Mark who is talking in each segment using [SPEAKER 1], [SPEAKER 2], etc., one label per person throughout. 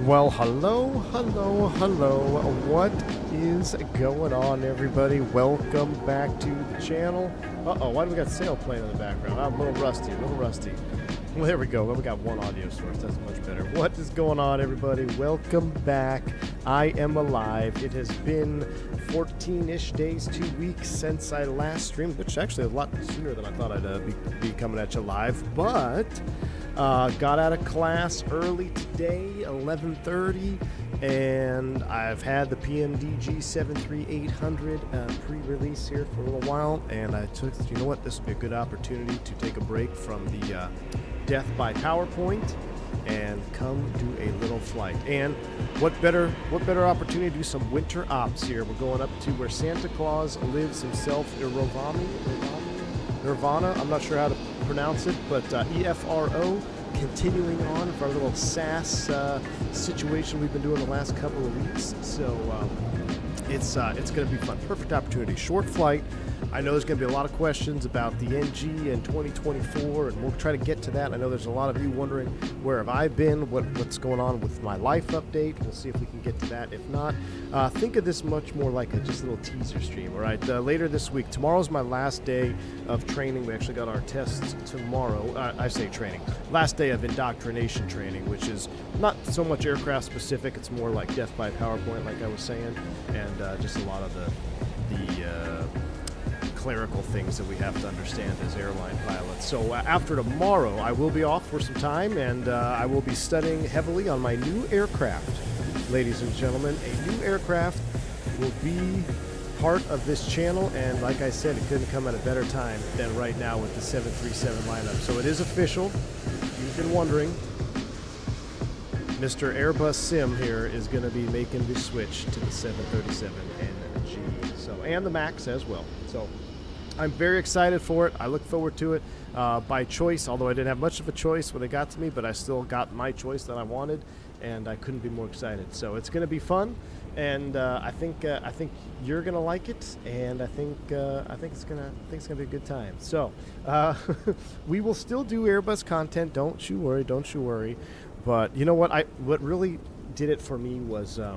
[SPEAKER 1] Well, hello. What is going on, everybody? Welcome back to the channel. Uh-oh, why do we got sail playing in the background? I'm a little rusty. Well, there we go. Well, we got one audio source. That's much better. What is going on, everybody? Welcome back. I am alive. It has been 14-ish days, 2 weeks since I last streamed, which actually a lot sooner than I thought I'd be coming at you live, but got out of class early today, 11:30, and I've had the PMDG 73800 pre-release here for a little while, and I took, you know what, this would be a good opportunity to take a break from the death by PowerPoint and come do a little flight. And what better opportunity to do some winter ops here. We're going up to where Santa Claus lives himself, Nirvana, I'm not sure how to pronounce it, but EFRO, continuing on for our little SAS situation we've been doing the last couple of weeks. So it's going to be fun. Perfect opportunity. Short flight. I know there's going to be a lot of questions about the NG in 2024, and we'll try to get to that. I know there's a lot of you wondering where have I been, what's going on with my life update. We'll see if we can get to that. If not, think of this much more like just a little teaser stream. All right, later this week. Tomorrow's my last day of training. We actually got our tests tomorrow. I say training. Last day of indoctrination training, which is not so much aircraft specific. It's more like death by PowerPoint, like I was saying, and just a lot of the clerical things that we have to understand as airline pilots. So after tomorrow, I will be off for some time, and I will be studying heavily on my new aircraft. Ladies and gentlemen, a new aircraft will be part of this channel, and like I said, it couldn't come at a better time than right now with the 737 lineup. So it is official. You've been wondering. Mr. Airbus Sim here is going to be making the switch to the 737 NG. So, and the MAX as well. So I'm very excited for it. I look forward to it by choice, although I didn't have much of a choice when it got to me, but I still got my choice that I wanted, and I couldn't be more excited. So it's going to be fun, and I think you're going to like it, and I think it's going to be a good time. So we will still do Airbus content. Don't you worry. But you know what? What really did it for me was to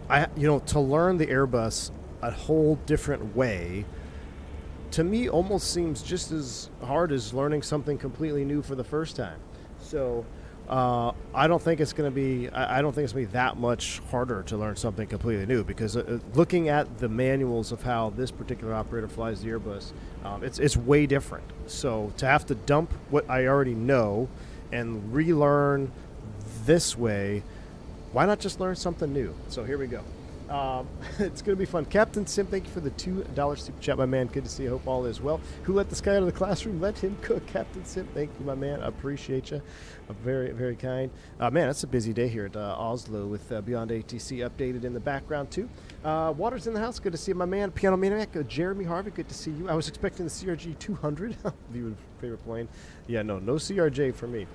[SPEAKER 1] learn the Airbus a whole different way, to me almost seems just as hard as learning something completely new for the first time. So I don't think it's going to be that much harder to learn something completely new, because looking at the manuals of how this particular operator flies the Airbus, it's way different. So to have to dump what I already know and relearn this way, why not just learn something new? So here we go. It's going to be fun. Captain Sim, thank you for the $2 super chat, my man. Good to see you. Hope all is well. Who let this guy out of the classroom? Let him cook. Captain Sim, thank you, my man. I appreciate you. Very, very kind. Man, it's a busy day here at Oslo with Beyond ATC updated in the background, too. Waters in the house. Good to see you, my man. Piano Maniac, Jeremy Harvey, good to see you. I was expecting the CRJ 200. Your favorite plane. Yeah, no CRJ for me.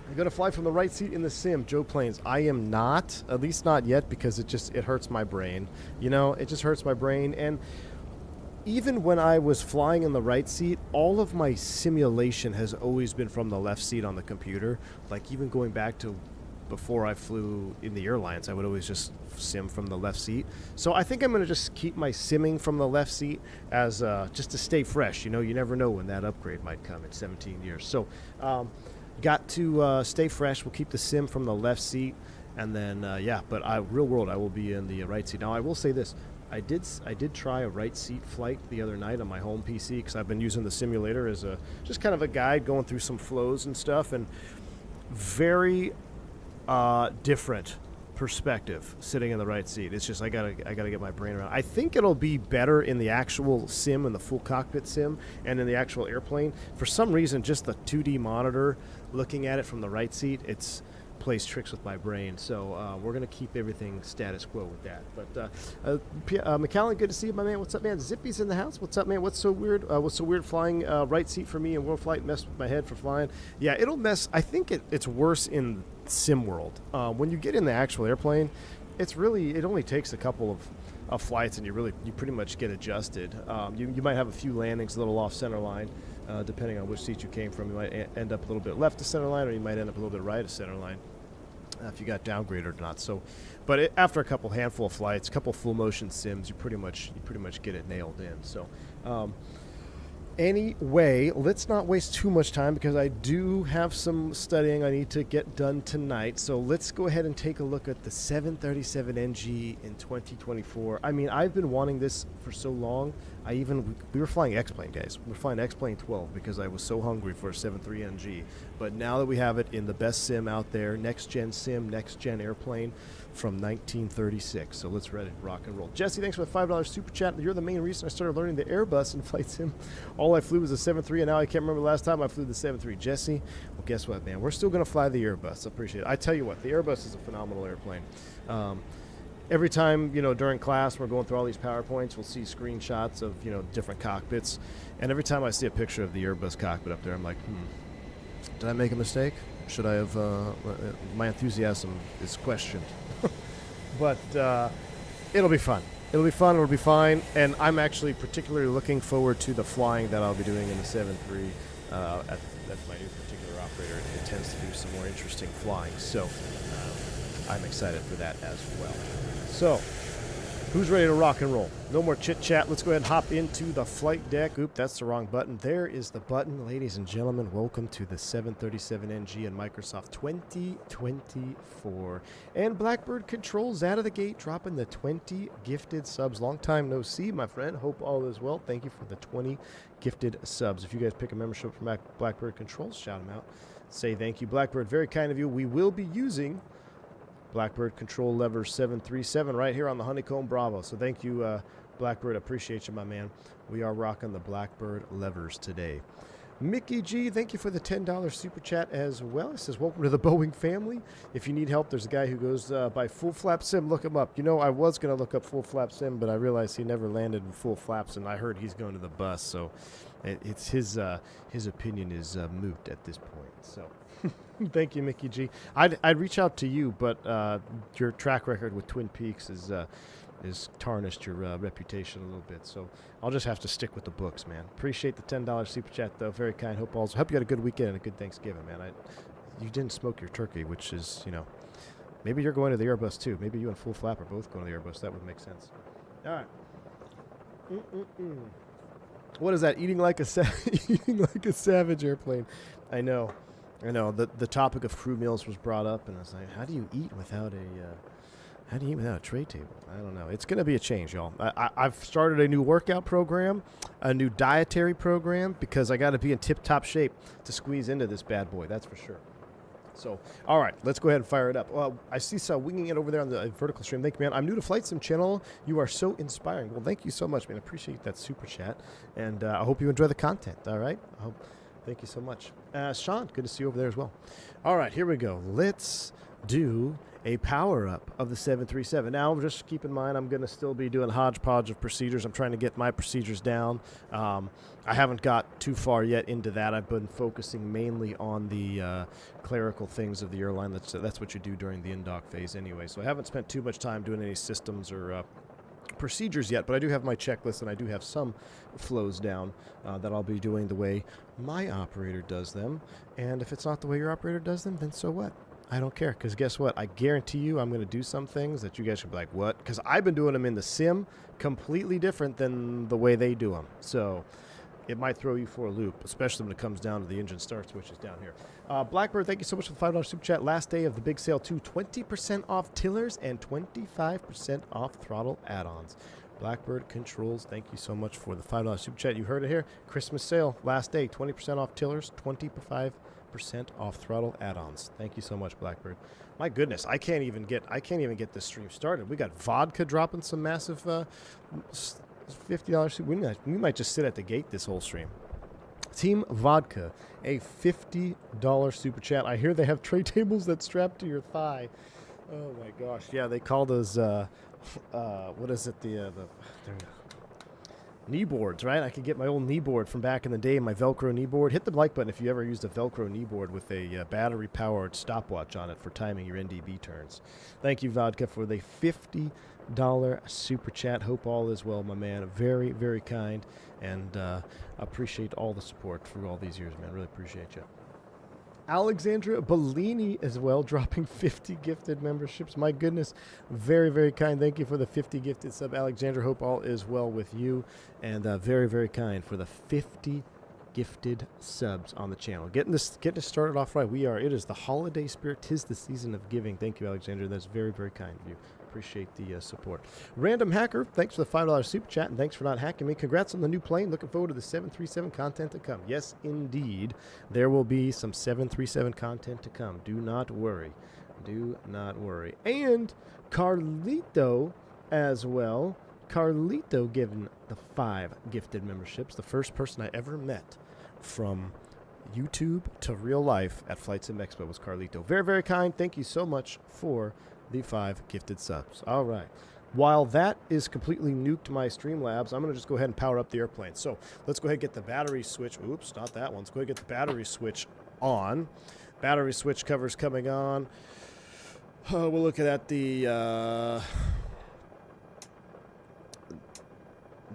[SPEAKER 1] I'm going to fly from the right seat in the sim. Joe Plains. I am not, at least not yet, because it hurts my brain. It just hurts my brain. And even when I was flying in the right seat, all of my simulation has always been from the left seat on the computer. Like even going back to before I flew in the airlines, I would always just sim from the left seat. So I think I'm going to just keep my simming from the left seat as just to stay fresh. You never know when that upgrade might come in 17 years. So got to stay fresh. We'll keep the sim from the left seat, and then but real world I will be in the right seat. Now I will say this: I did try a right seat flight the other night on my home PC, because I've been using the simulator as just kind of a guide, going through some flows and stuff, and very different perspective sitting in the right seat. It's just I gotta get my brain around. I think it'll be better in the actual sim, in the full cockpit sim, and in the actual airplane. For some reason, just the 2D monitor, looking at it from the right seat, it's plays tricks with my brain. So we're gonna keep everything status quo with that. But McAllen, good to see you, my man. What's up, man? Zippy's in the house. What's up, man? What's so weird? What's so weird flying right seat for me in World Flight? Messed with my head for flying. Yeah, it'll mess. I think it's worse in sim world. When you get in the actual airplane, it only takes a couple of flights, and you pretty much get adjusted. You might have a few landings a little off center line, depending on which seat you came from. You might end up a little bit left of center line, or you might end up a little bit right of center line. if you got downgraded or not. So, but after a handful of flights, a couple full motion sims, you pretty much get it nailed in. So, anyway, let's not waste too much time because I do have some studying I need to get done tonight. So let's go ahead and take a look at the 737NG in 2024. I mean, I've been wanting this for so long. We were flying X-Plane, guys. We were flying X-Plane 12 because I was so hungry for a 73NG. But now that we have it in the best sim out there, next-gen sim, next-gen airplane from 1936. So let's ready to rock and roll. Jesse, thanks for the $5 super chat. You're the main reason I started learning the Airbus in flight sim. All I flew was a 73, and now I can't remember the last time I flew the 73. Jesse, well, guess what, man? We're still going to fly the Airbus. I appreciate it. I tell you what, the Airbus is a phenomenal airplane. Every time, during class, we're going through all these PowerPoints, we'll see screenshots of, different cockpits. And every time I see a picture of the Airbus cockpit up there, I'm like, did I make a mistake? Should I have, my enthusiasm is questioned. But it'll be fun. It'll be fun. It'll be fine. And I'm actually particularly looking forward to the flying that I'll be doing in the 7.3 at my new particular operator. It tends to do some more interesting flying. So I'm excited for that as well. So, who's ready to rock and roll? No more chit-chat. Let's go ahead and hop into the flight deck. Oop, that's the wrong button. There is the button. Ladies and gentlemen, welcome to the 737NG and Microsoft 2024. And Blackbird Controls out of the gate, dropping the 20 gifted subs. Long time no see, my friend. Hope all is well. Thank you for the 20 gifted subs. If you guys pick a membership from Blackbird Controls, shout them out. Say thank you, Blackbird. Very kind of you. We will be using Blackbird Control Lever 737 right here on the Honeycomb Bravo. So thank you, Blackbird. Appreciate you, my man. We are rocking the Blackbird levers today. Mickey G, thank you for the $10 super chat as well. It says, welcome to the Boeing family. If you need help, there's a guy who goes by Full Flap Sim. Look him up. I was going to look up Full Flap Sim, but I realized he never landed in full flaps, and I heard he's going to the bus. So it's his opinion is moot at this point. So thank you, Mickey G. I'd reach out to you, but your track record with Twin Peaks is tarnished your reputation a little bit. So I'll just have to stick with the books, man. Appreciate the $10 super chat, though. Very kind. Hope you had a good weekend and a good Thanksgiving, man. You didn't smoke your turkey, which is, maybe you're going to the Airbus, too. Maybe you and Full Flap are both going to the Airbus. That would make sense. All right. What is that? Eating like a savage airplane. I know. The topic of crew meals was brought up, and I was like, how do you eat without a tray table? I don't know. It's going to be a change, y'all. I've started a new workout program, a new dietary program, because I got to be in tip-top shape to squeeze into this bad boy. That's for sure. So, all right, let's go ahead and fire it up. I see some winging it over there on the vertical stream. Thank you, man. I'm new to Flight Sim channel. You are so inspiring. Well, thank you so much, man. I appreciate that super chat, and I hope you enjoy the content, all right? Thank you so much. Sean, good to see you over there as well. All right, here we go. Let's do a power-up of the 737. Now, just keep in mind, I'm going to still be doing hodgepodge of procedures. I'm trying to get my procedures down. I haven't got too far yet into that. I've been focusing mainly on the clerical things of the airline. That's what you do during the in-dock phase anyway. So I haven't spent too much time doing any systems or procedures yet, but I do have my checklist, and I do have some flows down that I'll be doing the way my operator does them. And if it's not the way your operator does them, then so what? I don't care, because guess what? I guarantee you I'm going to do some things that you guys should be like, what? Because I've been doing them in the sim completely different than the way they do them. So it might throw you for a loop, especially when it comes down to the engine start switches down here. Blackbird, thank you so much for the $5 super chat. Last day of the big sale, too. 20% off tillers and 25% off throttle add-ons. Blackbird Controls, thank you so much for the $5 super chat. You heard it here. Christmas sale, last day, 20% off tillers, 25% off throttle add-ons. Thank you so much, Blackbird. My goodness, I can't even get this stream started. We got vodka dropping some massive $50. We might just sit at the gate this whole stream. Team Vodka, a $50 super chat. I hear they have tray tables that strap to your thigh. Oh my gosh, yeah, they call those what is it, the knee boards, right? I could get my old knee board from back in the day, my Velcro knee board. Hit the like button if you ever used a Velcro knee board with a battery-powered stopwatch on it for timing your NDB turns. Thank you, Vodka, for the $50 super chat. Hope all is well, my man. Very, very kind, and appreciate all the support through all these years, man. Really appreciate you. Alexandra Bellini as well, dropping 50 gifted memberships. My goodness, very, very kind. Thank you for the 50 gifted sub, Alexandra. Hope all is well with you. And very, very kind for the 50 gifted subs on the channel. Getting this started off right. It is the holiday spirit. 'Tis the season of giving. Thank you, Alexandra. That's very, very kind of you. Appreciate the support. Random Hacker, thanks for the $5 super chat, and thanks for not hacking me. Congrats on the new plane. Looking forward to the 737 content to come. Yes, indeed. There will be some 737 content to come. Do not worry. Do not worry. And Carlito as well. Carlito given the 5 gifted memberships. The first person I ever met from YouTube to real life at Flight Sim Expo was Carlito. Very, very kind. Thank you so much for the 5 gifted subs. All right. While that is completely nuked my Streamlabs, I'm going to just go ahead and power up the airplane. So let's go ahead and get the battery switch. Oops, not that one. Let's go ahead and get the battery switch on. Battery switch cover's coming on. We're looking at the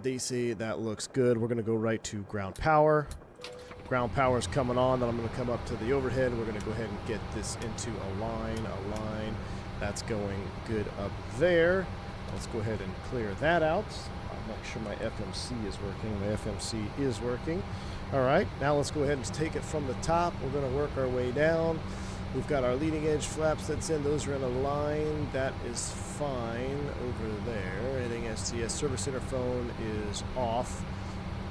[SPEAKER 1] DC. That looks good. We're going to go right to ground power. Ground power is coming on. Then I'm going to come up to the overhead. We're going to go ahead and get this into a line. That's going good up there. Let's go ahead and clear that out. I'll make sure my FMC is working. My FMC is working. All right, now let's go ahead and take it from the top. We're going to work our way down. We've got our leading edge flaps that's in. Those are in a line. That is fine over there. Anything STS. Service interphone is off.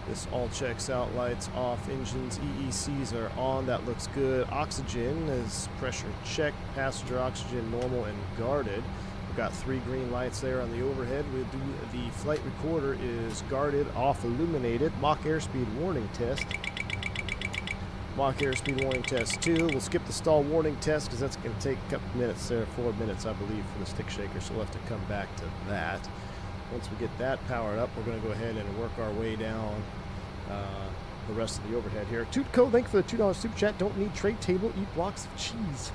[SPEAKER 1] This all checks out, lights off, engines, EECs are on, that looks good. Oxygen is pressure checked, passenger oxygen normal and guarded. We've got 3 green lights there on the overhead. We'll do the flight recorder is guarded, off, illuminated. Mach airspeed warning test. Mach airspeed warning test 2. We'll skip the stall warning test because that's going to take a couple minutes there, 4 minutes I believe for the stick shaker, so we'll have to come back to that. Once we get that powered up, we're going to go ahead and work our way down the rest of the overhead here. Tutco, thank you for the $2 super chat. Don't need tray table, eat blocks of cheese.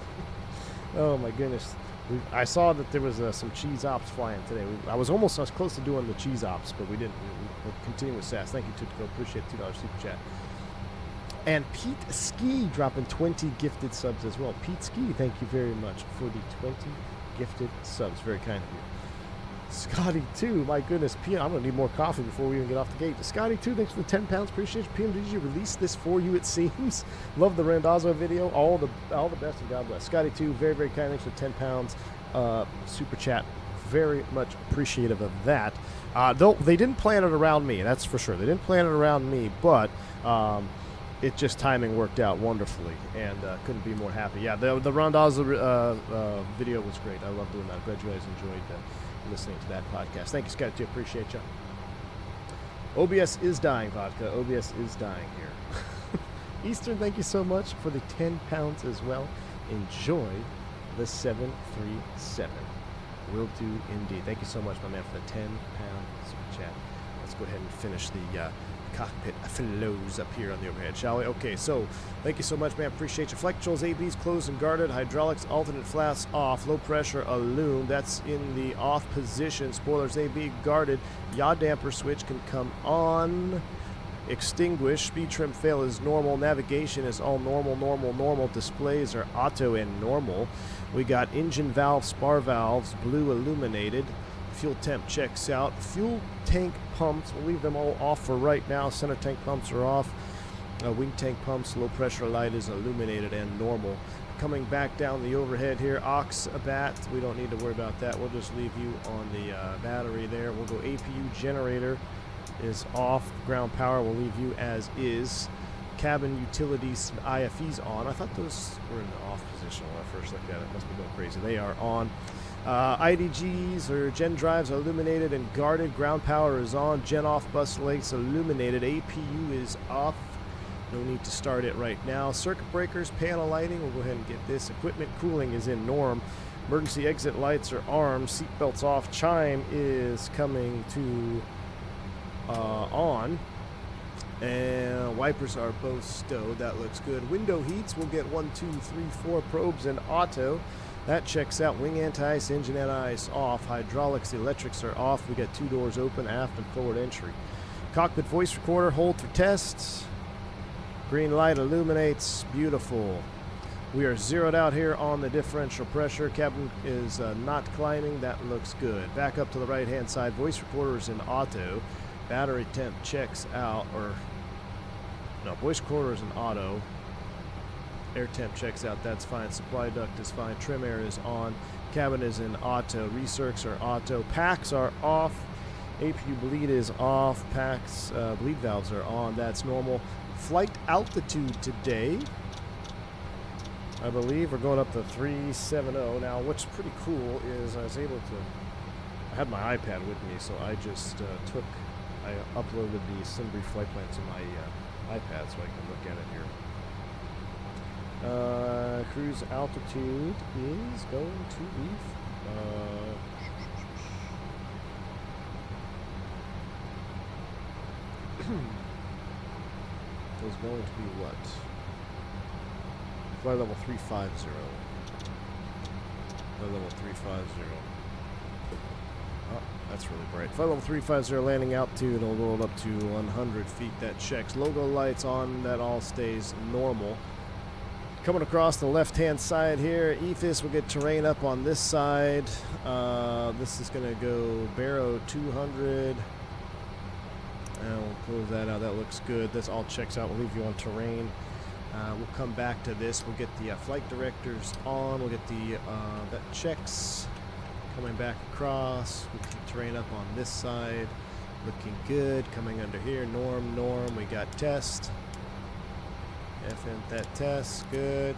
[SPEAKER 1] Oh my goodness. I saw that there was some cheese ops flying today. I was close to doing the cheese ops, but we didn't. We'll continue with SAS. Thank you, Tutco. Appreciate the $2 super chat. And Pete Ski dropping 20 gifted subs as well. Pete Ski, thank you very much for the 20 gifted subs. Very kind of you. Scotty 2, my goodness, I'm going to need more coffee before we even get off the gate. Scotty 2, thanks for the 10 pounds. Appreciate you. PMDG released this for you, it seems. Love the Randazzo video. All the best and God bless. Scotty 2, very, very kind. Thanks for 10 pounds. Super chat. Very much appreciative of that. Though they didn't plan it around me, that's for sure. They didn't plan it around me, but it just timing worked out wonderfully, and couldn't be more happy. Yeah, the Randazzo video was great. I love doing that. Glad you guys enjoyed listening to that podcast. Thank you, Scott. I appreciate you. OBS is dying, Vodka. OBS is dying here. Eastern, thank you so much for the 10 pounds as well. Enjoy the 737. Will do indeed. Thank you so much, my man, for the 10-pound super chat. Let's go ahead and finish the cockpit flows up here on the overhead, shall we? Okay, so thank you so much, man. Appreciate you. Flight controls, ABs closed and guarded. Hydraulics, alternate flaps off. Low pressure, illume. That's in the off position. Spoilers, AB guarded. Yaw damper switch can come on. Extinguish. Speed trim fail is normal. Navigation is all normal, normal, normal. Displays are auto and normal. We got engine valves, spar valves, blue illuminated. Fuel temp checks out. Fuel tank pumps, we'll leave them all off for right now. Center tank pumps are off. Wing tank pumps, low pressure light is illuminated and normal. Coming back down the overhead here, aux bat, we don't need to worry about that. We'll just leave you on the battery there. We'll go APU generator is off. Ground power, we'll leave you as is. Cabin utilities, IFE's on. I thought those were in the off position when I first looked at it. Must be going crazy. They are on. IDGs or gen drives are illuminated and guarded. Ground power is on. Gen off bus legs illuminated. APU is off. No need to start it right now. Circuit breakers, panel lighting. We'll go ahead and get this. Equipment cooling is in norm. Emergency exit lights are armed. Seatbelts off. Chime is coming to on. And wipers are both stowed. That looks good. Window heats. We'll get 1, 2, 3, 4 probes in auto. That checks out. Wing anti-ice, engine anti-ice off. Hydraulics, electrics are off. We got 2 doors open, aft and forward entry. Cockpit voice recorder, hold for tests. Green light illuminates. Beautiful. We are zeroed out here on the differential pressure. Cabin is not climbing. That looks good. Back up to the right-hand side. Voice recorder is in auto. Battery temp checks out, or no, voice recorder is in auto. Air temp checks out. That's fine. Supply duct is fine. Trim air is on. Cabin is in auto. Recircs are auto. Packs are off. APU bleed is off. Packs, bleed valves are on. That's normal. Flight altitude today, I believe we're going up to 370. Now, what's pretty cool is I was able to, I had my iPad with me, so I just I uploaded the Simbri flight plan to my iPad so I can look at it here. Cruise altitude is going to be, is going to be what? Flight level 350. Flight level 350. Oh, that's really bright. Flight level 350 landing altitude. It'll roll up to 100 feet. That checks. Logo lights on. That all stays normal. Coming across the left-hand side here, EFIS will get terrain up on this side. This is going to go Barrow 200. And we'll close that out. That looks good. This all checks out. We'll leave you on terrain. We'll come back to this. We'll get the flight directors on. We'll get the that checks coming back across. We'll keep terrain up on this side. Looking good. Coming under here. Norm. We got test. FM that test. Good.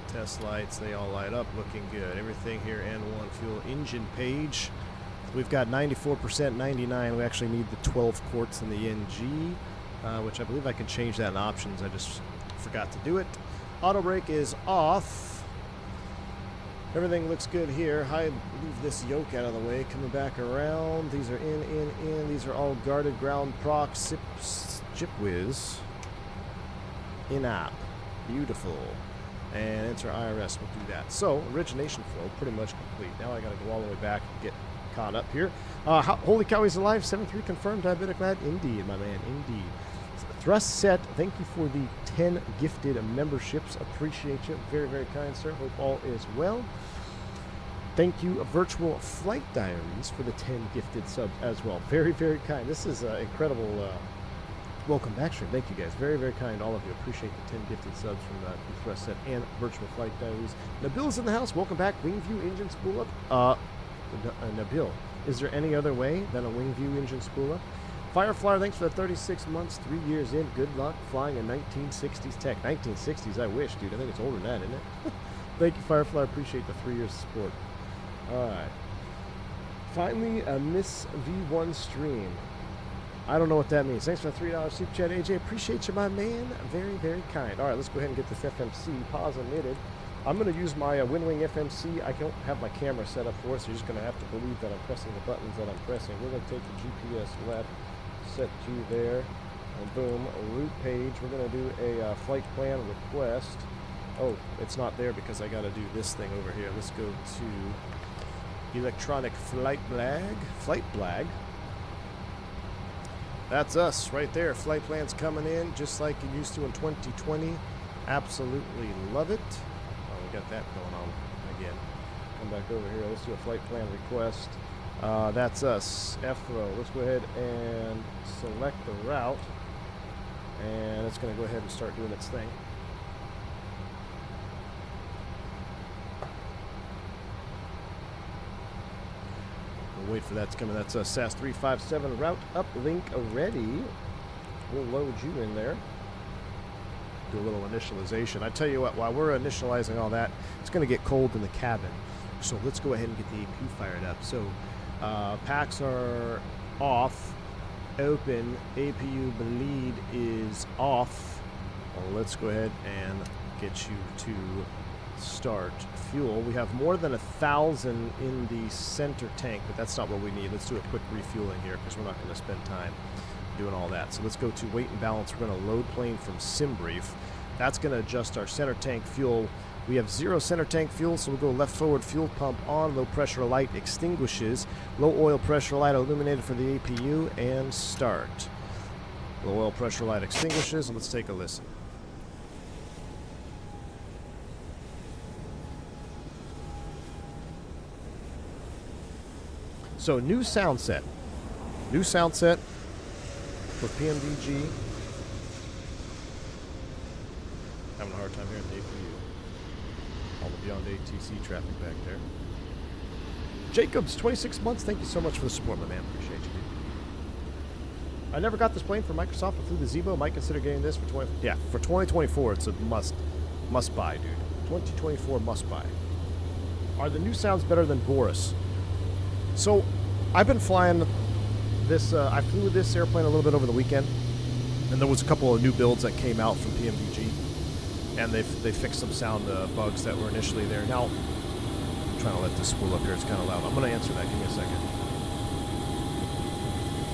[SPEAKER 1] Test lights. They all light up. Looking good. Everything here. N1 fuel engine page. We've got 94%, 99. We actually need the 12 quarts in the NG, which I believe I can change that in options. I just forgot to do it. Auto brake is off. Everything looks good here. I leave this yoke out of the way. Coming back around. These are in. These are all guarded ground procs. Chipwiz. In-app. Beautiful. And enter IRS. We'll do that. So, origination flow pretty much complete. Now I got to go all the way back and get caught up here. Holy cow, he's alive. 7-3 confirmed. Diabetic lad. Indeed, my man. Indeed. Thrust set. Thank you for the 10 gifted memberships. Appreciate you. Very, very kind, sir. Hope all is well. Thank you, Virtual Flight Diaries, for the 10 gifted subs as well. Very, very kind. This is incredible. Welcome back, stream. Thank you, guys. Very, very kind, all of you. Appreciate the 10 gifted subs from the Thrust set and Virtual Flight Diaries. Nabil's in the house. Welcome back. Wingview engine spool up. Nabil, is there any other way than a Wingview engine spool up? Fireflyer, thanks for the 36 months, 3 years in. Good luck flying a 1960s tech. 1960s, I wish, dude. I think it's older than that, isn't it? Thank you, Fireflyer. Appreciate the 3 years of support. All right. Finally, a Miss V1 stream. I don't know what that means. Thanks for the $3 super chat, AJ. Appreciate you, my man. Very, very kind. All right, let's go ahead and get this FMC. Pause emitted. I'm going to use my WinWing FMC. I don't have my camera set up for it, so you're just going to have to believe that I'm pressing the buttons that I'm pressing. We're going to take the GPS left, set to there, and boom, route page. We're going to do a flight plan request. Oh, it's not there because I got to do this thing over here. Let's go to electronic flight blag. That's us right there. Flight plans coming in just like you used to in 2020. Absolutely love it. Got that going on again. Come back over here. Let's do a flight plan request. That's us. F-throw. Let's go ahead and select the route. And it's going to go ahead and start doing its thing. We'll wait for that to come in. That's a SAS 357 route uplink ready. We'll load you in there. Do a little initialization. I tell you what, while we're initializing all that, it's going to get cold in the cabin. So let's go ahead and get the AP fired up. So packs are off, open, APU bleed is off. Well, let's go ahead and get you to start fuel. We have more than 1,000 in the center tank, but that's not what we need. Let's do a quick refueling here because we're not going to spend time doing all that. So let's go to weight and balance. We're going to load plane from SimBrief. That's going to adjust our center tank fuel. We have 0 center tank fuel, so we'll go left forward fuel pump on. Low pressure light extinguishes. Low oil pressure light illuminated for the APU and start. Low oil pressure light extinguishes. Let's take a listen. So new sound set. New sound set for PMDG. Having a hard time hearing the APU. All the beyond ATC traffic back there. Jacobs, 26 months. Thank you so much for the support, my man. Appreciate you, dude. I never got this plane from Microsoft. I flew the Zebo. Might consider getting this for 20. Yeah, for 2024, it's a must buy, dude. 2024 must buy. Are the new sounds better than Boris? So, I've been flying this. I flew this airplane a little bit over the weekend, and there was a couple of new builds that came out from PMDG, and they fixed some sound bugs that were initially there. Now, I'm trying to let this spool up here. It's kind of loud. I'm going to answer that. Give me a second.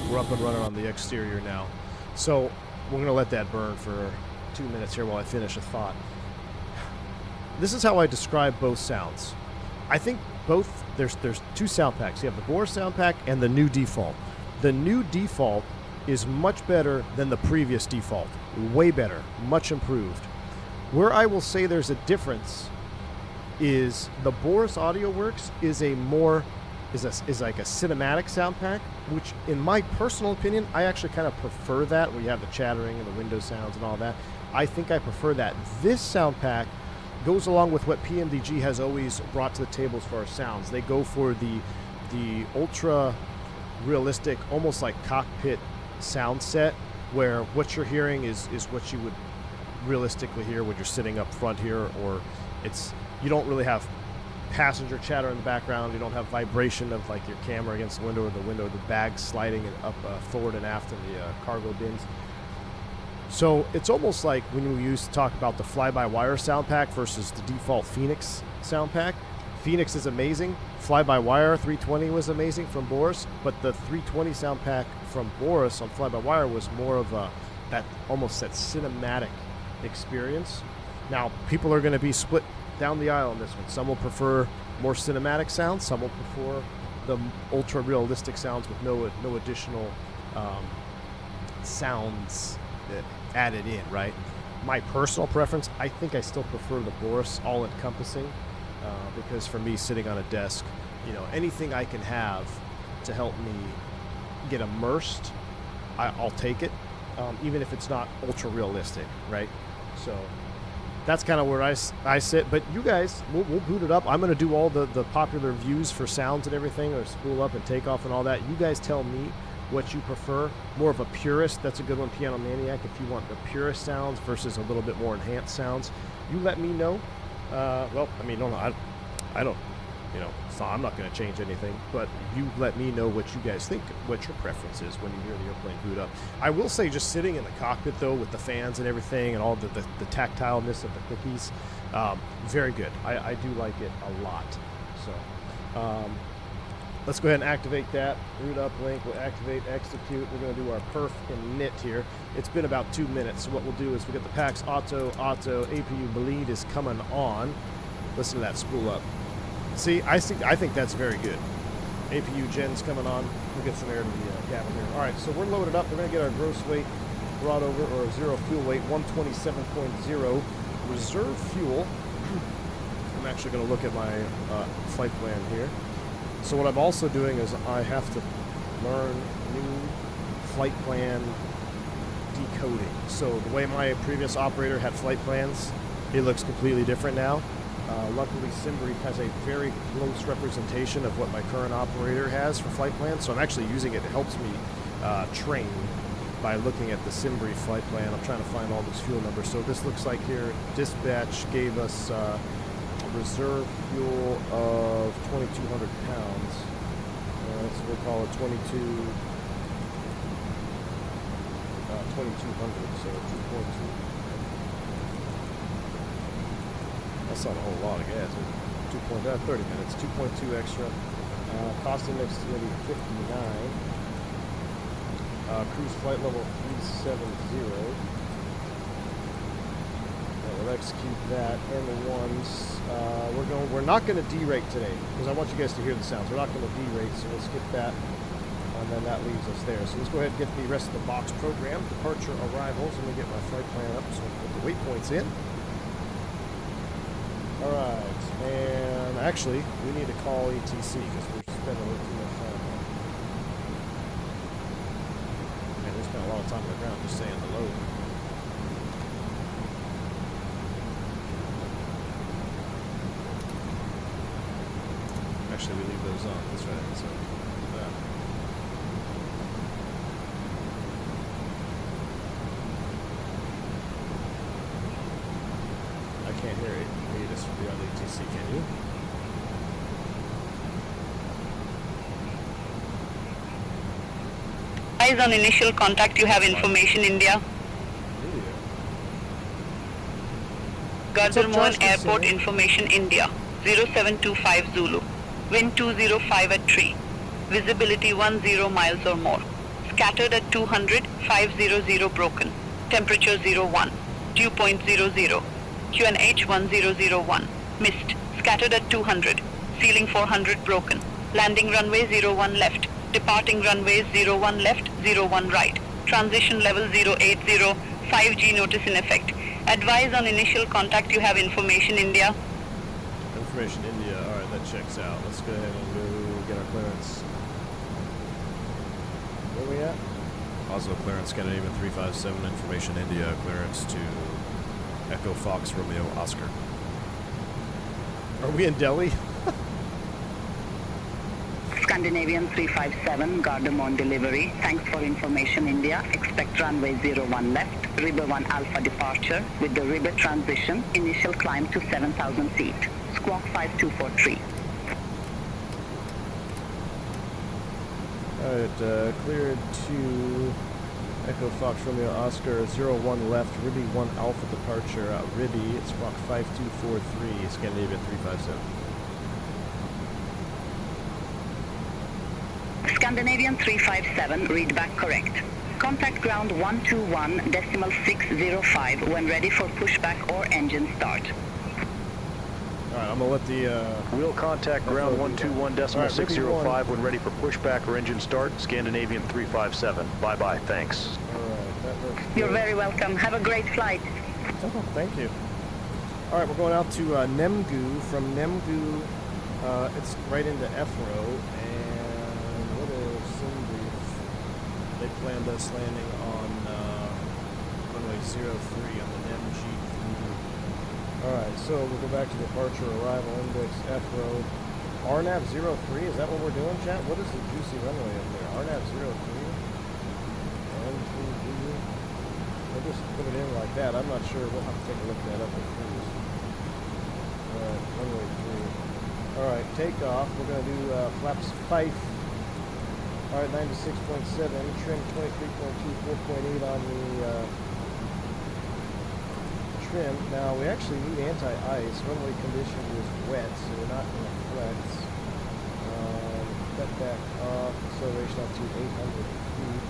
[SPEAKER 1] We're up and running on the exterior now. So we're going to let that burn for 2 minutes here while I finish a thought. This is how I describe both sounds. I think both, there's two sound packs. You have the Boris sound pack and the new default. The new default is much better than the previous default. Way better. Much improved. Where I will say there's a difference is the Boris Audio Works is like a cinematic sound pack, which in my personal opinion, I actually kind of prefer that, where you have the chattering and the window sounds and all that. I think I prefer that. This sound pack goes along with what PMDG has always brought to the table as far as sounds. They go for the ultra realistic, almost like cockpit sound set, where what you're hearing is what you would realistically hear when you're sitting up front here, or you don't really have passenger chatter in the background. You don't have vibration of like your camera against the window, or the bag sliding up forward and aft in the cargo bins. So it's almost like when we used to talk about the fly-by-wire sound pack versus the default Fenix sound pack. Fenix is amazing. Fly-by-wire 320 was amazing from Boris, but the 320 sound pack from Boris on fly-by-wire was more of that cinematic experience. Now people are going to be split down the aisle on this one. Some will prefer more cinematic sounds. Some will prefer the ultra realistic sounds with no additional sounds added in, right? My personal preference, I think I still prefer the Boris all-encompassing, because for me, sitting on a desk, anything I can have to help me get immersed, I'll take it, even if it's not ultra realistic, right? So that's kind of where I sit. But you guys, we'll boot it up. I'm going to do all the popular views for sounds and everything, or spool up and take off and all that. You guys tell me what you prefer. More of a purist, that's a good one, Piano Maniac. If you want the purest sounds versus a little bit more enhanced sounds, you let me know. I don't, so I'm not going to change anything, but you let me know what you guys think, what your preference is when you hear the airplane boot up. I will say, just sitting in the cockpit though, with the fans and everything and all the tactileness of the cookies, very good. I do like it a lot. So let's go ahead and activate that. Root up link, we'll activate, execute. We're going to do our perf and knit here. It's been about 2 minutes. So what we'll do is we get the packs auto, APU bleed is coming on. Listen to that spool up. See, I think that's very good. APU gen's coming on. We'll get some air to the cabin here. All right, so we're loaded up. We're going to get our gross weight brought over, or zero fuel weight, 127.0. Reserve fuel. I'm actually going to look at my flight plan here. So what I'm also doing is I have to learn new flight plan decoding. So the way my previous operator had flight plans, it looks completely different now. Luckily, SimBrief has a very close representation of what my current operator has for flight plans, so I'm actually using it. It helps me train by looking at the SimBrief flight plan. I'm trying to find all these fuel numbers. So this looks like here, dispatch gave us a reserve fuel of 2,200 pounds. So we'll call it 2200, so 2.2. That's not a whole lot of gas. 30 minutes, 2.2 extra. Costing us going to be 59. Cruise flight level 370. We'll execute that. And the ones we're not going to derate today because I want you guys to hear the sounds. We're not going to derate, so we'll skip that. And then that leaves us there. So let's go ahead and get the rest of the box program. Departure arrivals. Let me get my flight plan up so we can put the waypoints in. All right, and actually, we need to call ATC because we're spending a little too much time on it. a long time on the ground, just saying hello. Actually, we leave those on. That's right. So, yeah. I can't hear it. This from the ATC, can you?
[SPEAKER 2] Eyes on initial contact, you have information India. Gardermoen Airport information India. 0725 Zulu. Wind 205 at 3. Visibility 10 miles or more. Scattered at 200, 500 broken. Temperature 01. Dew point 00. QNH 1001. Missed. Scattered at 200. Ceiling 400 broken. Landing runway 01 left. Departing runways 01 left, 01 right. Transition level 080. 5G notice in effect. Advise on initial contact, you have information India.
[SPEAKER 1] Information India. Alright, that checks out. Let's go ahead and go get our clearance. Where are we at?
[SPEAKER 3] Oslo clearance, Scandinavian 357, information India, clearance to Echo Fox Romeo Oscar.
[SPEAKER 1] Are we in Delhi?
[SPEAKER 2] Scandinavian 357, Gardermoen delivery. Thanks for information India. Expect runway 01 left, Ribber 1 Alpha departure with the Ribber transition. Initial climb to 7,000 feet. Squawk 5243.
[SPEAKER 1] Alright, cleared to Echo Fox Romeo Oscar 01 left, Ribby 1 Alpha departure. Ribby, it's squawk 5243, Scandinavian 357.
[SPEAKER 2] Scandinavian 357, read back correct. Contact ground 121.605 when ready for pushback or engine start.
[SPEAKER 1] Alright, I'm gonna let the
[SPEAKER 4] We'll contact ground 121.605 when ready for pushback or engine start. Scandinavian 357. Bye-bye, thanks.
[SPEAKER 1] Alright, that looks good.
[SPEAKER 2] You're very welcome. Have a great flight.
[SPEAKER 1] Oh, thank you. Alright, we're going out to Nemgu. From Nemgu, it's right into Efro, and what is Simbrief? They planned us landing on runway 03 on the NG3. Alright, so we'll go back to departure arrival index Efro. RNAV 03, is that what we're doing, chat? What is the juicy runway up there? RNAV 03? We'll just put it in like that. I'm not sure. We'll have to take a look at that up in cruise. Alright, runway 3. Alright, takeoff. We're going to do flaps 5. Alright, 96.7. Trim 23.2, 4.8 on the trim. Now, we actually need anti-ice. Runway condition is wet, so we're not going to flex. Cut back off. Acceleration up to 800 feet.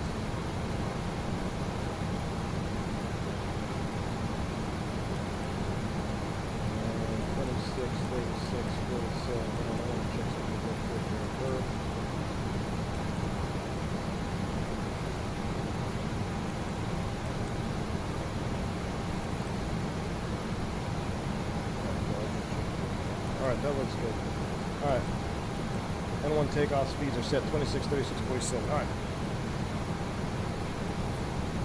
[SPEAKER 1] Alright, that looks good. Alright. N1 takeoff speeds are set 26, 36, 47. Alright.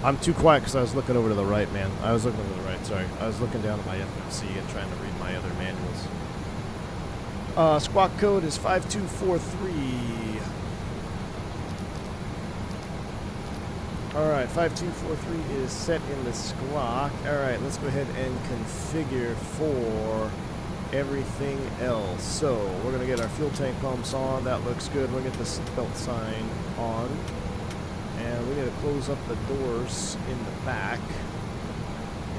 [SPEAKER 1] I'm too quiet because I was looking over to the right, man. I was looking over to the right, sorry. I was looking down at my FMC and trying to read my other manuals. Squawk code is 5243. Alright, 5243 is set in the squawk. Alright, let's go ahead and configure for everything else. So, we're going to get our fuel tank pumps on. That looks good. We'll get the seatbelt sign on. And we need to close up the doors in the back.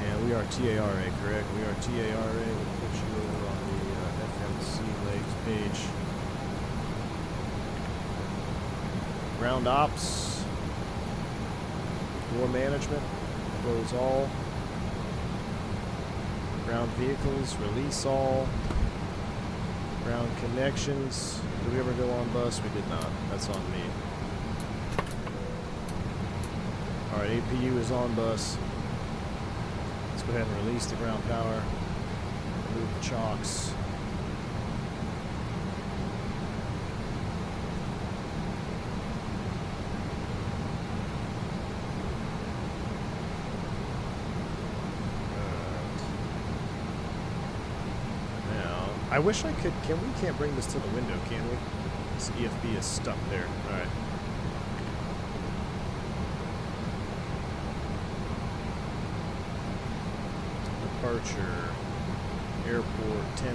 [SPEAKER 1] And we are TARA, correct? We are TARA. We'll put you over on the FMC legs page. Ground ops. Door management. Close all. Ground vehicles. Release all. Ground connections. Did we ever go on bus? We did not. That's on me. Alright, APU is on bus. Let's go ahead and release the ground power. Remove the chocks.
[SPEAKER 3] I wish I could. We can't bring this to the window, can we? This EFB is stuck there. All right. Departure. Airport 10-9.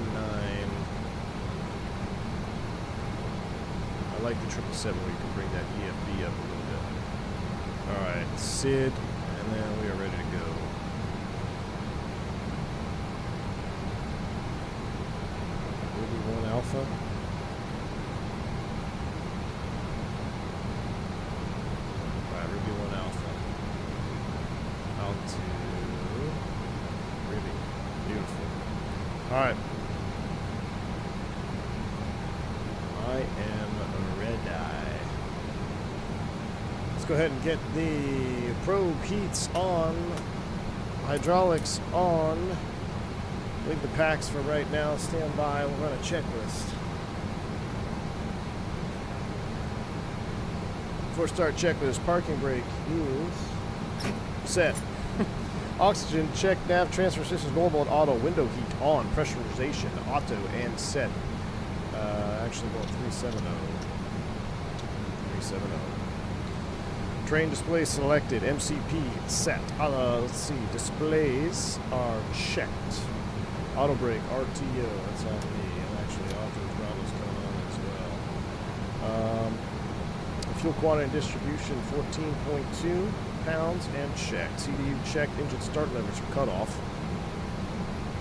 [SPEAKER 3] I like the 777 where you can bring that EFB up a little bit. Alright, SID, and then we are ready to go. Ruby 1 Alpha. Alright, Ruby 1 Alpha. Out to Ruby. Beautiful. Alright. I am red-eye. Let's go ahead and get the probe heats on. Hydraulics on. Leave the packs for right now. Stand by. We'll run a checklist. Before start checklist, parking brake is set. Oxygen check, nav transfer systems normal and auto, window heat on, pressurization auto and set. Actually going 370. 370. Train display selected, MCP set. Let's see, displays are checked. Auto brake, RTO, that's on me, and actually auto throttle's going on as well. Fuel quantity and distribution 14.2 pounds and checked. CDU checked, engine start levers cut off.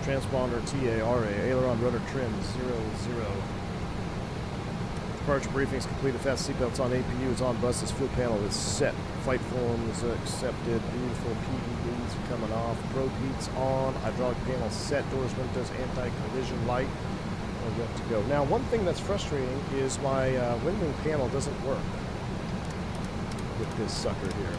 [SPEAKER 3] Transponder TARA, aileron rudder trim 00. Departure briefing is completed. Fast seatbelts on. APU is on. Buses. Fuel panel is set. Flight forms accepted. Beautiful. PEDs are coming off. Probe heats on. Hydraulic panel set. Doors, windows, anti-collision light. We're good to go. Now, one thing that's frustrating is my windwing panel doesn't work with this sucker here.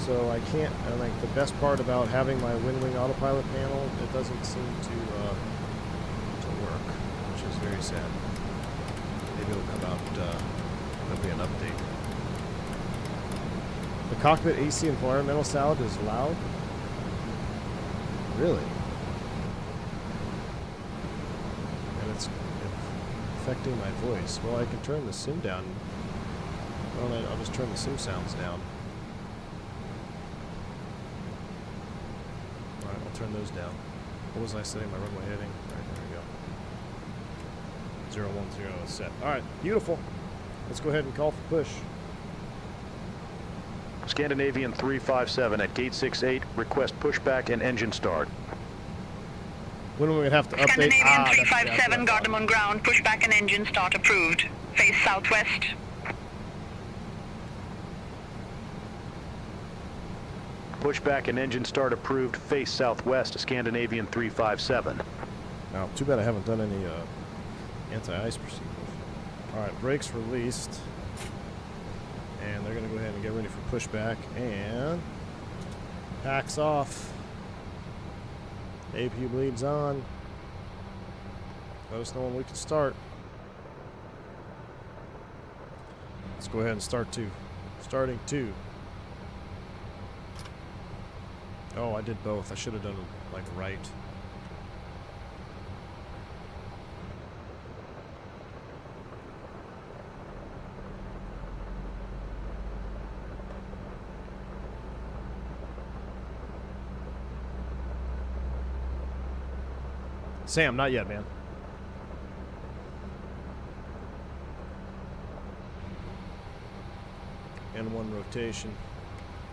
[SPEAKER 3] So I can't. And like the best part about having my windwing autopilot panel, it doesn't seem to work, which is very sad. Maybe it'll come out, there'll be an update. The cockpit AC environmental sound is loud? Really? And it's affecting my voice. Well, I can turn the sim down. Well, I'll just turn the sim sounds down. Alright, I'll turn those down. What was I setting my runway heading? Alright, there we go. 010 is set. Alright, beautiful. Let's go ahead and call for push.
[SPEAKER 4] Scandinavian 357 at gate 68. Request pushback and engine start.
[SPEAKER 1] When are we going to have to update?
[SPEAKER 2] Scandinavian 357, got them on ground. Pushback and engine start approved. Face southwest.
[SPEAKER 4] Pushback and engine start approved. Face southwest. Scandinavian 357.
[SPEAKER 1] Now, too bad I haven't done any anti-ice procedures. Alright, brakes released. And they're going to go ahead and get ready for pushback. And packs off. APU bleeds on. Let us know when we can start. Let's go ahead and start 2. Starting 2. Oh, I did both. I should have done like right. Sam, not yet, man. N1 rotation.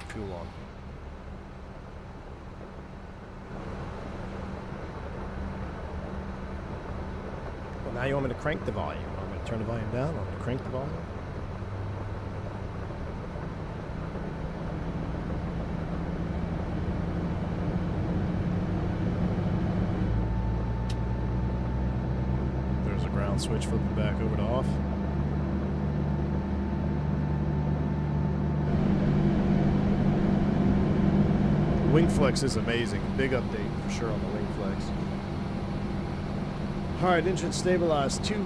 [SPEAKER 1] Fuel on. Well, now you want me to crank the volume. I'm going to turn the volume down. I'm going to crank the volume. Switch flipping back over to off. Wing flex is amazing. Big update for sure on the wing flex. Alright, engine stabilized. 2,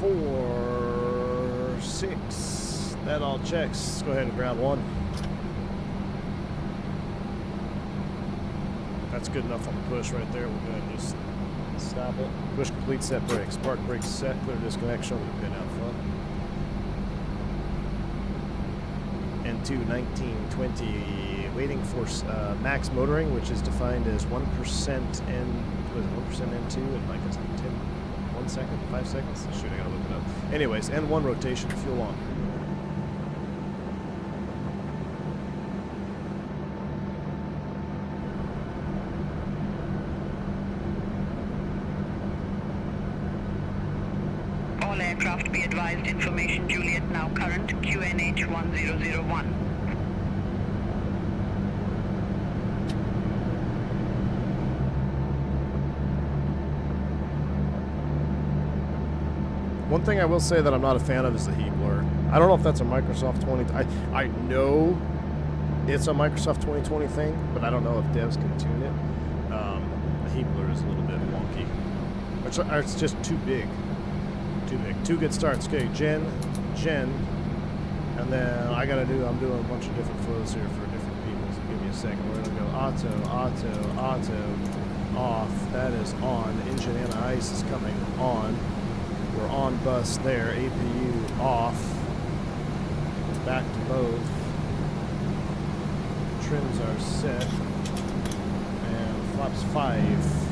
[SPEAKER 1] 4, 6. That all checks. Let's go ahead and ground 1. That's good enough on the push right there. We'll go ahead and just Stop it.
[SPEAKER 3] Push complete, set brakes. Park brakes set, clear disconnect, show me the pin alpha.
[SPEAKER 1] N2 1920, waiting for max motoring, which is defined as 1% N, what is it, 1% N2 and like a 1 second, 5 seconds? Shoot, I gotta look it up. Anyways, N1 rotation, fuel on.
[SPEAKER 2] All aircraft be advised, information Juliet now current, QNH 1001.
[SPEAKER 1] One thing I will say that I'm not a fan of is the heat blur. I don't know if that's a Microsoft 20... I know it's a Microsoft 2020 thing, but I don't know if devs can tune it. The heat blur is a little bit wonky. It's just too big. Too big. 2 good starts. Okay, Gen, and then I'm doing a bunch of different flows here for different people, so give me a second. We're gonna go auto, off. That is on. Engine anti-ice is coming on. We're on bus there. APU off. Back to both. Trims are set. And flaps 5.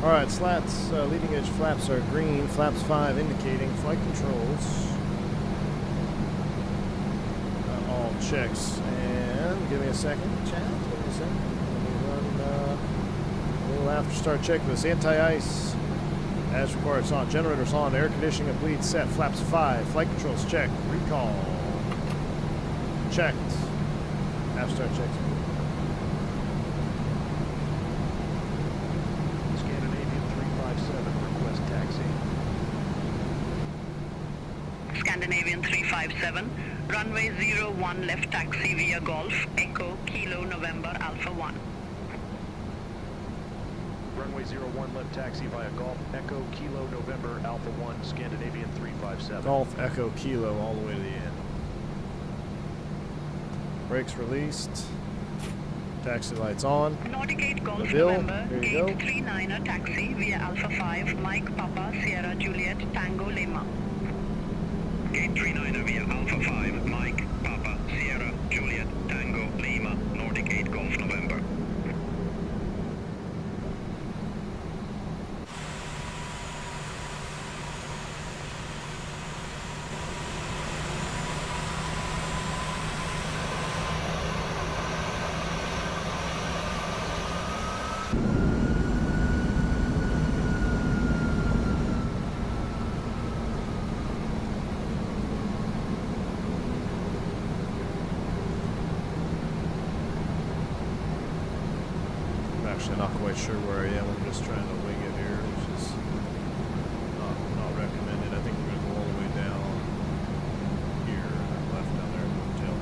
[SPEAKER 1] Alright, slats, leading edge flaps are green, flaps 5 indicating flight controls. All checks, and give me a second, chat, give me a second. Let me run a little after start check this. Anti-ice, as required, it's on. Generators on, air conditioning and bleed set, flaps 5, flight controls checked, recall. Checked. After start checks.
[SPEAKER 2] Scandinavian 357, runway 01 left taxi via Golf, Echo, Kilo, November, Alpha 1.
[SPEAKER 4] Runway 01 left taxi via Golf, Echo, Kilo, November, Alpha 1, Scandinavian 357.
[SPEAKER 1] Golf, Echo, Kilo, all the way to the end. Brakes released. Taxi lights on.
[SPEAKER 2] Nauticate Golf,
[SPEAKER 1] Bill,
[SPEAKER 2] November,
[SPEAKER 1] here you
[SPEAKER 2] gate
[SPEAKER 1] go.
[SPEAKER 2] 39er taxi via Alpha 5, Mike, Papa, Sierra, Juliet, Tango, Lima. Gate 39er via Alpha 5, Mike, Papa, Sierra, Juliet, Tango, Lima, Nordic 8 Golf, November.
[SPEAKER 1] Actually not quite sure where I am. I'm just trying to wing it here, which is not recommended. I think we're going to go all the way down here and left down there at the hotel.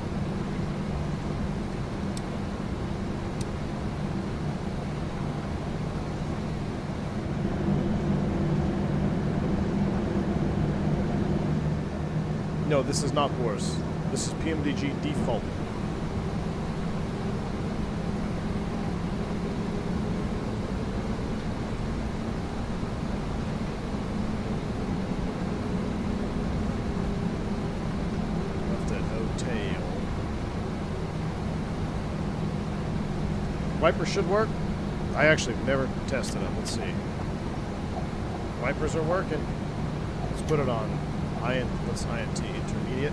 [SPEAKER 1] No, this is not worse. This is PMDG default. Wipers should work. I actually never tested them. Let's see. Wipers are working. Let's put it on what's INT? Intermediate.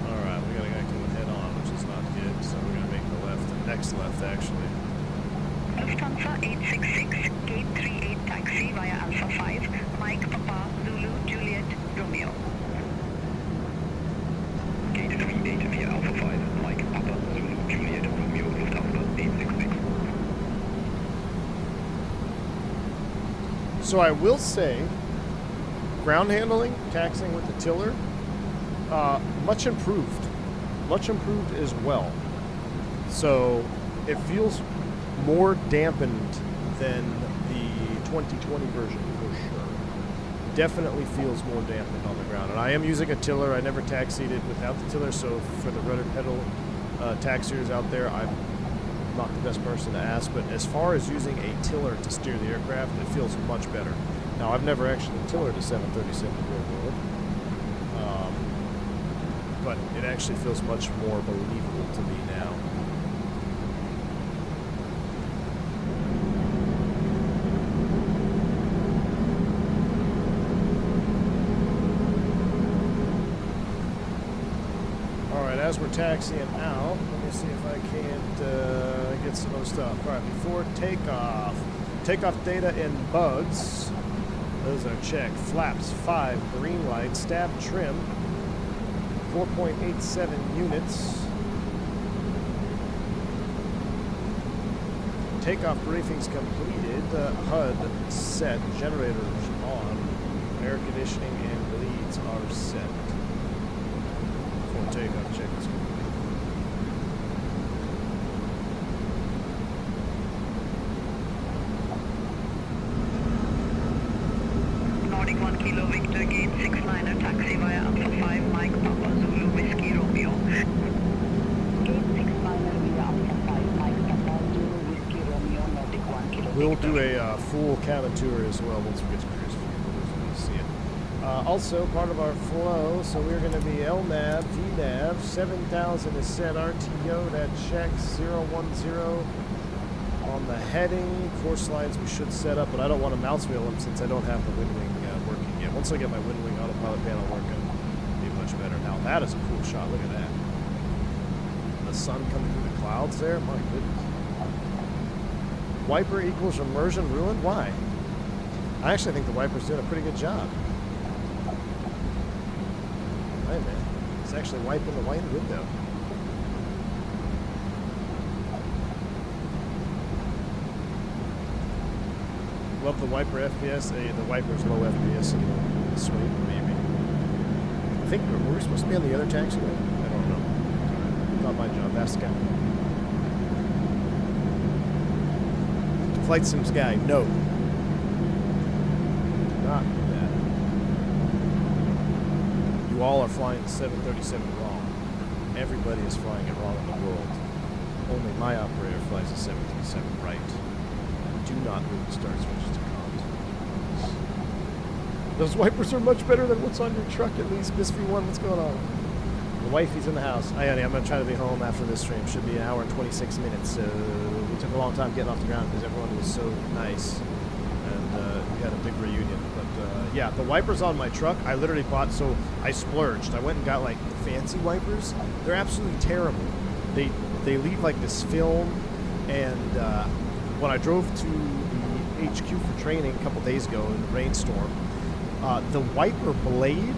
[SPEAKER 1] Alright, we got a guy coming head on, which is not good, so we're going to make the left, the next left actually.
[SPEAKER 2] Lufthansa 866, gate 38 taxi via Alpha 5, Mike, Papa, Zulu, Juliet, Romeo. Gate 38 via Alpha 5, Mike, Papa, Zulu, Juliet, Romeo, Lufthansa 866.
[SPEAKER 1] So I will say, ground handling, taxiing with the tiller, much improved. Much improved as well. So it feels more dampened than the 2020 version for sure. Definitely feels more dampened on the ground. And I am using a tiller. I never taxied it without the tiller, so for the rudder pedal taxiers out there, I'm not the best person to ask, but as far as using a tiller to steer the aircraft, it feels much better. Now, I've never actually tillered a 737 real world, but it actually feels much more believable to me now. As we're taxiing out, let me see if I can't get some other stuff. All right, before takeoff. Takeoff data and bugs. Those are checked. Flaps 5, green light, stab trim, 4.87 units. Takeoff briefings completed. HUD set. Generators on. Air conditioning and leads are set. Takeoff check is complete.
[SPEAKER 2] Nordic 1 Kilo Victor Gate 69er taxi via Alpha 5 Mike Papa Zulu Whiskey Romeo. Gate 69er via Alpha 5 Mike Papa Zulu Whiskey Romeo Nordic 1 Kilo Victor.
[SPEAKER 1] We'll do a full cabin tour as well once we get to cruise view. See it. Also, part of our flow, so we're going to be LNAV, VNAV, 7000 is set, RTO, that checks, 010 on the heading. Course lines we should set up, but I don't want to mouse wheel them since I don't have the wind wing working yet. Once I get my wind wing autopilot panel working, it'll be much better. Now that is a cool shot, look at that. The sun coming through the clouds there, my goodness. Wiper equals immersion ruined? Why? I actually think the wiper's doing a pretty good job. Hey man, it's actually wiping the white window. Love the wiper FPS. The wiper's low FPS in the swing, maybe. I think were we supposed to be on the other taxiway? I don't know. Not my job. Ask the guy. Flight Sims guy, no. Not that. You all are flying the 737 wrong. Everybody is flying it wrong in the world. Only my operator flies the 737 right. Do not move the start switches to comms. Those wipers are much better than what's on your truck, at least. Miss V1, what's going on? The wifey's in the house. Hi, honey, I'm going to try to be home after this stream. Should be an hour and 26 minutes. So we took a long time getting off the ground because everyone was so nice. And we had a big reunion. But yeah, the wipers on my truck, I literally bought, so I splurged. I went and got like the fancy wipers. They're absolutely terrible. They leave like this film, and when I drove to the HQ for training a couple days ago in the rainstorm, the wiper blade,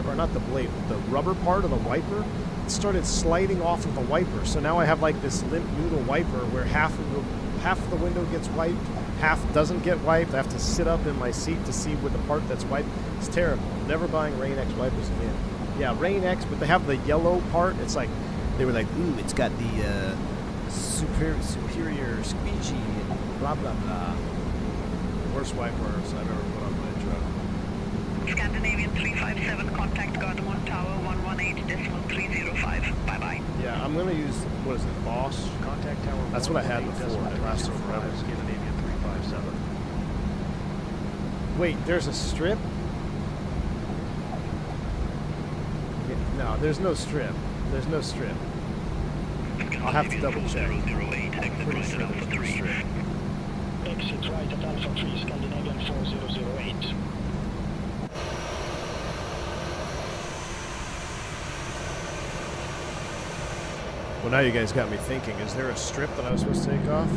[SPEAKER 1] or not the blade, but the rubber part of the wiper, started sliding off of the wiper. So now I have like this limp noodle wiper where half of the window gets wiped, half doesn't get wiped. I have to sit up in my seat to see with the part that's wiped. It's terrible. Never buying Rain X wipers again. Yeah, Rain X, but they have the yellow part. It's like, they were like, ooh, it's got the superior squeegee, blah, blah, blah. Worst wipers I've ever put on my truck.
[SPEAKER 2] Scandinavian 357, contact Gardamon Tower 118.305. Bye-bye.
[SPEAKER 1] Yeah, I'm going to use, what is it, Boss?
[SPEAKER 4] Contact tower.
[SPEAKER 1] That's what I had before. It lasted forever.
[SPEAKER 4] Scandinavian 357.
[SPEAKER 1] Wait, there's a strip? No, there's no strip. There's no strip. I'll have to double check. Pretty sure there's no strip.
[SPEAKER 5] Exit right at Alpha 3, Scandinavian 4008.
[SPEAKER 1] Well, now you guys got me thinking. Is there a strip that I was supposed to take off?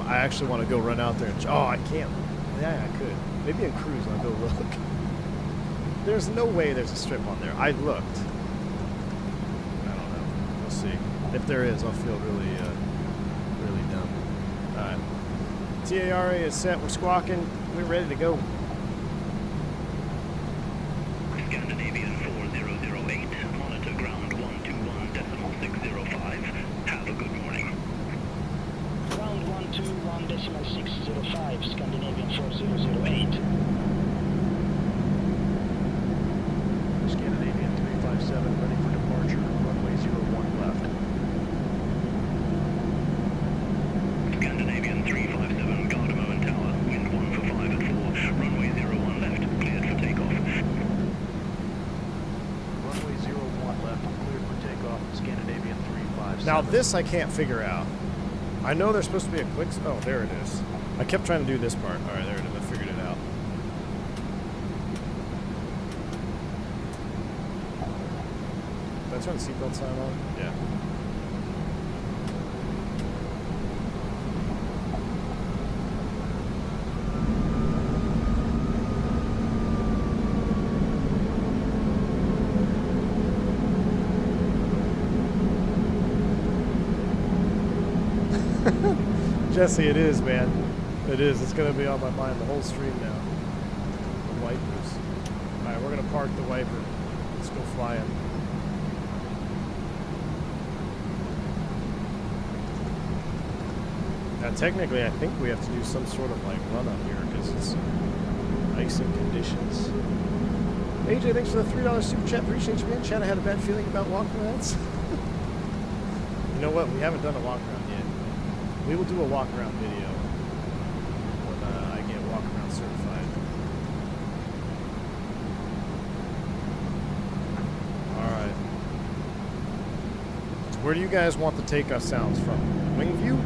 [SPEAKER 1] I actually want to go run out there and... Oh, I can't. Yeah, I could. Maybe in cruise I'll go look. There's no way there's a strip on there. I looked. I don't know. We'll see. see. If there is, I'll feel really, really dumb. All right. TARA is set. We're squawking. We're ready to go.
[SPEAKER 6] Scandinavian 4008, monitor ground 121.605. Have a good morning.
[SPEAKER 5] Ground 121.605, Scandinavian 4008.
[SPEAKER 4] Scandinavian 357 ready for departure. Runway 01 left.
[SPEAKER 6] Scandinavian 357, Gardermo and Tower, wind 1 for 5 at 4, runway 01 left, cleared for takeoff.
[SPEAKER 4] Runway 01 left, cleared for takeoff. Scandinavian 357.
[SPEAKER 1] Now this I can't figure out. I know there's supposed to be a quick... Oh, there it is. I kept trying to do this part. All right, there it is. I figured it out. Did I turn the seatbelt sign on? Yeah. Jesse, it is, man. It is. It's going to be on my mind the whole stream now. The wipers. All right, we're going to park the wiper. Let's go flying. Now, technically, I think we have to do some sort of like run up here because it's icing conditions. AJ, thanks for the $3 super chat. Appreciate you, man. Chad, I had a bad feeling about walkarounds. You know what? We haven't done a walkaround yet. We will do a walk-around video when I get walk-around certified. Alright. So where do you guys want the takeoff sounds from? Wing view?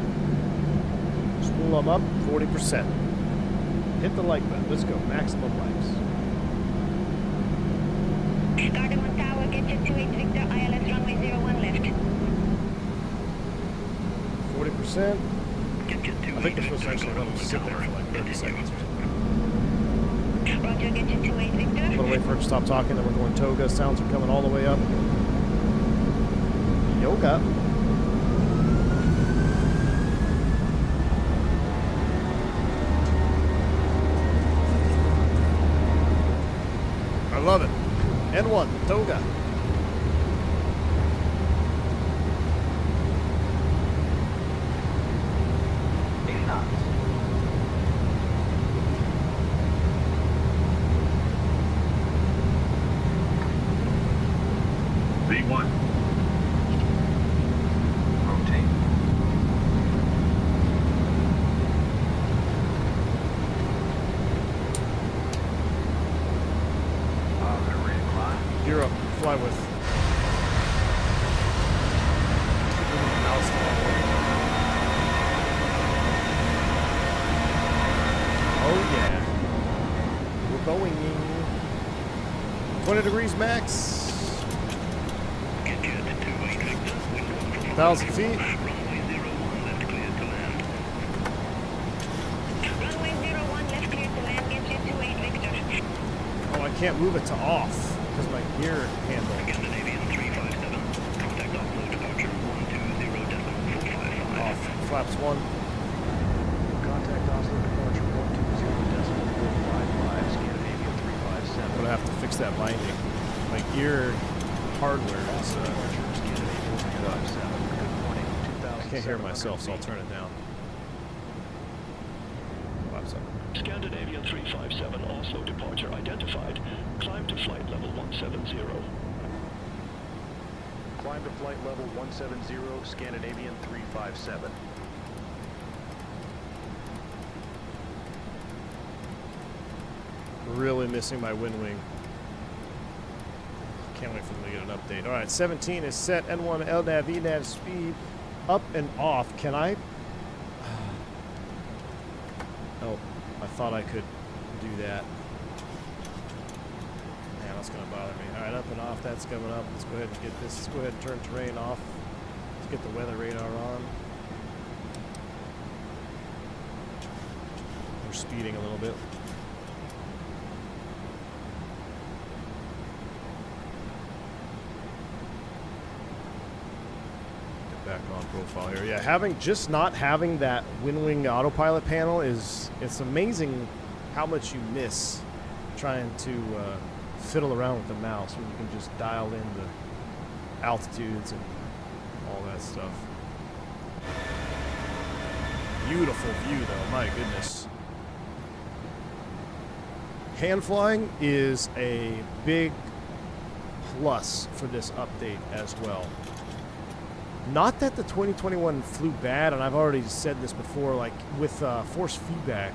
[SPEAKER 1] Spool them up, 40%. Hit the like button. Let's go. Maximum likes.
[SPEAKER 7] Gardermo Tower, get to 28 Victor, ILS runway 01 left.
[SPEAKER 1] 40%. I think we're supposed to actually let them sit there for like 30 seconds or something.
[SPEAKER 7] Roger, get to 28 Victor.
[SPEAKER 1] I'm gonna wait for it to stop talking, then we're going Toga. Sounds are coming all the way up. Yoga. I love it. N1, Toga.
[SPEAKER 6] V1. Rotate. They're ready to fly.
[SPEAKER 1] Gear up. Fly with. Mouse oh yeah. We're Boeing. 20 degrees max. 1,000 feet.
[SPEAKER 7] Runway 01 left, clear to land, get you 28 Victor.
[SPEAKER 1] Oh, I can't move it to off because my gear handle.
[SPEAKER 6] Scandinavian 357, contact offload departure 120.455.
[SPEAKER 1] Off. Flaps 1.
[SPEAKER 4] Contact Oslo departure 120.455. Scandinavian 357.
[SPEAKER 1] I'm gonna have to fix that binding. My gear hardware is.
[SPEAKER 4] Scandinavian 357. Good morning.
[SPEAKER 1] I can't hear myself, so I'll turn it down. Flaps up.
[SPEAKER 5] Scandinavian 357, Oslo departure identified. Climb to flight level 170.
[SPEAKER 4] Climb to flight level 170, Scandinavian 357.
[SPEAKER 1] Really missing my wind wing. Can't wait for them to get an update. All right, 17 is set. N1 LNAV, VNAV speed up and off. Can I? Oh, I thought I could do that. Man, that's gonna bother me. All right, up and off. That's coming up. Let's go ahead and get this. Let's go ahead and turn terrain off. Let's get the weather radar on. We're speeding a little bit. back on profile here. Yeah, not having that wind wing autopilot panel it's amazing how much you miss trying to fiddle around with the mouse when you can just dial in the altitudes and all that stuff. Beautiful view though, my goodness. Hand flying is a big plus for this update as well. Not that the 2021 flew bad, and I've already said this before, like with force feedback,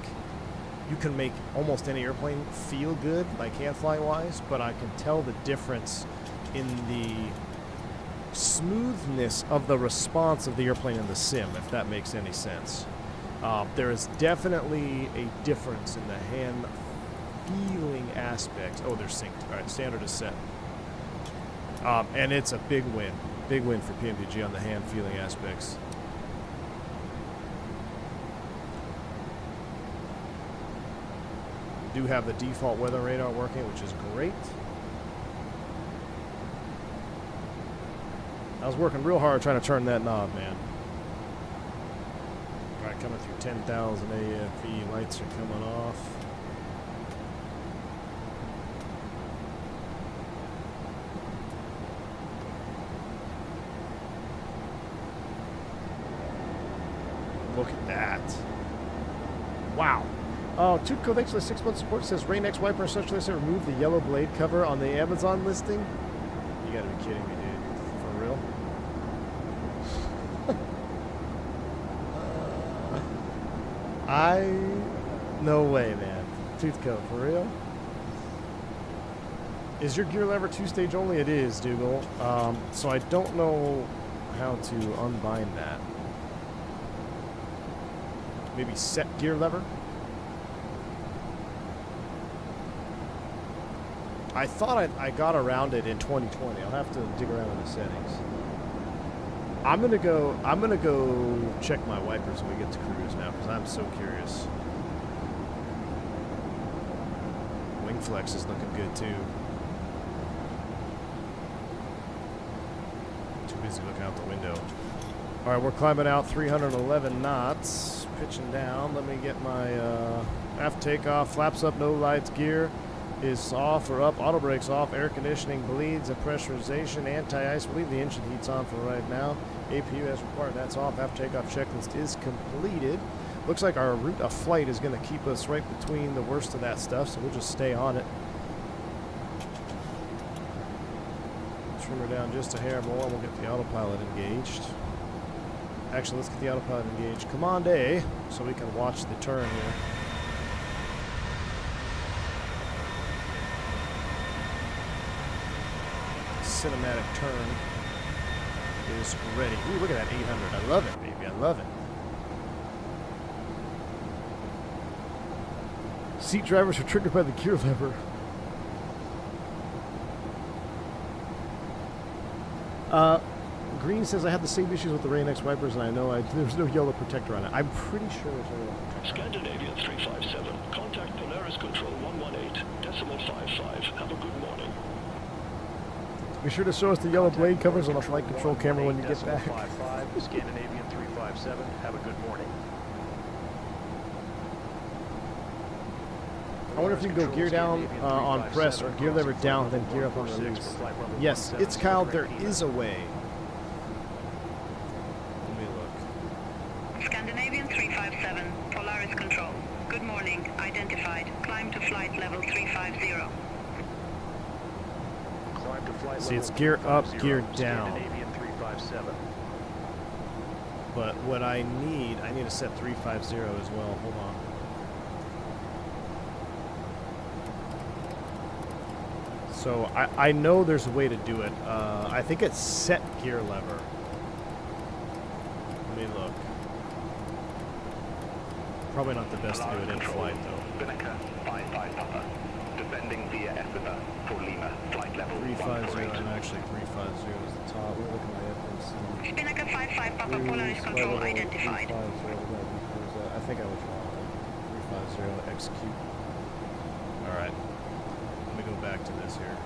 [SPEAKER 1] you can make almost any airplane feel good, like hand flying wise, but I can tell the difference in the smoothness of the response of the airplane in the sim, if that makes any sense. There is definitely a difference in the hand feeling aspects. Oh, they're synced. All right, standard is set. And it's a big win for PMDG on the hand feeling aspects. Do have the default weather radar working, which is great. I was working real hard trying to turn that knob, man. All right, coming through 10,000 AFE, lights are coming off. Look at that. Wow. Oh, Tuco, thanks for the 6-month support. It says Rain X Wiper essentially said remove the yellow blade cover on the Amazon listing. You gotta be kidding me, dude. For real? No way, man. Toothco, for real? Is your gear lever 2-stage only? It is, Dougal. So I don't know how to unbind that. Maybe set gear lever? I thought I got around it in 2020. I'll have to dig around in the settings. I'm gonna go check my wipers when we get to cruise now because I'm so curious. Wing flex is looking good too. Too busy looking out the window. All right, we're climbing out 311 knots, pitching down. Let me get my aft takeoff, flaps up, no lights, gear is off or up, auto brakes off, air conditioning bleeds, and pressurization, anti-ice. I believe the engine heat's on for right now. APU as required, that's off. Aft takeoff checklist is completed. Looks like our route of flight is going to keep us right between the worst of that stuff, so we'll just stay on it. Trim her down just a hair more, and we'll get the autopilot engaged. Actually, let's get the autopilot engaged. Command A, so we can watch the turn here. Cinematic turn is ready. Ooh, look at that 800. I love it, baby. I love it. Seat drivers are triggered by the gear lever. Green says I had the same issues with the Rain X wipers, and I know there's no yellow protector on it. I'm pretty sure there's no yellow protector.
[SPEAKER 5] Scandinavian 357. Contact Polaris Control 118.55. Have a good morning.
[SPEAKER 1] Be sure to show us the yellow blade covers on the flight control camera when you get back.
[SPEAKER 4] 55, Scandinavian 357. Have a good morning.
[SPEAKER 1] I wonder if you can go gear down on press or gear lever down, then gear up on release. Yes, it's Kyle. There is a way. Let me look.
[SPEAKER 2] Scandinavian 357, Polaris Control. Good morning, identified. Climb to flight level 350.
[SPEAKER 4] Climb to flight
[SPEAKER 1] See,
[SPEAKER 4] level
[SPEAKER 1] it's gear up,
[SPEAKER 4] 350,
[SPEAKER 1] gear down.
[SPEAKER 4] Scandinavian 357.
[SPEAKER 1] But what I need to set 350 as well. Hold on. So I know there's a way to do it. I think it's set gear lever. Let me look. Probably not the best to do it in flight though.
[SPEAKER 6] Binnaker 55 Papa. Descending via Esseter for Lima. Flight level
[SPEAKER 1] 350 and actually 350 is the top. We're looking at FSCOM.
[SPEAKER 2] Spinnaker 55 Papa, Polaris Control identified.
[SPEAKER 1] 350, I think I was wrong. 350 execute. All right. Let me go back to this here.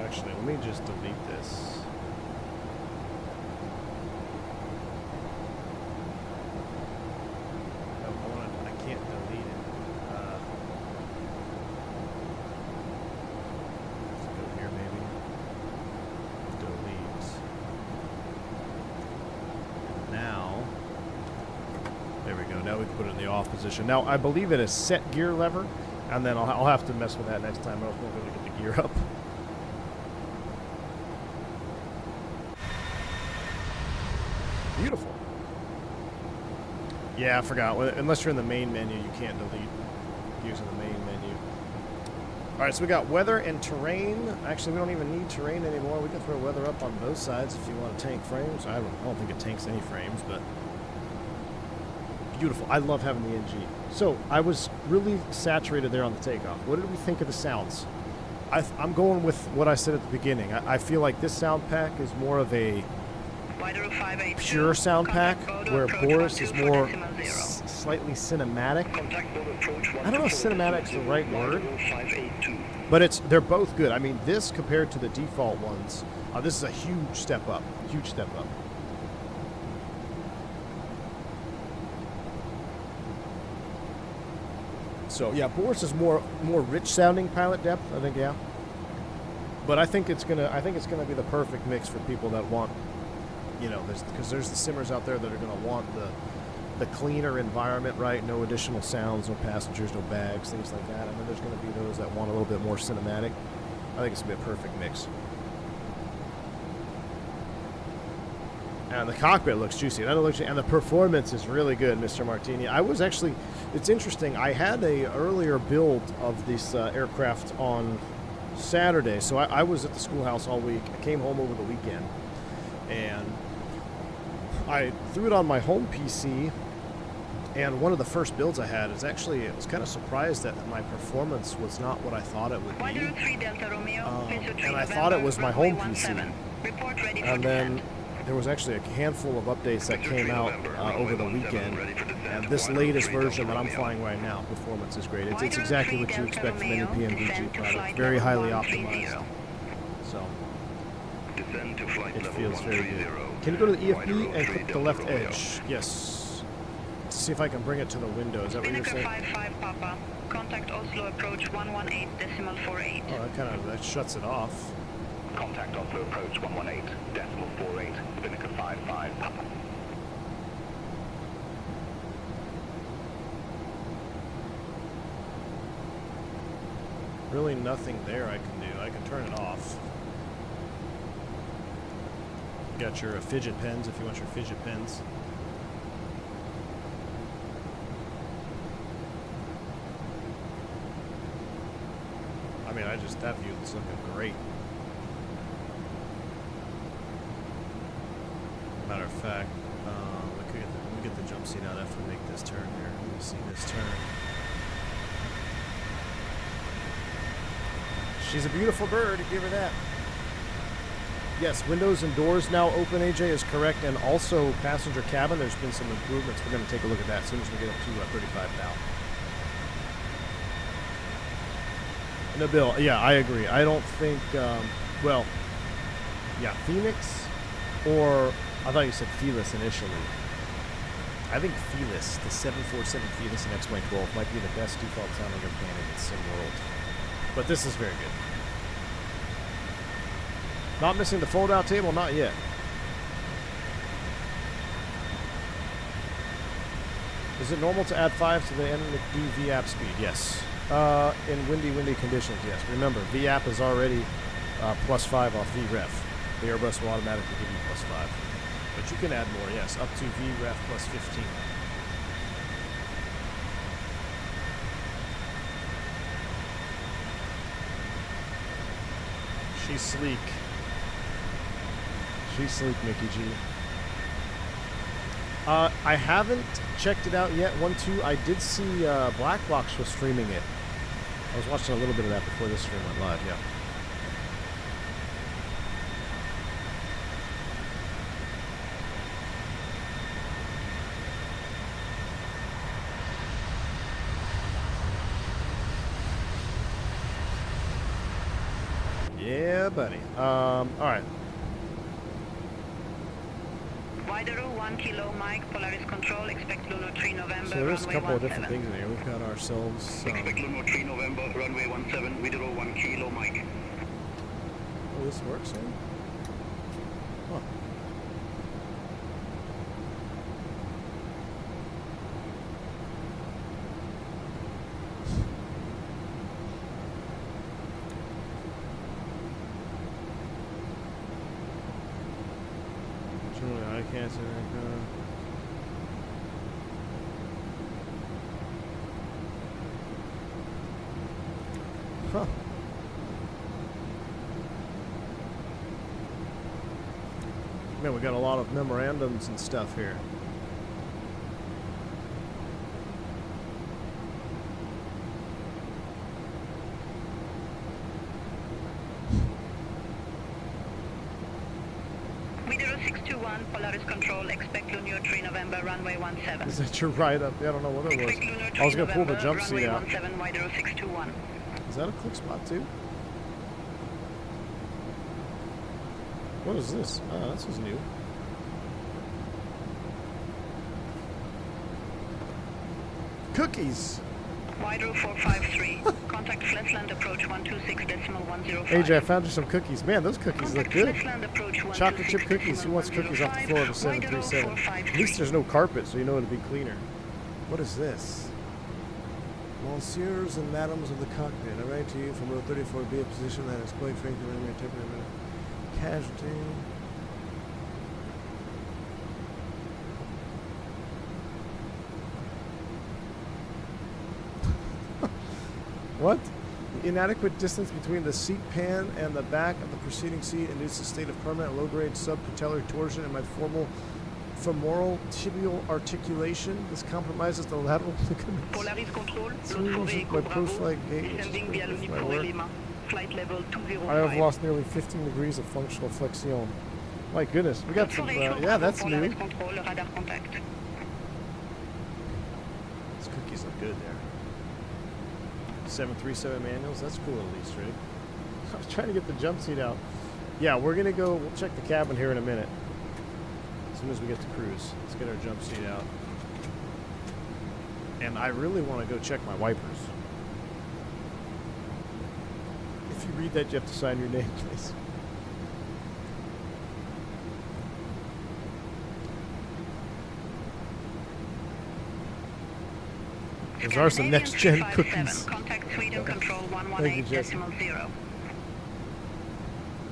[SPEAKER 1] Actually, let me just delete this. I can't delete it. Let's go here, maybe. Delete. And now, there we go. Now we can put it in the off position. Now, I believe it is set gear lever, and then I'll have to mess with that next time. I don't think I'm going to get the gear up. Beautiful. Yeah, I forgot. Unless you're in the main menu, you can't delete using the main menu. All right, so we got weather and terrain. Actually, we don't even need terrain anymore. We can throw weather up on both sides if you want to tank frames. I don't think it tanks any frames, but beautiful. I love having the NG. So I was really saturated there on the takeoff. What did we think of the sounds? I'm going with what I said at the beginning. I feel like this sound pack is more of a pure sound pack, where Boris is more slightly cinematic. I don't know if cinematic's the right word, but they're both good. I mean, this compared to the default ones, this is a huge step up. Huge step up. So yeah, Boris is more rich sounding pilot depth, I think, yeah. But I think it's gonna be the perfect mix for people that want, you know, because there's the simmers out there that are gonna want the cleaner environment, right? No additional sounds, no passengers, no bags, things like that. And then there's gonna be those that want a little bit more cinematic. I think it's gonna be a perfect mix. And the cockpit looks juicy. And the performance is really good, Mr. Martini. It's interesting. I had a earlier build of this aircraft on Saturday, so I was at the schoolhouse all week. I came home over the weekend, and I threw it on my home PC. And one of the first builds I had is actually, I was kind of surprised that my performance was not what I thought it would be. And I thought it was my home PC. And then there was actually a handful of updates that came out over the weekend, and this latest version that I'm flying right now, performance is great. It's exactly what you expect from any PMDG product, very highly optimized. So it feels very good. Can you go to the EFB and click the left edge? Yes. Let's see if I can bring it to the window. Is that what you're saying?
[SPEAKER 2] 55 Papa. Contact Oslo approach 118.48.
[SPEAKER 1] Oh, that shuts it off.
[SPEAKER 6] Contact Oslo approach 118.48, Vinica 55 Papa.
[SPEAKER 1] Really nothing there I can do. I can turn it off. You got your fidget pens if you want your fidget pens. I mean, that view is looking great. Matter of fact, let me get the jump seat out after we make this turn here. Let me see this turn. She's a beautiful bird, give her that. Yes, windows and doors now open, AJ, is correct, and also passenger cabin, there's been some improvements. We're going to take a look at that as soon as we get up to 35 now. Nabil, yeah, I agree. I don't think, well, yeah, Fenix, or I thought you said Felis initially. I think Felis, the 747 Felis in X-Wing 12 might be the best default sounding airplane in SimWorld. But this is very good. Not missing the fold-out table? Not yet. Is it normal to add 5 to the NMD VAP speed? Yes. In windy conditions, yes. Remember, VAP is already +5 off VREF. The Airbus will automatically give you +5. But you can add more, yes, up to VREF +15. She's sleek. She's sleek, Mickey G. I haven't checked it out yet. I did see Blackbox was streaming it. I was watching a little bit of that before this stream went live, yeah. Yeah, buddy. All right.
[SPEAKER 2] Wider 1 kilo Mike, Polaris Control, expect Lunar 3 November,
[SPEAKER 1] So there's a
[SPEAKER 2] runway
[SPEAKER 1] couple of
[SPEAKER 2] 17.
[SPEAKER 1] different things in here. We've got ourselves.
[SPEAKER 6] Expect Lunar 3 November, runway 17, wider 1 kilo Mike.
[SPEAKER 1] Oh, this works, huh? Huh. I can't say that. Huh. Man, we got a lot of memorandums and stuff here.
[SPEAKER 2] Wider 621, Polaris Control, expect Lunar 3 November, runway 17.
[SPEAKER 1] Is that your write-up? I don't know what it was.
[SPEAKER 2] Expect Lunar 3
[SPEAKER 1] I was going to pull the
[SPEAKER 2] November,
[SPEAKER 1] jump
[SPEAKER 2] runway
[SPEAKER 1] seat out.
[SPEAKER 2] 17, wider 621.
[SPEAKER 1] Is that a click spot too? What is this? Oh, this is new. Cookies!
[SPEAKER 2] Wider 453, contact Flesland approach 126.105.
[SPEAKER 1] AJ, I found you some cookies. Man, those cookies look
[SPEAKER 2] Contact
[SPEAKER 1] good.
[SPEAKER 2] Flesland approach
[SPEAKER 1] Chocolate chip cookies. Who wants cookies off the floor of a 737? At least there's no carpet, so you know it'll be cleaner. What is this? Monsieurs and madams of the cockpit, I write to you from row 34B, a position that is quite frankly a temporary casualty. What? The inadequate distance between the seat pan and the back of the preceding seat induces a state of permanent low-grade subpatellar torsion in my femoral tibial articulation. This compromises the lateral ligaments.
[SPEAKER 2] Polaris Control,
[SPEAKER 1] So
[SPEAKER 2] L'Autre
[SPEAKER 1] this is
[SPEAKER 2] Echo
[SPEAKER 1] my
[SPEAKER 2] Bravo,
[SPEAKER 1] post-flight gait, which is
[SPEAKER 2] descending via
[SPEAKER 1] good for my
[SPEAKER 2] l'Unico
[SPEAKER 1] work.
[SPEAKER 2] Lima, flight level 205.
[SPEAKER 1] I have lost nearly 15 degrees of functional flexion. My goodness, we got some, yeah, that's new.
[SPEAKER 2] Polaris Control, radar contact.
[SPEAKER 1] These cookies look good there. 737 manuals, that's cool at least, right? I was trying to get the jump seat out. Yeah, we're gonna go, we'll check the cabin here in a minute. As soon as we get to cruise. Let's get our jump seat out. And I really want to go check my wipers. If you read that, you have to sign your name, please. Those are some next-gen cookies.
[SPEAKER 2] Contact Sweden Control
[SPEAKER 1] Thank you, Jesse.
[SPEAKER 2] 118.0.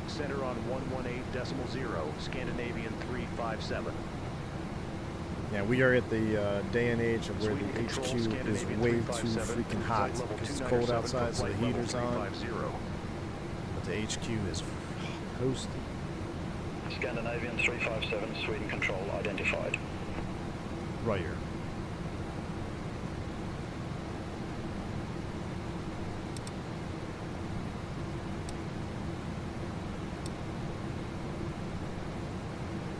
[SPEAKER 4] Center on 118.0, Scandinavian 357.
[SPEAKER 1] Yeah, we are at the day and age of where the
[SPEAKER 4] Sweden Control,
[SPEAKER 1] HQ is
[SPEAKER 4] Scandinavian
[SPEAKER 1] way too
[SPEAKER 4] 357,
[SPEAKER 1] freaking hot
[SPEAKER 4] flight level
[SPEAKER 1] because it's
[SPEAKER 4] 297
[SPEAKER 1] cold outside, so the
[SPEAKER 4] flight level
[SPEAKER 1] heater's on.
[SPEAKER 4] 350.
[SPEAKER 1] But the HQ is toasty.
[SPEAKER 5] Scandinavian 357, Sweden Control identified.
[SPEAKER 1] Right here.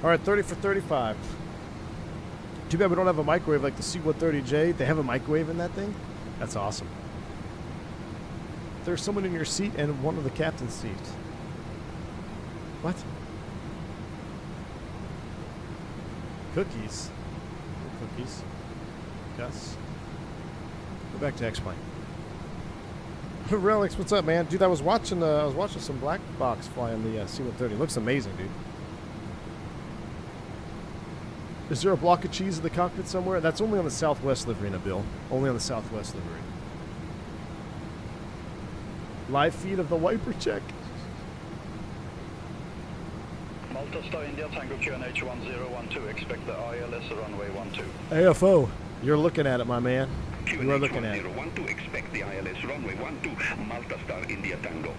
[SPEAKER 1] All right, 30 for 35. Too bad we don't have a microwave like the C-130J. They have a microwave in that thing? That's awesome. There's someone in your seat and one of the captain's seats. What? Cookies? No cookies. Gus. Go back to X-Plane. Relics, what's up, man? Dude, I was watching some black box fly on the C-130. Looks amazing, dude. Is there a block of cheese in the cockpit somewhere? That's only on the Southwest livery, Nabil. Only on the Southwest livery. Live feed of the wiper check.
[SPEAKER 5] Malta Star India Tango QNH 1012, expect the ILS runway 12.
[SPEAKER 1] AFO, you're looking at it, my man. You are
[SPEAKER 6] QNH
[SPEAKER 1] looking at it.
[SPEAKER 6] 1012, expect the ILS runway 12, Malta Star India Tango.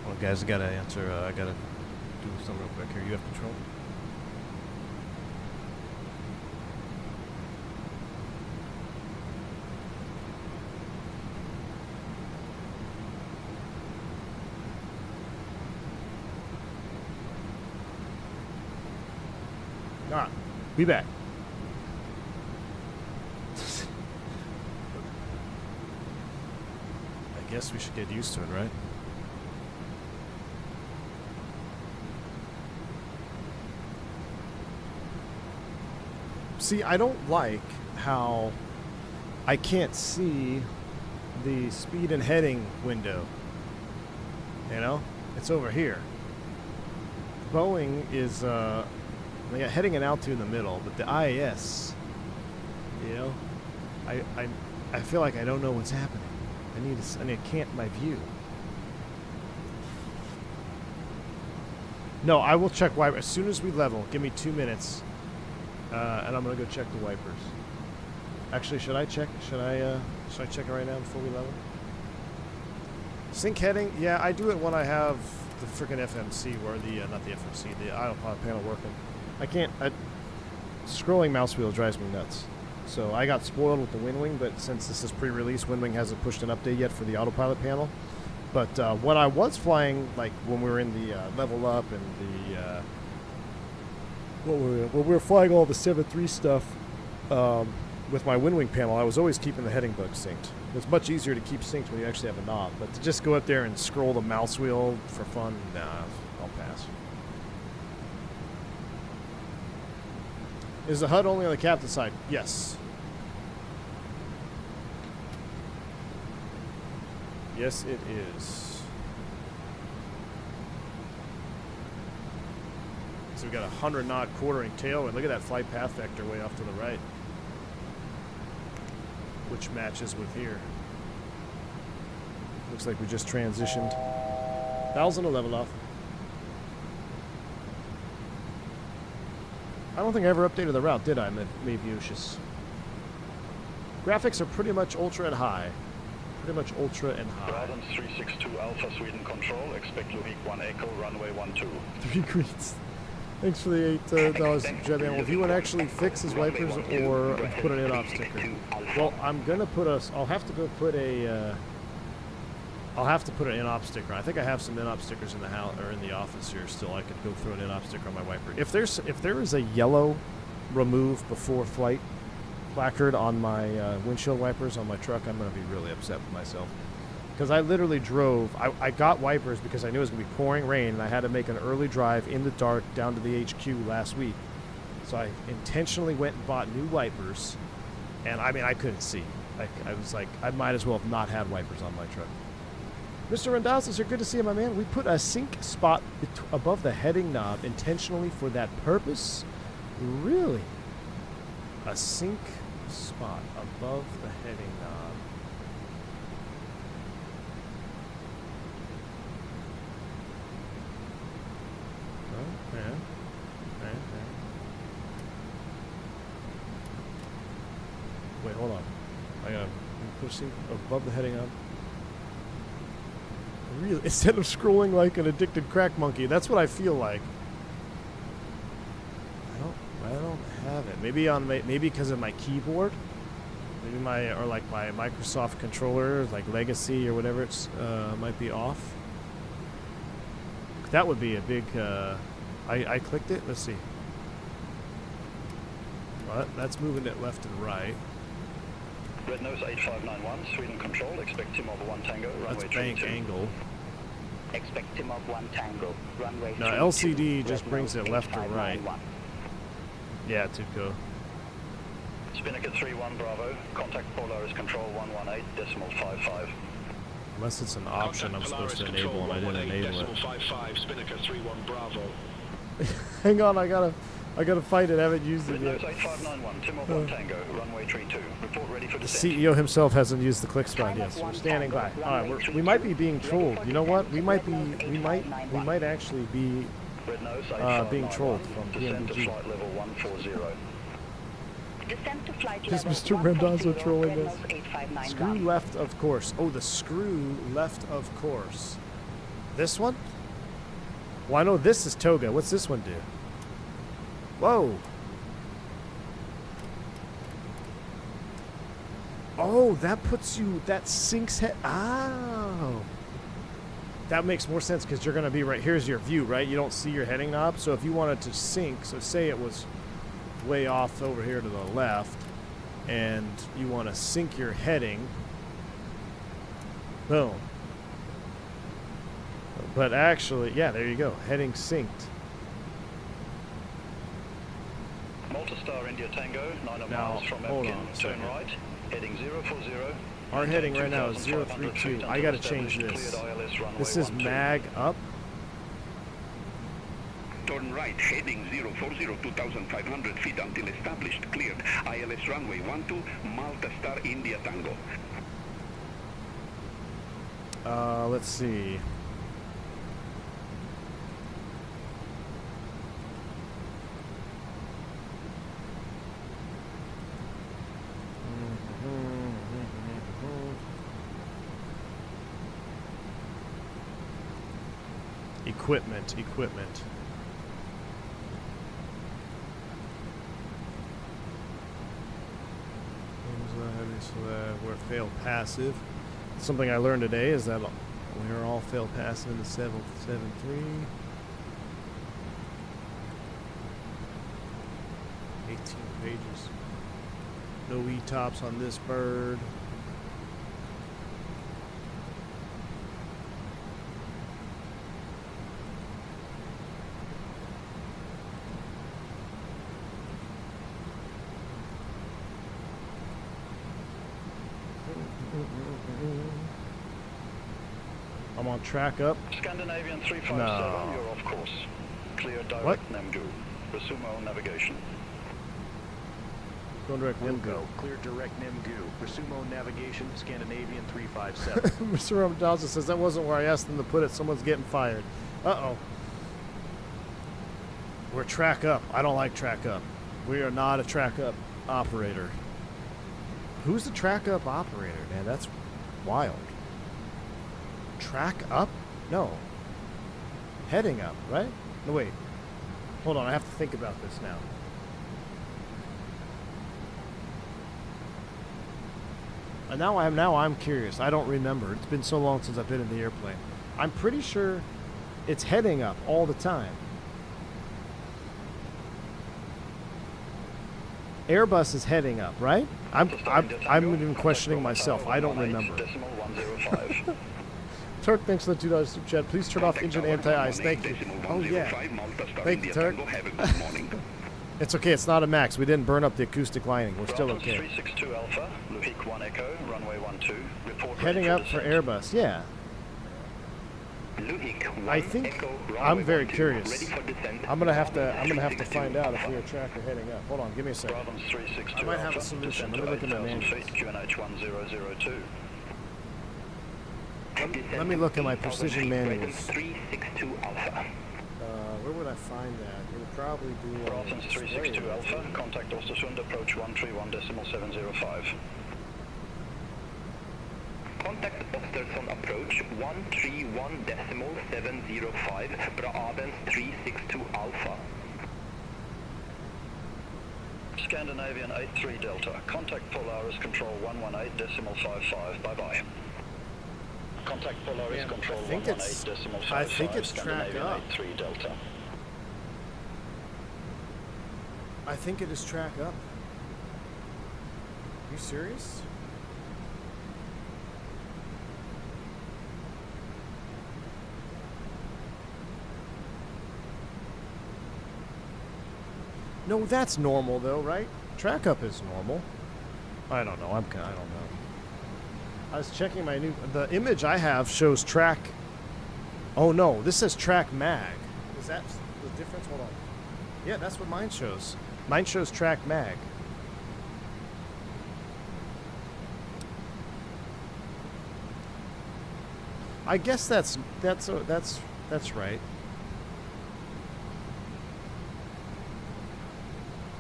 [SPEAKER 1] Well, guys, I gotta answer. I gotta do something real quick here. You have control. Alright, be back. I guess we should get used to it, right? See, I don't like how I can't see the speed and heading window. You know? It's over here. Boeing is, they got heading and altitude in the middle, but the IAS, you know, I feel like I don't know what's happening. I can't my view. No, I will check wiper as soon as we level. Give me 2 minutes, and I'm gonna go check the wipers. Actually, should I check? Should I check it right now before we level? Sync heading? Yeah, I do it when I have the freaking FMC, or the not the FMC, the autopilot panel working. I can't. Scrolling mouse wheel drives me nuts. So I got spoiled with the WinWing, but since this is pre-release, WinWing hasn't pushed an update yet for the autopilot panel. But when I was flying, like when we were in the level up and the when we were flying all the 7.3 stuff with my WinWing panel, I was always keeping the heading bug synced. It's much easier to keep synced when you actually have a knob, but to just go up there and scroll the mouse wheel for fun, nah, I'll pass. Is the HUD only on the captain side? Yes. Yes, it is. So we've got a 100 knot quartering tailwind. Look at that flight path vector way off to the right, which matches with here. Looks like we just transitioned. 1,000 to level off. I don't think I ever updated the route, did I, Maviucious? Graphics are pretty much ultra and high. Pretty much ultra and high.
[SPEAKER 4] Guidance 362 Alpha Sweden Control. Expect Luik 1 Echo, runway 12.
[SPEAKER 1] 3 greens. Thanks for the $8, Jet Animal. If you want to actually fix his wipers or put an in-op sticker. Well, I'm gonna put a. I'll have to go put a. I'll have to put an in-op sticker. I think I have some in-op stickers in the house or in the office here still. I could go throw an in-op sticker on my wiper. If there is a yellow remove before flight placard on my windshield wipers on my truck, I'm gonna be really upset with myself. Because I literally drove. I got wipers because I knew it was gonna be pouring rain, and I had to make an early drive in the dark down to the HQ last week. So I intentionally went and bought new wipers, and I mean I couldn't see. I was like, I might as well have not had wipers on my truck. Mr. Randazas, you're good to see you, my man. We put a sync spot above the heading knob intentionally for that purpose. Really? A sync spot above the heading knob. Oh, yeah. Okay. Wait, hold on. I gotta push sync above the heading knob. Really, instead of scrolling like an addicted crack monkey, that's what I feel like. I don't have it. Maybe on maybe because of my keyboard. Maybe my Microsoft controller, like Legacy or whatever, it's might be off. That would be a big. I clicked it. Let's see. Well, that's moving it left and right.
[SPEAKER 4] Red nose 8591, Sweden Control. Expect Timov 1 Tango, runway
[SPEAKER 1] That's bank
[SPEAKER 4] 32.
[SPEAKER 1] angle.
[SPEAKER 2] Expect Timov 1 Tango, runway
[SPEAKER 1] No,
[SPEAKER 2] 32,
[SPEAKER 1] LCD just
[SPEAKER 2] Red
[SPEAKER 1] brings
[SPEAKER 2] nose
[SPEAKER 1] it left or right.
[SPEAKER 2] 8591.
[SPEAKER 1] Yeah, to go.
[SPEAKER 4] Spinnaker 31 Bravo. Contact Polaris Control 118.55.
[SPEAKER 1] Unless it's an option I'm supposed to enable and I didn't enable it.
[SPEAKER 5] 55, Spinnaker 31 Bravo.
[SPEAKER 1] Hang on, I gotta fight it. I haven't used it
[SPEAKER 4] Red
[SPEAKER 1] yet.
[SPEAKER 4] nose 8591, Timov 1 Tango, runway 32. Report ready for
[SPEAKER 1] The
[SPEAKER 4] descent.
[SPEAKER 1] CEO himself hasn't used the click spot yet, so we're standing by. All right, we might be being trolled. You know what? We might actually be
[SPEAKER 4] Red nose
[SPEAKER 1] being trolled
[SPEAKER 4] 8591,
[SPEAKER 1] from
[SPEAKER 4] descent to
[SPEAKER 1] PMDG.
[SPEAKER 4] flight level 140.
[SPEAKER 2] Descent to flight
[SPEAKER 1] Is
[SPEAKER 2] level
[SPEAKER 1] Mr.
[SPEAKER 2] 140,
[SPEAKER 1] Randazzo trolling
[SPEAKER 2] Red
[SPEAKER 1] us?
[SPEAKER 2] nose 8591.
[SPEAKER 1] Screw left of course. Oh, the screw left of course. This one? Well, I know this is Toga. What's this one do? Whoa. Oh, that puts you, that sinks head. Oh. That makes more sense because you're going to be right, here's your view, right? You don't see your heading knob. So if you wanted to sync, so say it was way off over here to the left, and you want to sync your heading. Boom. But actually, yeah, there you go. Heading synced.
[SPEAKER 5] Malta Star India Tango, 9
[SPEAKER 1] Now,
[SPEAKER 5] miles from
[SPEAKER 1] hold on
[SPEAKER 5] Epkin,
[SPEAKER 1] a
[SPEAKER 5] turn
[SPEAKER 1] second.
[SPEAKER 5] right, heading 040.
[SPEAKER 1] Our heading right now is 032. I gotta change this. This is mag up.
[SPEAKER 6] Turn right, heading 040, 2,500 feet until established. Cleared. ILS runway 12, Malta Star India Tango.
[SPEAKER 1] Let's see. Equipment. We're fail passive. Something I learned today is that we're all fail passive in the 773. 18 pages. No E-tops on this bird. I'm on track up.
[SPEAKER 5] Scandinavian 357,
[SPEAKER 1] No.
[SPEAKER 5] you're off course. Clear direct
[SPEAKER 1] What?
[SPEAKER 5] Namgu. Resume all navigation.
[SPEAKER 1] Going direct
[SPEAKER 4] Will
[SPEAKER 1] Nimgo.
[SPEAKER 4] go. Clear direct Nimgu. Resumo navigation, Scandinavian 357.
[SPEAKER 1] Mr. Robert Dawson says that wasn't where I asked them to put it. Someone's getting fired. Uh-oh. We're track up. I don't like track up. We are not a track up operator. Who's the track up operator, man? That's wild. Track up? No. Heading up, right? No, wait. Hold on, I have to think about this now. And now I'm curious. I don't remember. It's been so long since I've been in the airplane. I'm pretty sure it's heading up all the time. Airbus is heading up, right? I'm even questioning myself. I don't remember.
[SPEAKER 5] Decimal 105.
[SPEAKER 1] Turk, thanks for the $2 super chat. Please turn off engine anti-ice. Thank you. Oh, yeah. Thank you, Turk. It's okay. It's not a max. We didn't burn up the acoustic lining. We're still okay.
[SPEAKER 5] 362 Alpha, Luhik 1 Echo, runway 12. Report
[SPEAKER 1] Heading up for Airbus. Yeah. I think I'm very curious. I'm gonna have to find out if we are track or heading up. Hold on, give me a second.
[SPEAKER 5] Brabham 362
[SPEAKER 1] I might have
[SPEAKER 5] Alpha,
[SPEAKER 1] a solution.
[SPEAKER 5] descend
[SPEAKER 1] Let me
[SPEAKER 5] to
[SPEAKER 1] look at my
[SPEAKER 5] 8,000
[SPEAKER 1] manuals.
[SPEAKER 5] feet, QNH 1002.
[SPEAKER 1] Let me look at my precision manuals.
[SPEAKER 6] 362 Alpha.
[SPEAKER 1] Where would I find that? It would probably be on
[SPEAKER 5] Brabham 362 Alpha, contact Ostersund, approach 131.705.
[SPEAKER 6] Contact Ostersund approach 131.705, Brabham 362 Alpha.
[SPEAKER 5] Scandinavian 83 Delta, contact Polaris control 118.55. Bye-bye. Contact Polaris
[SPEAKER 1] Man,
[SPEAKER 5] control
[SPEAKER 1] I think it's
[SPEAKER 5] 118.55.
[SPEAKER 1] track
[SPEAKER 5] Scandinavian
[SPEAKER 1] up.
[SPEAKER 5] 83 Delta.
[SPEAKER 1] I think it is track up. You serious? No, that's normal though, right? Track up is normal. I don't know. I don't know. I was checking my the image I have shows track. Oh no, this says track mag. Is that the difference? Hold on. Yeah, that's what mine shows. Mine shows track mag. I guess that's right.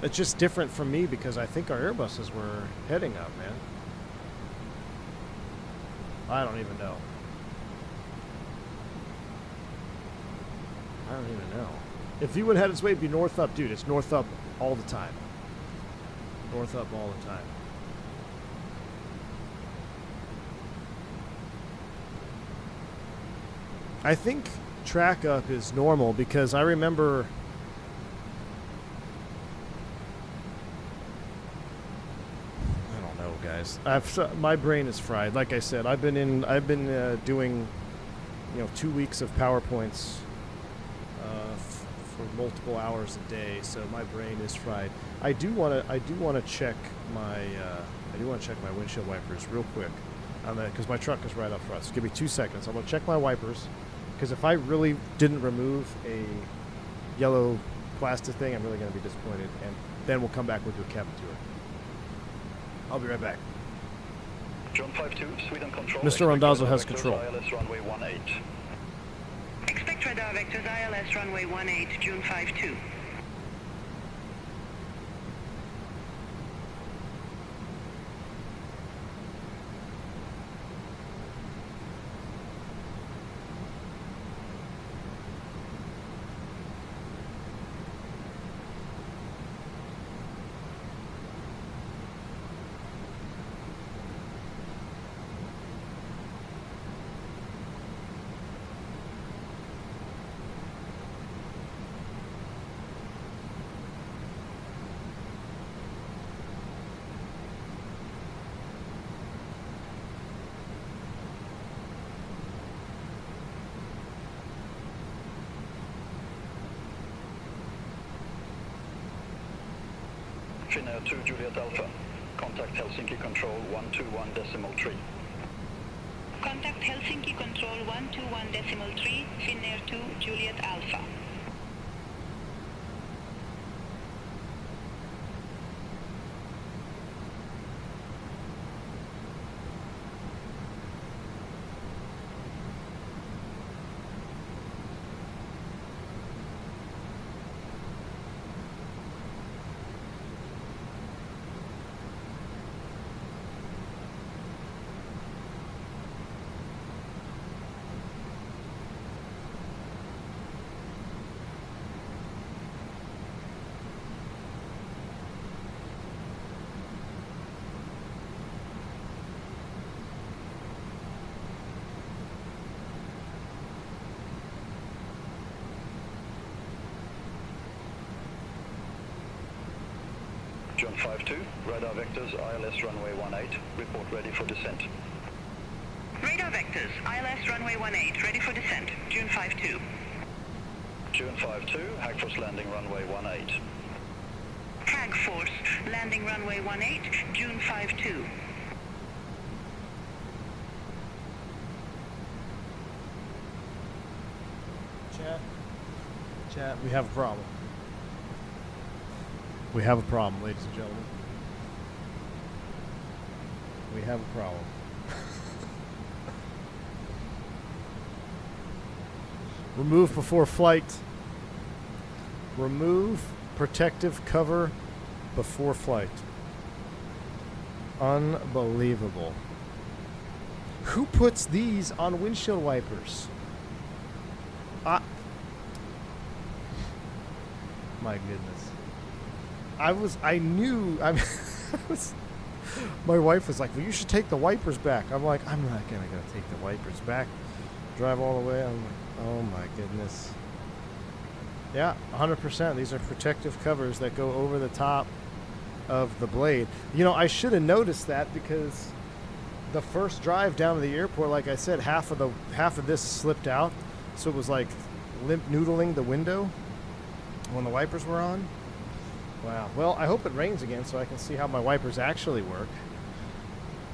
[SPEAKER 1] It's just different from me because I think our Airbuses were heading up, man. I don't even know. I don't even know. If you would head its way, it'd be north up, dude. It's north up all the time. North up all the time. I think track up is normal because I remember guys. My brain is fried. Like I said, I've been doing, 2 weeks of PowerPoints for multiple hours a day, so my brain is fried. I do want to check my windshield wipers real quick, because my truck is right up front. So give me 2 seconds. I'm gonna check my wipers, because if I really didn't remove a yellow plastic thing, I'm really gonna be disappointed. And then we'll come back. We'll do a cabin tour. I'll be right back.
[SPEAKER 5] John 52, Sweden control.
[SPEAKER 1] Mr. Randazzo has control.
[SPEAKER 5] ILS runway 18.
[SPEAKER 2] Expect radar vectors ILS runway 18, June 52.
[SPEAKER 5] Finnair 2 Juliet Alpha. Contact Helsinki Control 121.3.
[SPEAKER 2] Contact Helsinki Control 121.3, Finnair 2 Juliet Alpha.
[SPEAKER 5] John 52, radar vectors ILS runway 18. Report ready for descent.
[SPEAKER 2] Radar vectors, ILS runway 18, ready for descent, June 52.
[SPEAKER 5] June 52, Hagfors landing runway 18.
[SPEAKER 2] Hagfors, landing runway 18, June 52.
[SPEAKER 1] Chat, we have a problem. We have a problem, ladies and gentlemen. We have a problem. Remove before flight. Remove protective cover before flight. Unbelievable. Who puts these on windshield wipers? My goodness. My wife was like, well, you should take the wipers back. I'm like, I'm not gonna go take the wipers back. Drive all the way. I'm like, oh my goodness. Yeah, 100%. These are protective covers that go over the top of the blade. You know, I should have noticed that, because the first drive down to the airport, like I said, half of this slipped out, so it was like limp noodling the window when the wipers were on. Wow. Well, I hope it rains again so I can see how my wipers actually work.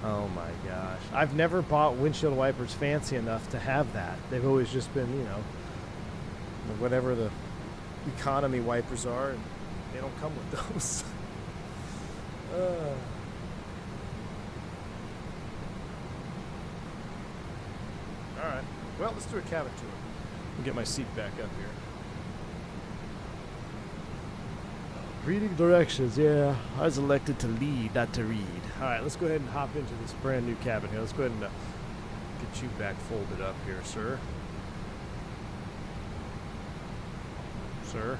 [SPEAKER 1] Oh my gosh. I've never bought windshield wipers fancy enough to have that. They've always just been, you know, whatever the economy wipers are, and they don't come with those. Alright. Well, let's do a cabin tour. I'll get my seat back up here. Reading directions, yeah. I was elected to lead, not to read. Alright, let's go ahead and hop into this brand new cabin here. Let's go ahead and get you back folded up here, sir. Sir.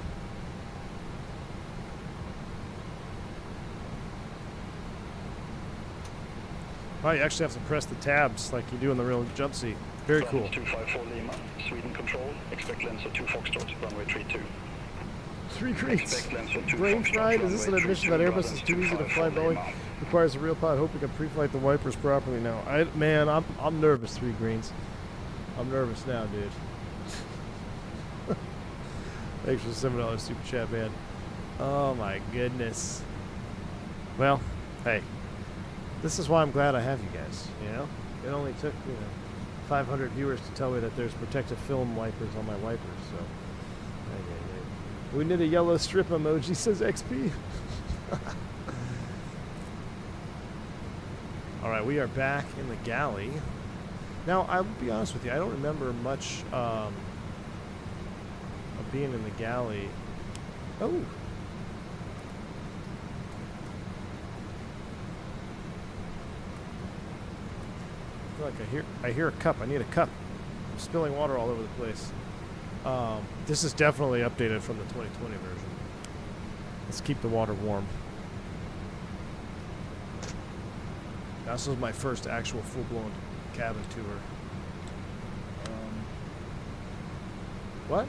[SPEAKER 1] Oh, you actually have to press the tabs like you do in the real jump seat. Very cool.
[SPEAKER 5] 254 Lima, Sweden control. Expect length of 2 Foxtrot, runway 32.
[SPEAKER 1] 3 greats. Brain fried? Is this an admission that Airbus is too easy to fly Boeing?
[SPEAKER 3] Requires a real pilot. Hope we can pre-flight the wipers properly now. Man, I'm nervous, 3 greens. I'm nervous now, dude. Thanks for the $7 super chat, man. Oh my goodness. Well, hey, this is why I'm glad I have you guys. You know, it only took 500 viewers to tell me that there's protective film wipers on my wipers. So, we need a yellow strip emoji. Says XP. All right, we are back in the galley. Now, I'll be honest with you, I don't remember much of being in the galley. Oh. I feel like I hear a cup. I need a cup. I'm spilling water all over the place. This is definitely updated from the 2020 version. Let's keep the water warm. This was my first actual full-blown cabin tour. What?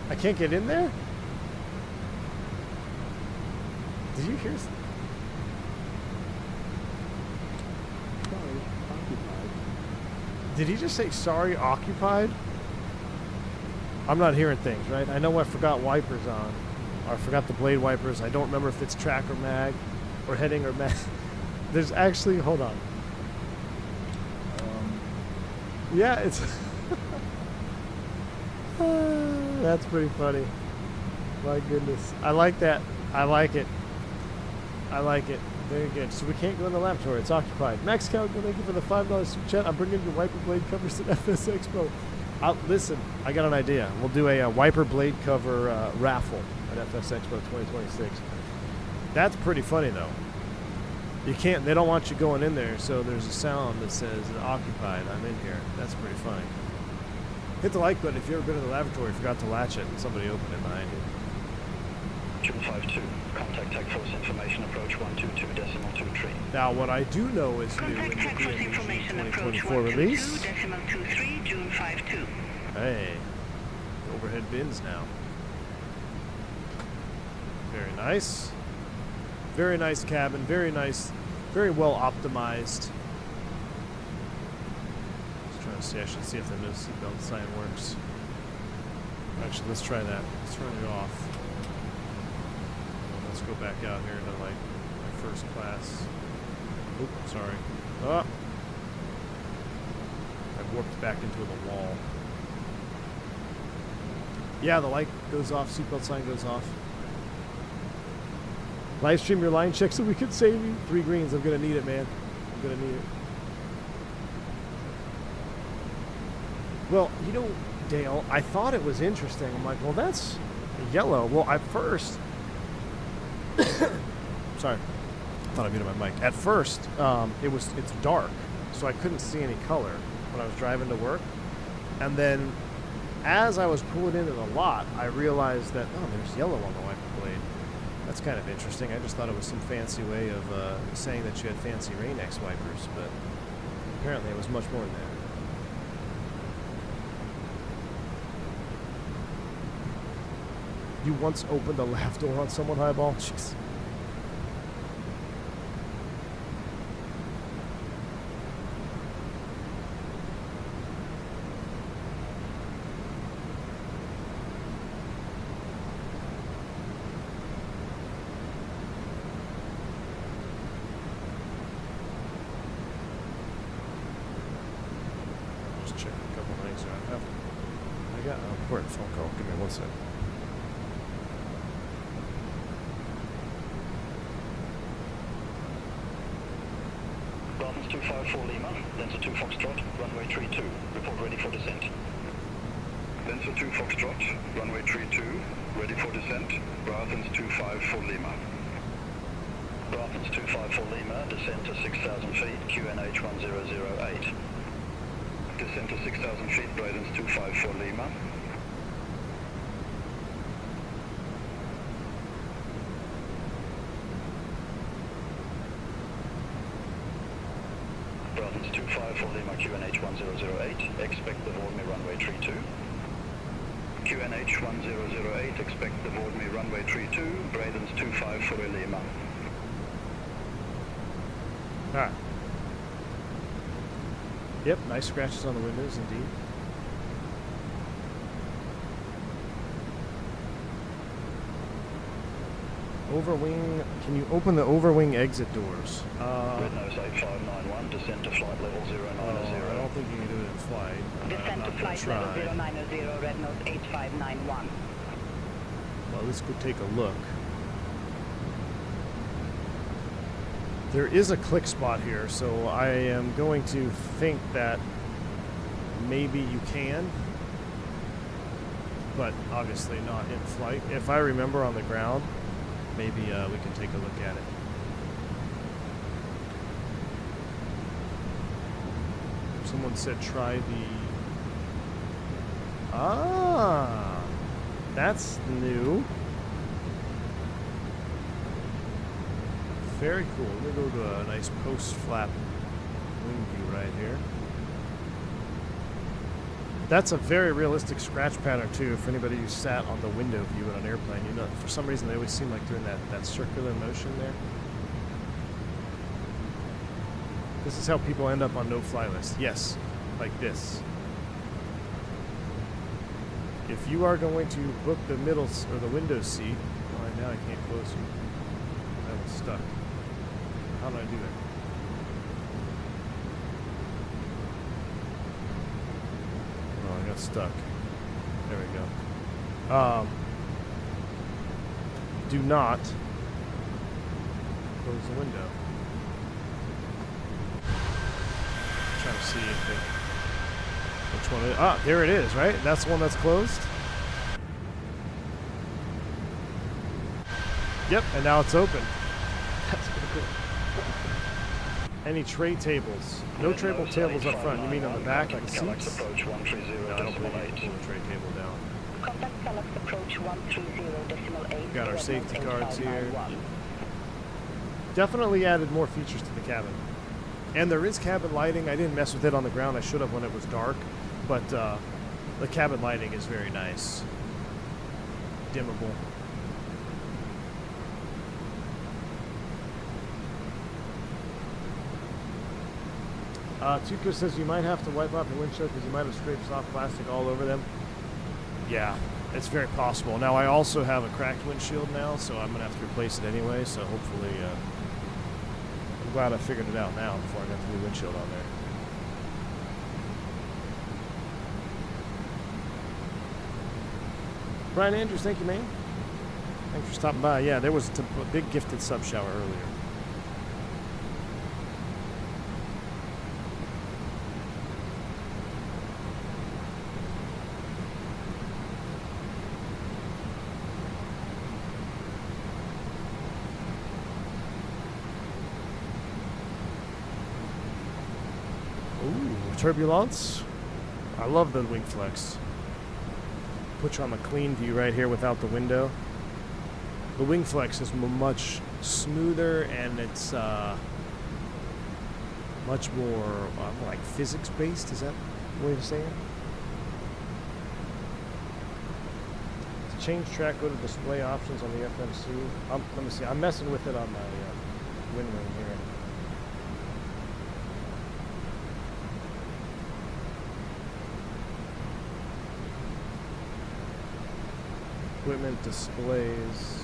[SPEAKER 3] I can't get in there? Did you hear? Did he just say sorry, occupied? I'm not hearing things, right? I know I forgot wipers on. Or I forgot the blade wipers. I don't remember if it's track or mag, or heading or mag. There's actually, hold on. Yeah, it's... That's pretty funny. My goodness. I like that. I like it. I like it. Very good. So we can't go in the laboratory. It's occupied. Max Calico, thank you for the $5 super chat. I'm bringing your wiper blade covers to FS Expo. Listen, I got an idea. We'll do a wiper blade cover raffle at FS Expo 2026. That's pretty funny, though. You can't, they don't want you going in there, so there's a sound that says occupied. I'm in here. That's pretty funny. Hit the like button if you've ever been in the laboratory, forgot to latch it, and somebody opened it behind you.
[SPEAKER 5] 252, contact Tech Force information approach 122.23.
[SPEAKER 3] Now, what I do know is new in the
[SPEAKER 2] Contact Tech Force information approach
[SPEAKER 3] 2024 release.
[SPEAKER 2] 122.23, June 52.
[SPEAKER 3] Hey, overhead bins now. Very nice. Very nice cabin. Very nice. Very well optimized. Just trying to see. I should see if the no seatbelt sign works. Actually, let's try that. Let's turn it off. Let's go back out here to like my first class. Oop, sorry. Oh. I warped back into the wall. Yeah, the light goes off, seatbelt sign goes off. Live stream your line check so we can save you. 3 greens, I'm gonna need it, man. I'm gonna need it. Well, you know, Dale, I thought it was interesting. I'm like, well, that's yellow. Well, at first, sorry, I thought I muted my mic. At first, it's dark, so I couldn't see any color when I was driving to work. And then, as I was pulling into the lot, I realized that, oh, there's yellow on the wiper blade. That's kind of interesting. I just thought it was some fancy way of saying that you had fancy Rain-X wipers, but apparently it was much more than that. You once opened a left door on someone, Highball? Jeez. Just checking a couple things. I got an important phone call. Give me 1 second.
[SPEAKER 5] Brahmans 254 Lima, Denso 2 Foxtrot, runway 32, report ready for descent.
[SPEAKER 6] Denso 2 Foxtrot, runway 32, ready for descent. Brahmans 254 Lima.
[SPEAKER 5] Brahmans 254 Lima, descent to 6,000 feet, QNH 1008.
[SPEAKER 6] Descent to 6,000 feet, Brahmans 254 Lima.
[SPEAKER 5] Brahmans 254 Lima, QNH 1008, expect the Vormi runway 32. QNH 1008, expect to board me runway 32, Braden's 25 for Lima.
[SPEAKER 1] Alright. Yep, nice scratches on the windows indeed. Overwing, can you open the overwing exit doors?
[SPEAKER 5] Red nose 8591, descend to flight level 090.
[SPEAKER 1] I don't think you can do it in flight.
[SPEAKER 2] Descend to flight level 090, red nose 8591.
[SPEAKER 1] Well, let's go take a look. There is a click spot here, so I am going to think that maybe you can, but obviously not in flight. If I remember on the ground, maybe we can take a look at it. Someone said try the... Ah! That's new. Very cool. Let me go to a nice post-flap wing view right here. That's a very realistic scratch pattern too for anybody who sat on the window view in an airplane. You know, for some reason they always seem like they're in that circular motion there. This is how people end up on no-fly lists. Yes, like this. If you are going to book the middle or the window seat, all right, now I can't close you. I was stuck. How do I do that? Oh, I got stuck. There we go. Do not close the window. Trying to see if it, which one it, ah, there it is, right? That's the one that's closed. Yep, and now it's open. That's pretty cool. Any tray tables? No tray tables up front. You mean on the back, like seats?
[SPEAKER 5] Approach 130
[SPEAKER 1] No, I don't believe you
[SPEAKER 5] decimal
[SPEAKER 1] can
[SPEAKER 5] 8.
[SPEAKER 1] pull the tray table down.
[SPEAKER 2] Contact Galaxy approach 130.8.
[SPEAKER 1] Got our
[SPEAKER 2] red
[SPEAKER 1] safety
[SPEAKER 2] nose
[SPEAKER 1] cards here.
[SPEAKER 2] 8591.
[SPEAKER 1] Definitely added more features to the cabin. And there is cabin lighting. I didn't mess with it on the ground. I should have when it was dark. But the cabin lighting is very nice. Dimmable. Tuco says you might have to wipe off your windshield because you might have scraped soft plastic all over them. Yeah, it's very possible. Now I also have a cracked windshield now, so I'm going to have to replace it anyway. So hopefully, I'm glad I figured it out now before I got the new windshield on there. Brian Andrews, thank you, man. Thanks for stopping by. Yeah, there was a big gifted sub shower earlier. Turbulence. I love the wing flex. Put you on the clean view right here without the window. The wing flex is much smoother and it's much more like physics based. Is that the way to say it? To change track, go to display options on the FMC. Let me see. I'm messing with it on my wind wing here. Equipment displays.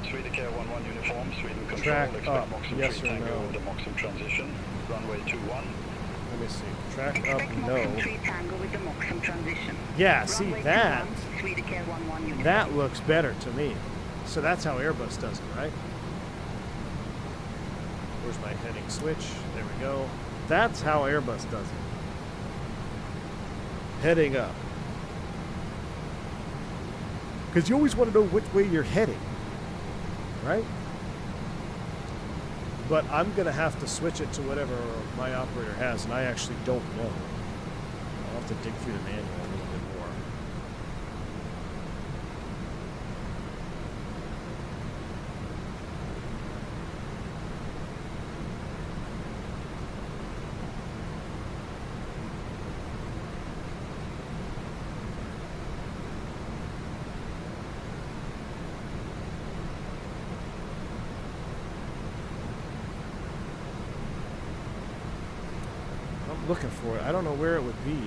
[SPEAKER 5] Sweden Care 11 uniform, Sweden control,
[SPEAKER 1] Track
[SPEAKER 5] expect
[SPEAKER 1] up,
[SPEAKER 5] Moxham
[SPEAKER 1] yes
[SPEAKER 5] 3
[SPEAKER 2] or
[SPEAKER 5] Tango
[SPEAKER 2] no?
[SPEAKER 5] with the Moxham transition, runway 21.
[SPEAKER 1] Let me see. Track
[SPEAKER 2] Expect
[SPEAKER 1] up,
[SPEAKER 2] Moxham
[SPEAKER 1] no.
[SPEAKER 2] 3 Tango with the Moxham transition.
[SPEAKER 1] Yeah, see
[SPEAKER 2] Runway
[SPEAKER 1] that.
[SPEAKER 2] 21, Sweden Care 11 uniform.
[SPEAKER 1] That looks better to me. So that's how Airbus does it, right? Where's my heading switch? There we go. That's how Airbus does it. Heading up. Because you always want to know which way you're heading, right? But I'm going to have to switch it to whatever my operator has, and I actually don't know. I'll have to dig through the manual a little bit more. looking for it. I don't know where it would be.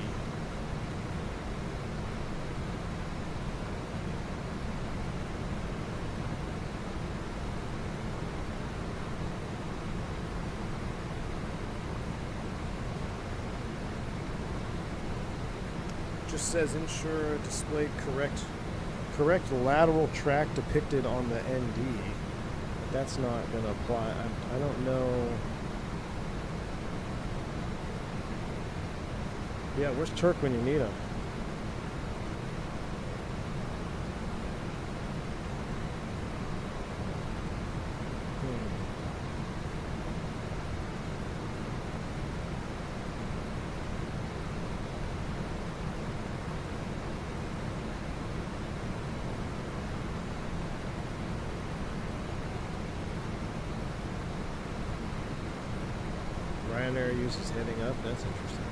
[SPEAKER 1] Just says ensure display correct lateral track depicted on the ND. But that's not going to apply. I don't know. Yeah, where's Turk when you need him? Ryanair uses heading up. That's interesting.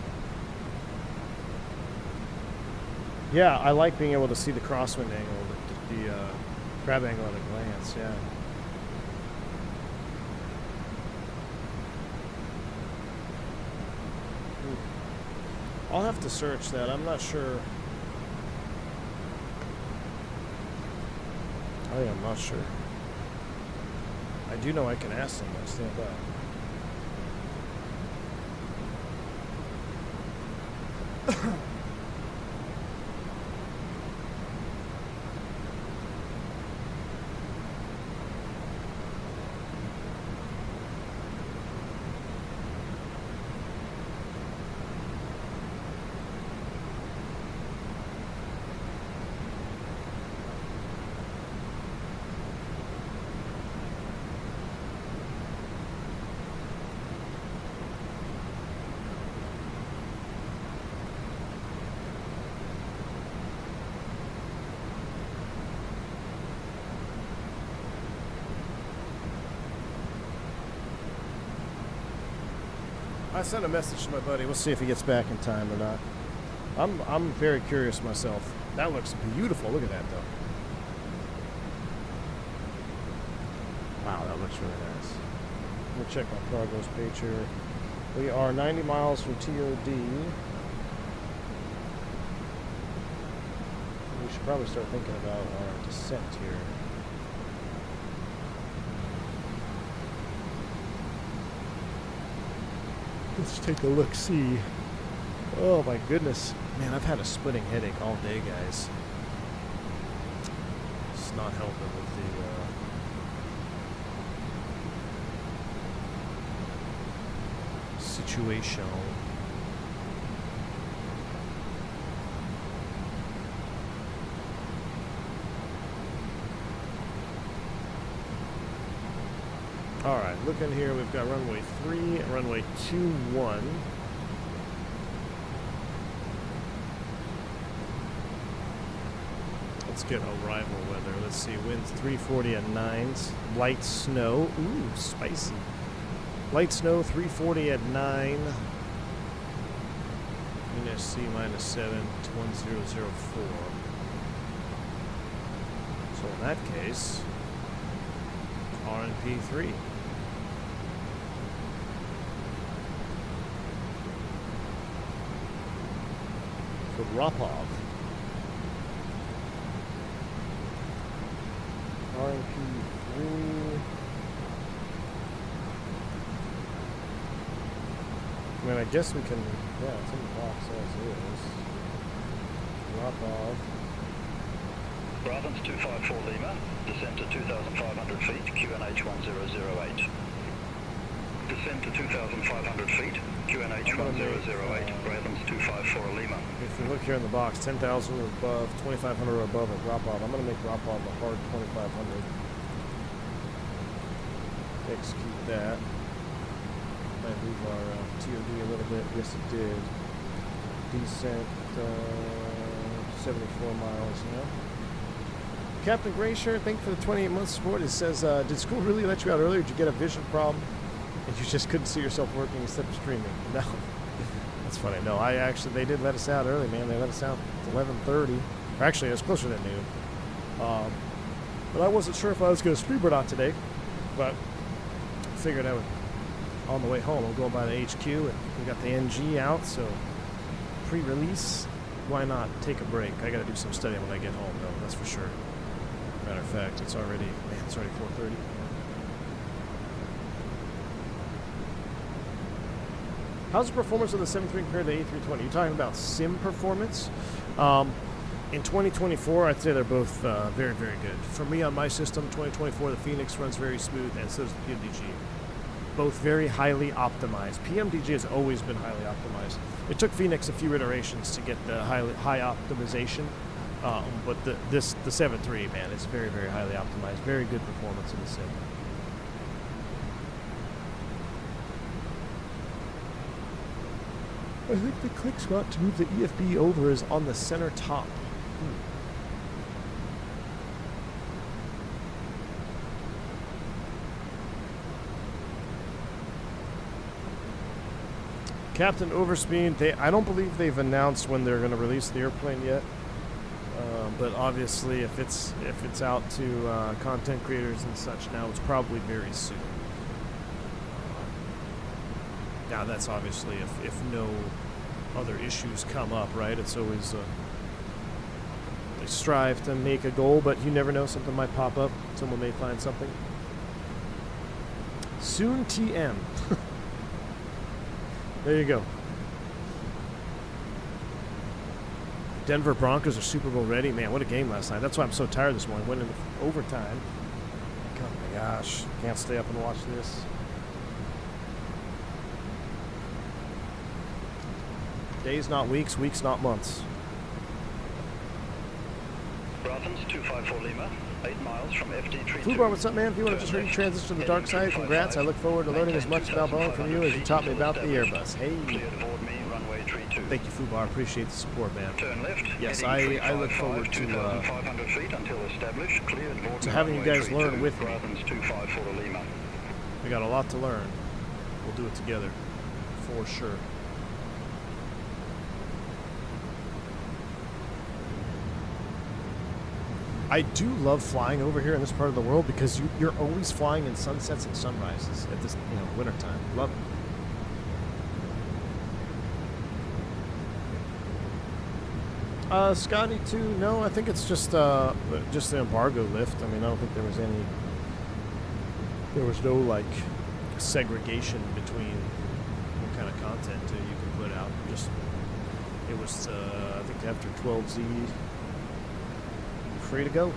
[SPEAKER 1] Yeah, I like being able to see the crosswind angle, the crab angle at a glance. Yeah. I'll have to search that. I'm not sure. I am not sure. I do know I can ask them. I stand by. I sent a message to my buddy. We'll see if he gets back in time or not. I'm very curious myself. That looks beautiful. Look at that, though. Wow, that looks really nice. Let me check my progress page here. We are 90 miles from TOD. We should probably start thinking about our descent here. Let's take a look, see. Oh my goodness. Man, I've had a splitting headache all day, guys. It's not helping with the situation. Alright, looking here, we've got runway 3, runway 21. Let's get arrival weather. Let's see, winds 340 at 9s. Light snow. Ooh, spicy. Light snow 340 at 9. NSC -7 to 1004. So in that case, RNP 3. For Ropov. RNP 3. I mean, I guess we can, yeah, it's in the box as is. Ropov.
[SPEAKER 5] Brabants 254 Lima, descend to 2,500 feet, QNH 1008. Descend to 2,500 feet, QNH 1008, Brabants 254 Lima.
[SPEAKER 1] If you look here in the box, 10,000 or above, 2,500 or above at Ropov. I'm going to make Ropov a hard 2,500. Execute that. Might move our TOD a little bit. Yes, it did. Descent 74 miles, yeah. Captain Gray Shirt, thank you for the 28 months support. It says, did school really let you out earlier? Did you get a vision problem and you just couldn't see yourself working instead of streaming? No. That's funny. No, they did let us out early, man. They let us out at 11:30. Or actually, it was closer to noon. But I wasn't sure if I was going to stream or not today. But I figured I would on the way home. I'm going by the HQ, and we got the NG out, so pre-release, why not take a break? I gotta do some studying when I get home, though, that's for sure. Matter of fact, it's already 4:30. How's the performance of the 7.3 compared to the A320? You're talking about sim performance? In 2024, I'd say they're both very, very good. For me, on my system, 2024, the Fenix runs very smooth, and so does the PMDG. Both very highly optimized. PMDG has always been highly optimized. It took Fenix a few iterations to get the high optimization, but the 7.3, man, it's very, very highly optimized. Very good performance in the sim. I think the click spot to move the EFB over is on the center top. Captain Overspeed, I don't believe they've announced when they're going to release the airplane yet. But obviously, if it's out to content creators and such now, it's probably very soon. Now that's obviously if no other issues come up, right? It's always they strive to make a goal, but you never know, something might pop up. Someone may find something. Soon TM. There you go. Denver Broncos are Super Bowl ready. Man, what a game last night. That's why I'm so tired this morning. Went into overtime. Oh my gosh. Can't stay up and watch this. Days not weeks, weeks not months.
[SPEAKER 5] Brahms 254 Lima, 8 miles from FD32.
[SPEAKER 1] Flubar, what's up, man? If you want to just transition to the dark side, congrats. I look forward to learning as much about Boeing from you as you taught me about the Airbus. Hey. Thank you, Flubar. Appreciate the support, man.
[SPEAKER 5] Turn left.
[SPEAKER 1] Yes, I look forward to
[SPEAKER 5] 2,500 feet until established. Cleared
[SPEAKER 1] having you guys learn with me.
[SPEAKER 5] Brahms 254 Lima.
[SPEAKER 1] We got a lot to learn. We'll do it together, for sure. I do love flying over here in this part of the world because you're always flying in sunsets and sunrises at this, wintertime. Love it. Scotty too. No, I think it's just an embargo lift. I mean, I don't think there was no like segregation between what kind of content you can put out. Just it was I think after 12Z. Free to go.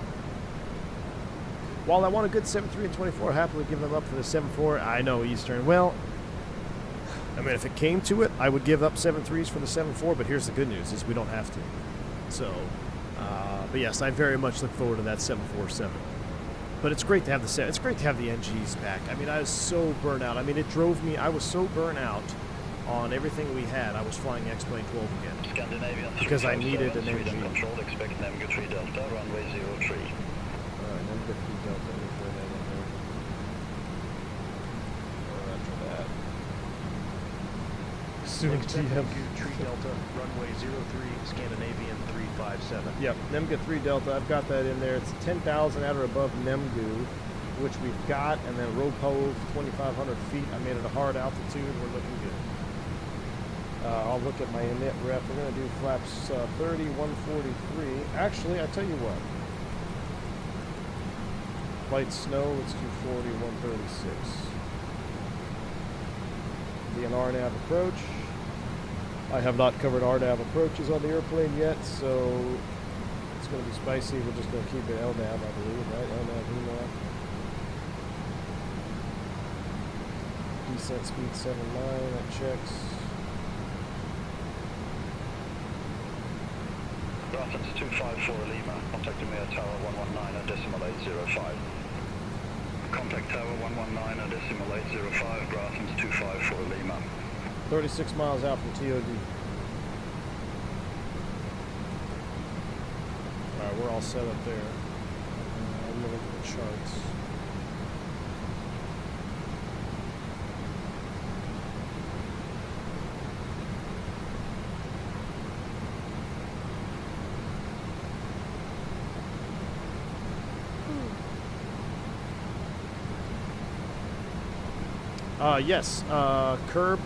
[SPEAKER 1] While I want a good 7.3 and 24, I'll happily give them up for the 7.4. I know, Eastern. Well, I mean, if it came to it, I would give up 7.3s for the 7.4, but here's the good news, is we don't have to. So, but yes, I very much look forward to that 7.47. But it's great to have it's great to have the NGs back. I mean, I was so burnt out. I mean, it drove me, I was so burnt out on everything we had. I was flying X-Plane 12 again.
[SPEAKER 5] Scandinavian
[SPEAKER 1] because I needed an
[SPEAKER 5] Sweden
[SPEAKER 1] NG.
[SPEAKER 5] control, expect Nemga 3 Delta, runway 03.
[SPEAKER 1] Alright, Nemga 3 Delta, let me throw that in there. After that. Soon TM.
[SPEAKER 4] 3 Delta, runway 03, Scandinavian 357.
[SPEAKER 1] Yep, Nemga 3 Delta, I've got that in there. It's 10,000 at or above Nemgu, which we've got, and then Ropove, 2,500 feet. I made it a hard altitude. We're looking good. I'll look at my init ref. We're going to do flaps 30, 143. Actually, I tell you what. Light snow, let's do 40, 136. Be an RNAV approach. I have not covered RNAV approaches on the airplane yet, so it's going to be spicy. We're just going to keep it LNAV, I believe, right? LNAV, VNAV. Descent speed 7.9, that checks.
[SPEAKER 5] Brahms 254 Lima, contact EMEA Tower 119 at decimal 805. Contact Tower 119 at decimal 805, Brahms 254 Lima.
[SPEAKER 1] 36 miles out from TOD. Alright, we're all set up there. I'm going to look at the charts. Yes. Curb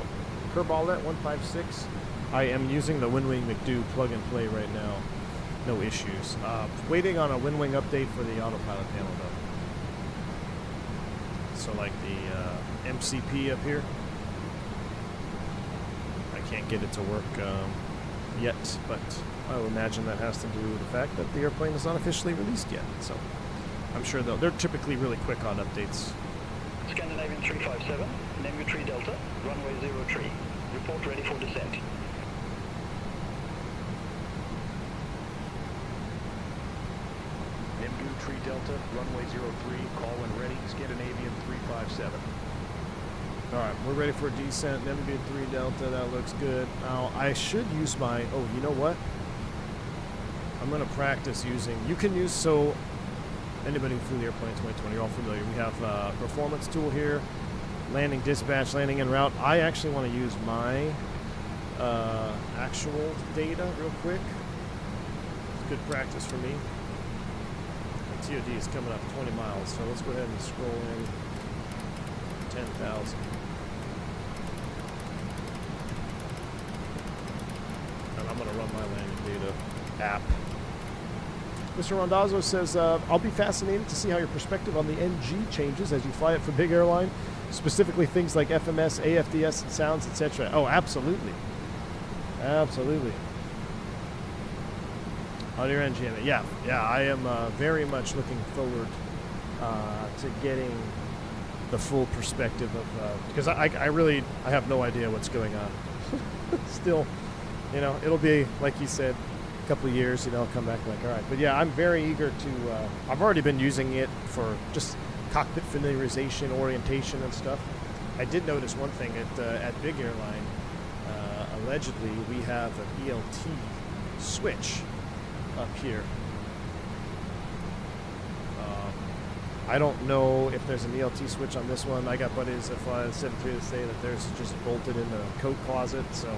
[SPEAKER 1] Alllet 156. I am using the Windwing McDo plug and play right now. No issues. Waiting on a Windwing update for the autopilot panel though. So like the MCP up here. I can't get it to work yet, but I would imagine that has to do with the fact that the airplane is not officially released yet. So I'm sure they're typically really quick on updates.
[SPEAKER 5] Scandinavian 357, Nemu 3 Delta, runway 03. Report ready for descent.
[SPEAKER 4] Nemu 3 Delta, runway 03, call when ready, Scandinavian 357.
[SPEAKER 1] Alright, we're ready for a descent. Nemu 3 Delta, that looks good. Now, I should use my... Oh, you know what? I'm going to practice using... You can use... So, anybody who flew the airplane in 2020, you're all familiar. We have a performance tool here. Landing dispatch, landing en route. I actually want to use my actual data real quick. It's good practice for me. The TOD is coming up 20 miles, so let's go ahead and scroll in 10,000. And I'm going to run my landing data app. Mr. Rondazzo says, I'll be fascinated to see how your perspective on the NG changes as you fly it for big airline, specifically things like FMS, AFDS, and sounds, etc. Oh, absolutely. Absolutely. On your NG, yeah, I am very much looking forward to getting the full perspective of, because I have no idea what's going on. Still, you know, it'll be, like you said, couple of years, you know, I'll come back like, all right. But yeah, I'm very eager to, I've already been using it for just cockpit familiarization, orientation and stuff. I did notice one thing at Big Airline, allegedly we have an ELT switch up here. I don't know if there's an ELT switch on this one. I got buddies that fly the 73 that say that theirs is just bolted in the coat closet, so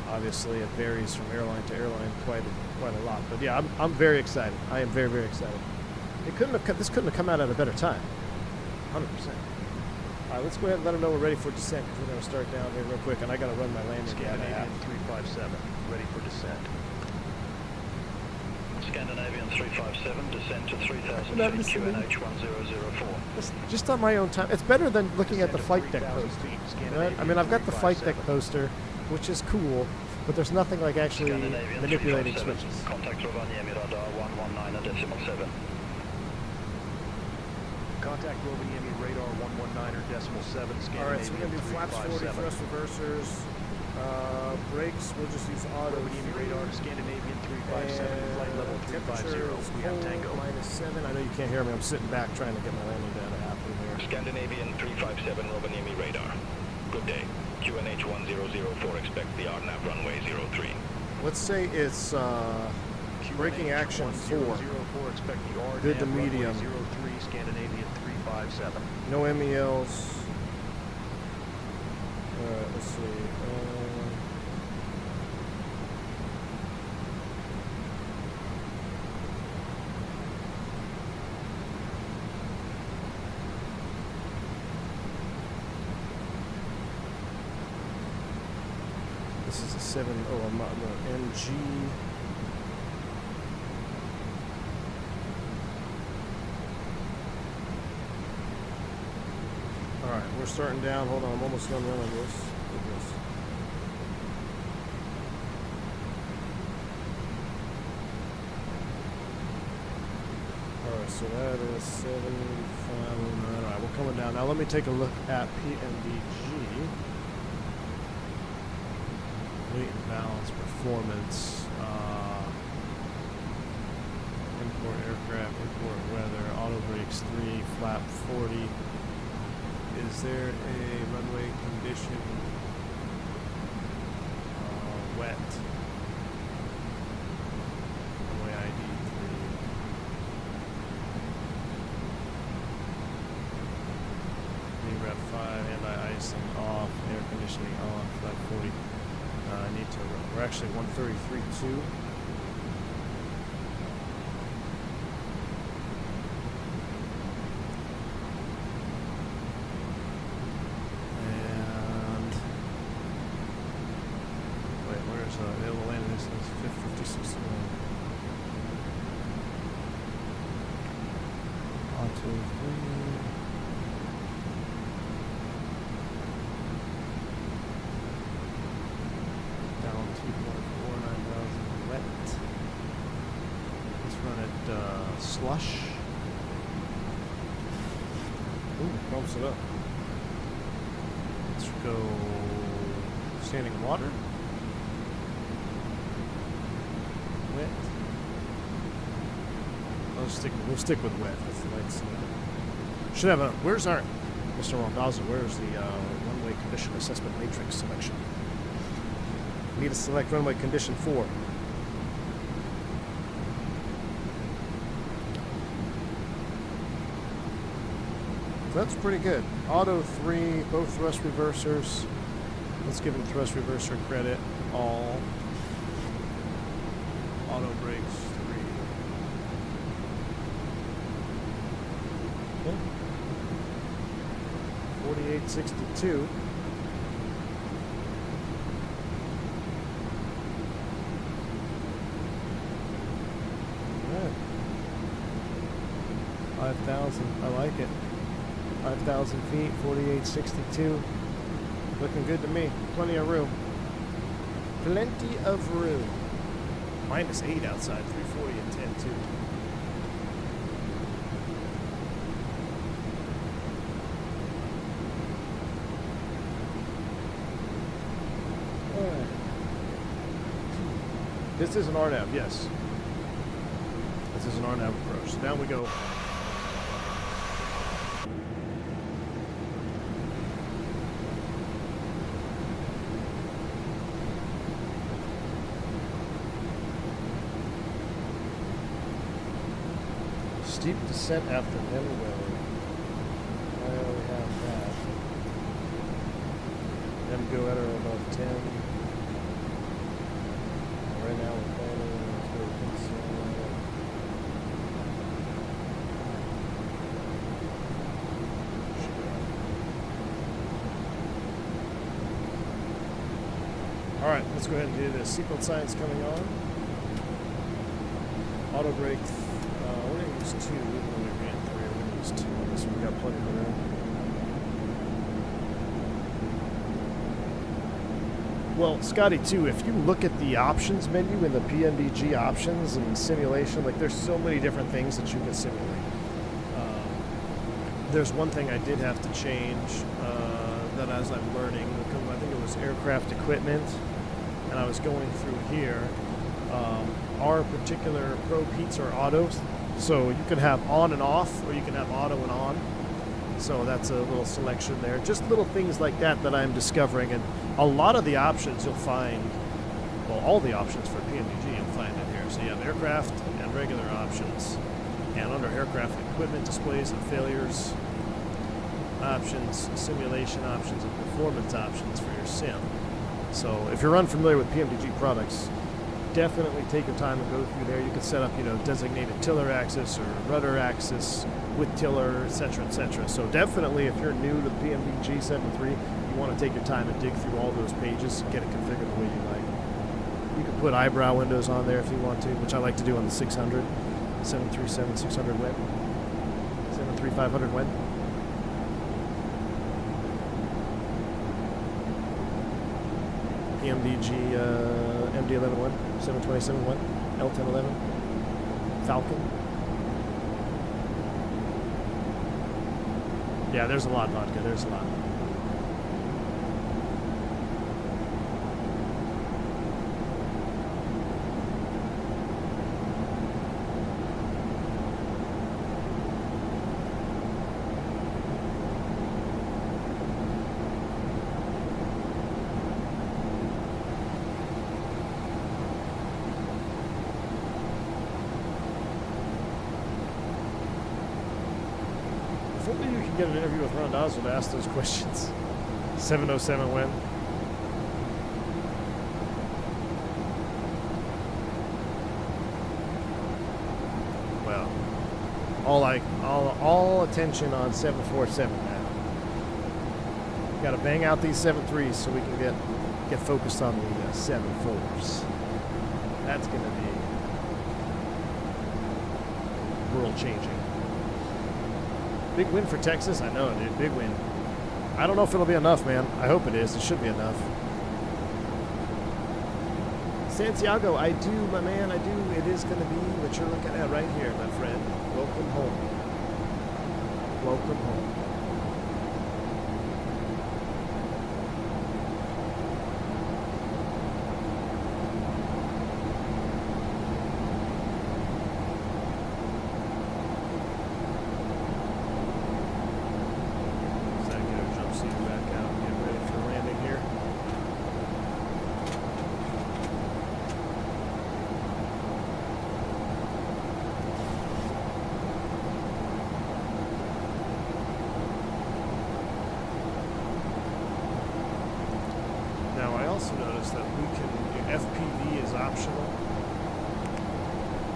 [SPEAKER 1] obviously it varies from airline to airline quite a lot. But yeah, I'm very excited. I am very, very excited. This couldn't have come out at a better time. 100%. All right, let's go ahead and let them know we're ready for descent, because we're going to start down here real quick, and I got to run my landing data app.
[SPEAKER 4] Scandinavian 357, ready for descent.
[SPEAKER 5] Scandinavian 357, descend to 3,000
[SPEAKER 1] That
[SPEAKER 5] feet,
[SPEAKER 1] is silly.
[SPEAKER 5] QNH 1004.
[SPEAKER 1] Just on my own time. It's better than looking at the flight deck poster. Right? I mean, I've got the flight deck poster, which is cool, but there's nothing like actually manipulating switches.
[SPEAKER 5] Contact Rovaniemi radar 119.7.
[SPEAKER 4] Contact Rovaniemi radar 119.7.
[SPEAKER 1] Alright, so we're going to do flaps 40, thrust reversers, brakes, we'll just use auto.
[SPEAKER 4] Rovaniemi radar to Scandinavian 357, flight level 350. We have Tango.
[SPEAKER 1] -7. I know you can't hear me. I'm sitting back trying to get my landing data happen here.
[SPEAKER 8] Scandinavian 357 Rovaniemi radar. Good day. QNH 1004, expect the RNAV runway 03.
[SPEAKER 1] Let's say it's braking action 4.
[SPEAKER 4] Expect the RNAV
[SPEAKER 1] Good to medium.
[SPEAKER 4] 03, Scandinavian 357.
[SPEAKER 1] No MELs. Alright, let's see. This is a 7. Oh, I'm not the NG. Alright, we're starting down. Hold on, I'm almost done running this. Alright, so that is 7,509. Alright, we're coming down. Now let me take a look at PMDG. Weight and balance, performance, import aircraft, import weather, auto brakes 3, flap 40. Is there a runway condition? Wet. Runway ID 3. Rep 5, anti-icing off, air conditioning on, flight 40. I need to, we're actually 133.2. Down 2.4, 9,000 wet. Let's run it slush. Ooh, bumps it up. Let's go standing water. Wet. We'll stick with wet. That's the lights. Should have a. Where's our Mr. Rondazzo? Where's the runway condition assessment matrix selection? We need to select runway condition 4. That's pretty good. Auto 3, both thrust reversers. Let's give him thrust reverser credit. All. Auto brakes 3. Okay. 4862. Alright. 5,000. I like it. 5,000 feet, 4862. Looking good to me. Plenty of room. Plenty of room. -8 outside, 340 and 10 too. Alright. This is an RNAV, yes. This is an RNAV approach. So down we go. Steep descent after Neverwell. I already have that. Then go at or above 10. Right now we're planning for Alright, let's go ahead and do this. Seatbelt signs coming on. Auto brake. We're going to use 2, even though we ran 3. We're going to use 2 on this. We've got plenty of room. Well, Scotty, too, if you look at the options menu in the PMDG options and simulation, like there's so many different things that you can simulate. There's one thing I did have to change that as I'm learning, I think it was aircraft equipment, and I was going through here. Our particular probe heats are autos, so you can have on and off, or you can have auto and on. So that's a little selection there. Just little things like that that I'm discovering, and a lot of the options you'll find, well, all the options for PMDG you'll find in here. So you have aircraft and regular options, and under aircraft equipment displays and failures options, simulation options, and performance options for your sim. So if you're unfamiliar with PMDG products, definitely take your time and go through there. You can set up, designated tiller axis or rudder axis with tiller, etc., etc. So definitely, if you're new to the PMDG 7.3, you want to take your time and dig through all those pages and get it configured the way you like. You can put eyebrow windows on there if you want to, which I like to do on the 600, 737, 600 wet, 73, 500 wet. PMDG MD-11-1, 727-1, L10-11, Falcon. Yeah, there's a lot, Vodka, there's a lot. Get an interview with Rondazzo to ask those questions. 707 win. Well, all attention on 747 now. Got to bang out these 7.3s so we can get focused on the 7.4s. That's going to be world changing. Big win for Texas. I know, dude. Big win. I don't know if it'll be enough, man. I hope it is. It should be enough. Santiago, I do, my man. I do. It is going to be what you're looking at right here, my friend. Welcome home. Welcome home.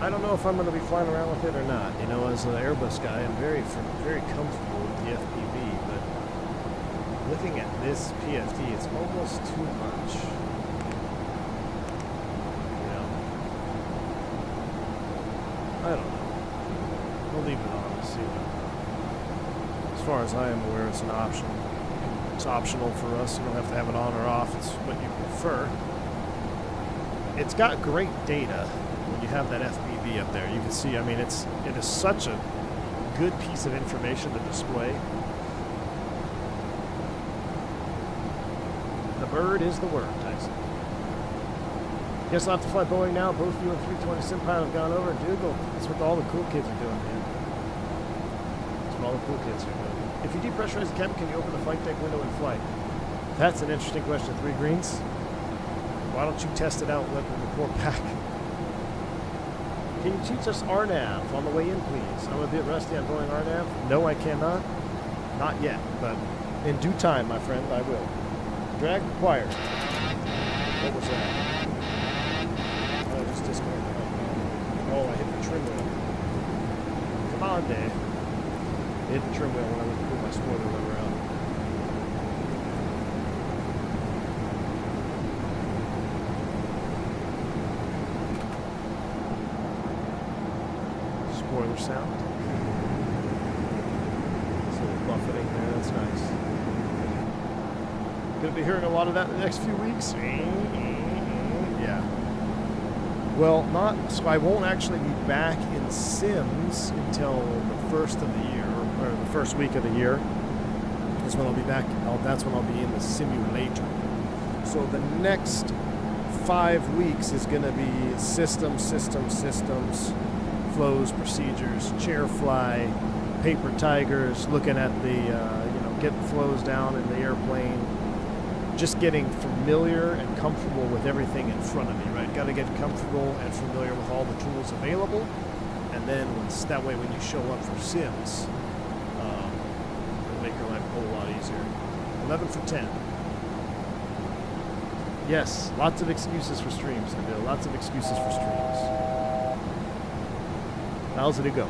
[SPEAKER 1] I don't know if I'm going to be flying around with it or not. You know, as an Airbus guy, I'm very comfortable with the FPV, but looking at this PFD, it's almost too much. You know? I don't know. We'll leave it on and see what. As far as I am aware, it's an option. It's optional for us. You don't have to have it on or off. It's what you prefer. It's got great data. When you have that FPV up there, you can see, I mean, it is such a good piece of information to display. The bird is the word, Tyson. Guess I'll have to fly Boeing now. Both you and 320 Sim Pilot have gone over and Dougal. That's what all the cool kids are doing, man. That's what all the cool kids are doing. If you depressurize the cabin, can you open the flight deck window in flight? That's an interesting question. 3 greens. Why don't you test it out and let me report back? Can you teach us RNAV on the way in, please? I'm a bit rusty on Boeing RNAV. No, I cannot. Not yet, but in due time, my friend, I will. Drag required. What was that? Oh, I just disconnected. Oh, I hit the trim wheel. Come on, Dave. I hit the trim wheel when I went to pull my spoiler lever out. Spoiler sound. It's a little buffeting there, that's nice. Gonna be hearing a lot of that in the next few weeks. Yeah. Well, so I won't actually be back in Sims until the first of the year, or the first week of the year. That's when I'll be back. That's when I'll be in the simulator. So the next 5 weeks is gonna be systems, flows, procedures, chair fly, paper tigers, looking at the, getting flows down in the airplane, just getting familiar and comfortable with everything in front of me, right? Got to get comfortable and familiar with all the tools available, and then that way when you show up for Sims, it'll make your life a whole lot easier. 11 for 10. Yes, lots of excuses for streams, I do. Lots of excuses for streams. How's it go?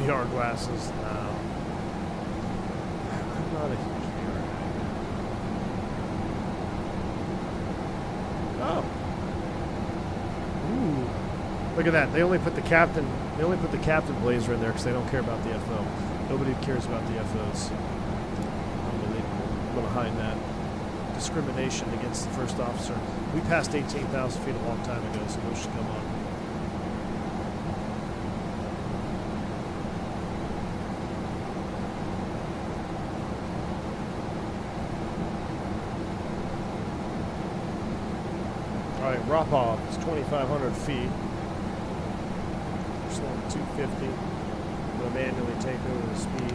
[SPEAKER 1] VR glasses. I'm not a huge VR guy. Oh. Ooh. Look at that. They only put the captain blazer in there because they don't care about the FO. Nobody cares about the FOs. Unbelievable. I'm going to hide that. Discrimination against the first officer. We passed 18,000 feet a long time ago, so those should come on. Alright, Ropov is 2,500 feet. We're slowing to 250. I'm going to manually take over the speed.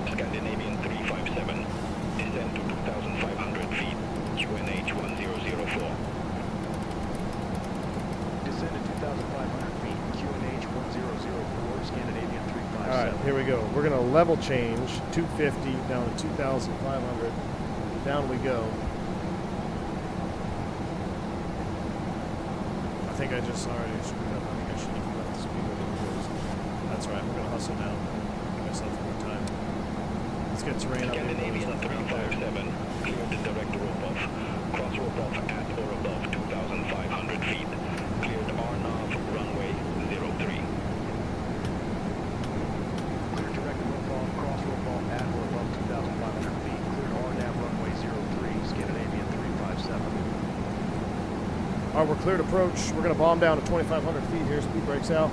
[SPEAKER 8] Scandinavian 357, descend to 2,500 feet, QNH 1004.
[SPEAKER 4] Descend to 2,500 feet, QNH 1004, Scandinavian 357.
[SPEAKER 1] Alright, here we go. We're going to level change, 250 down to 2,500. Down we go.
[SPEAKER 3] think I just already screwed up. I think I should have left the speed limit closed. That's right. We're gonna hustle now. Give myself more time. Let's get terrain up.
[SPEAKER 8] Scandinavian 357, cleared the direct rope-off. Cross rope-off at or above 2,500 feet. Cleared RNAV runway 03.
[SPEAKER 4] Clear direct rope-off, cross rope-off at or above 2,500 feet. Cleared RNAV runway 03, Scandinavian 357.
[SPEAKER 3] All right, we're cleared approach. We're gonna bomb down to 2,500 feet here. Speed brakes out.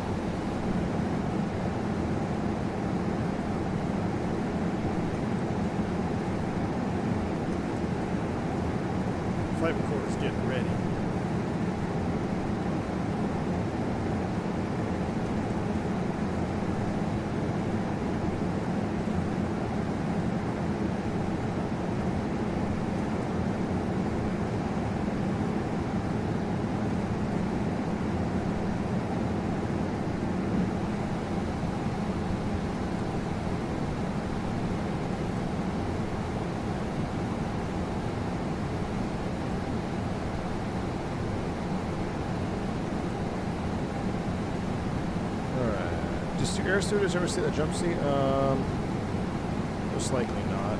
[SPEAKER 3] Flight recorder's getting ready. Do air stewardess ever see the jump seat? Most likely not.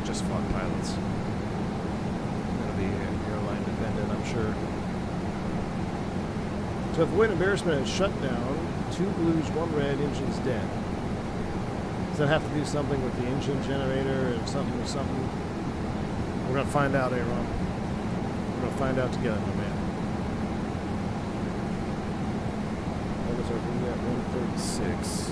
[SPEAKER 3] Just fun pilots. Gonna be airline dependent, I'm sure. To avoid embarrassment and shutdown, 2 blues, 1 red, engine's dead. Does that have to do something with the engine generator and something with something? We're gonna find out, Aaron. We're gonna find out together, my man. Our at 136.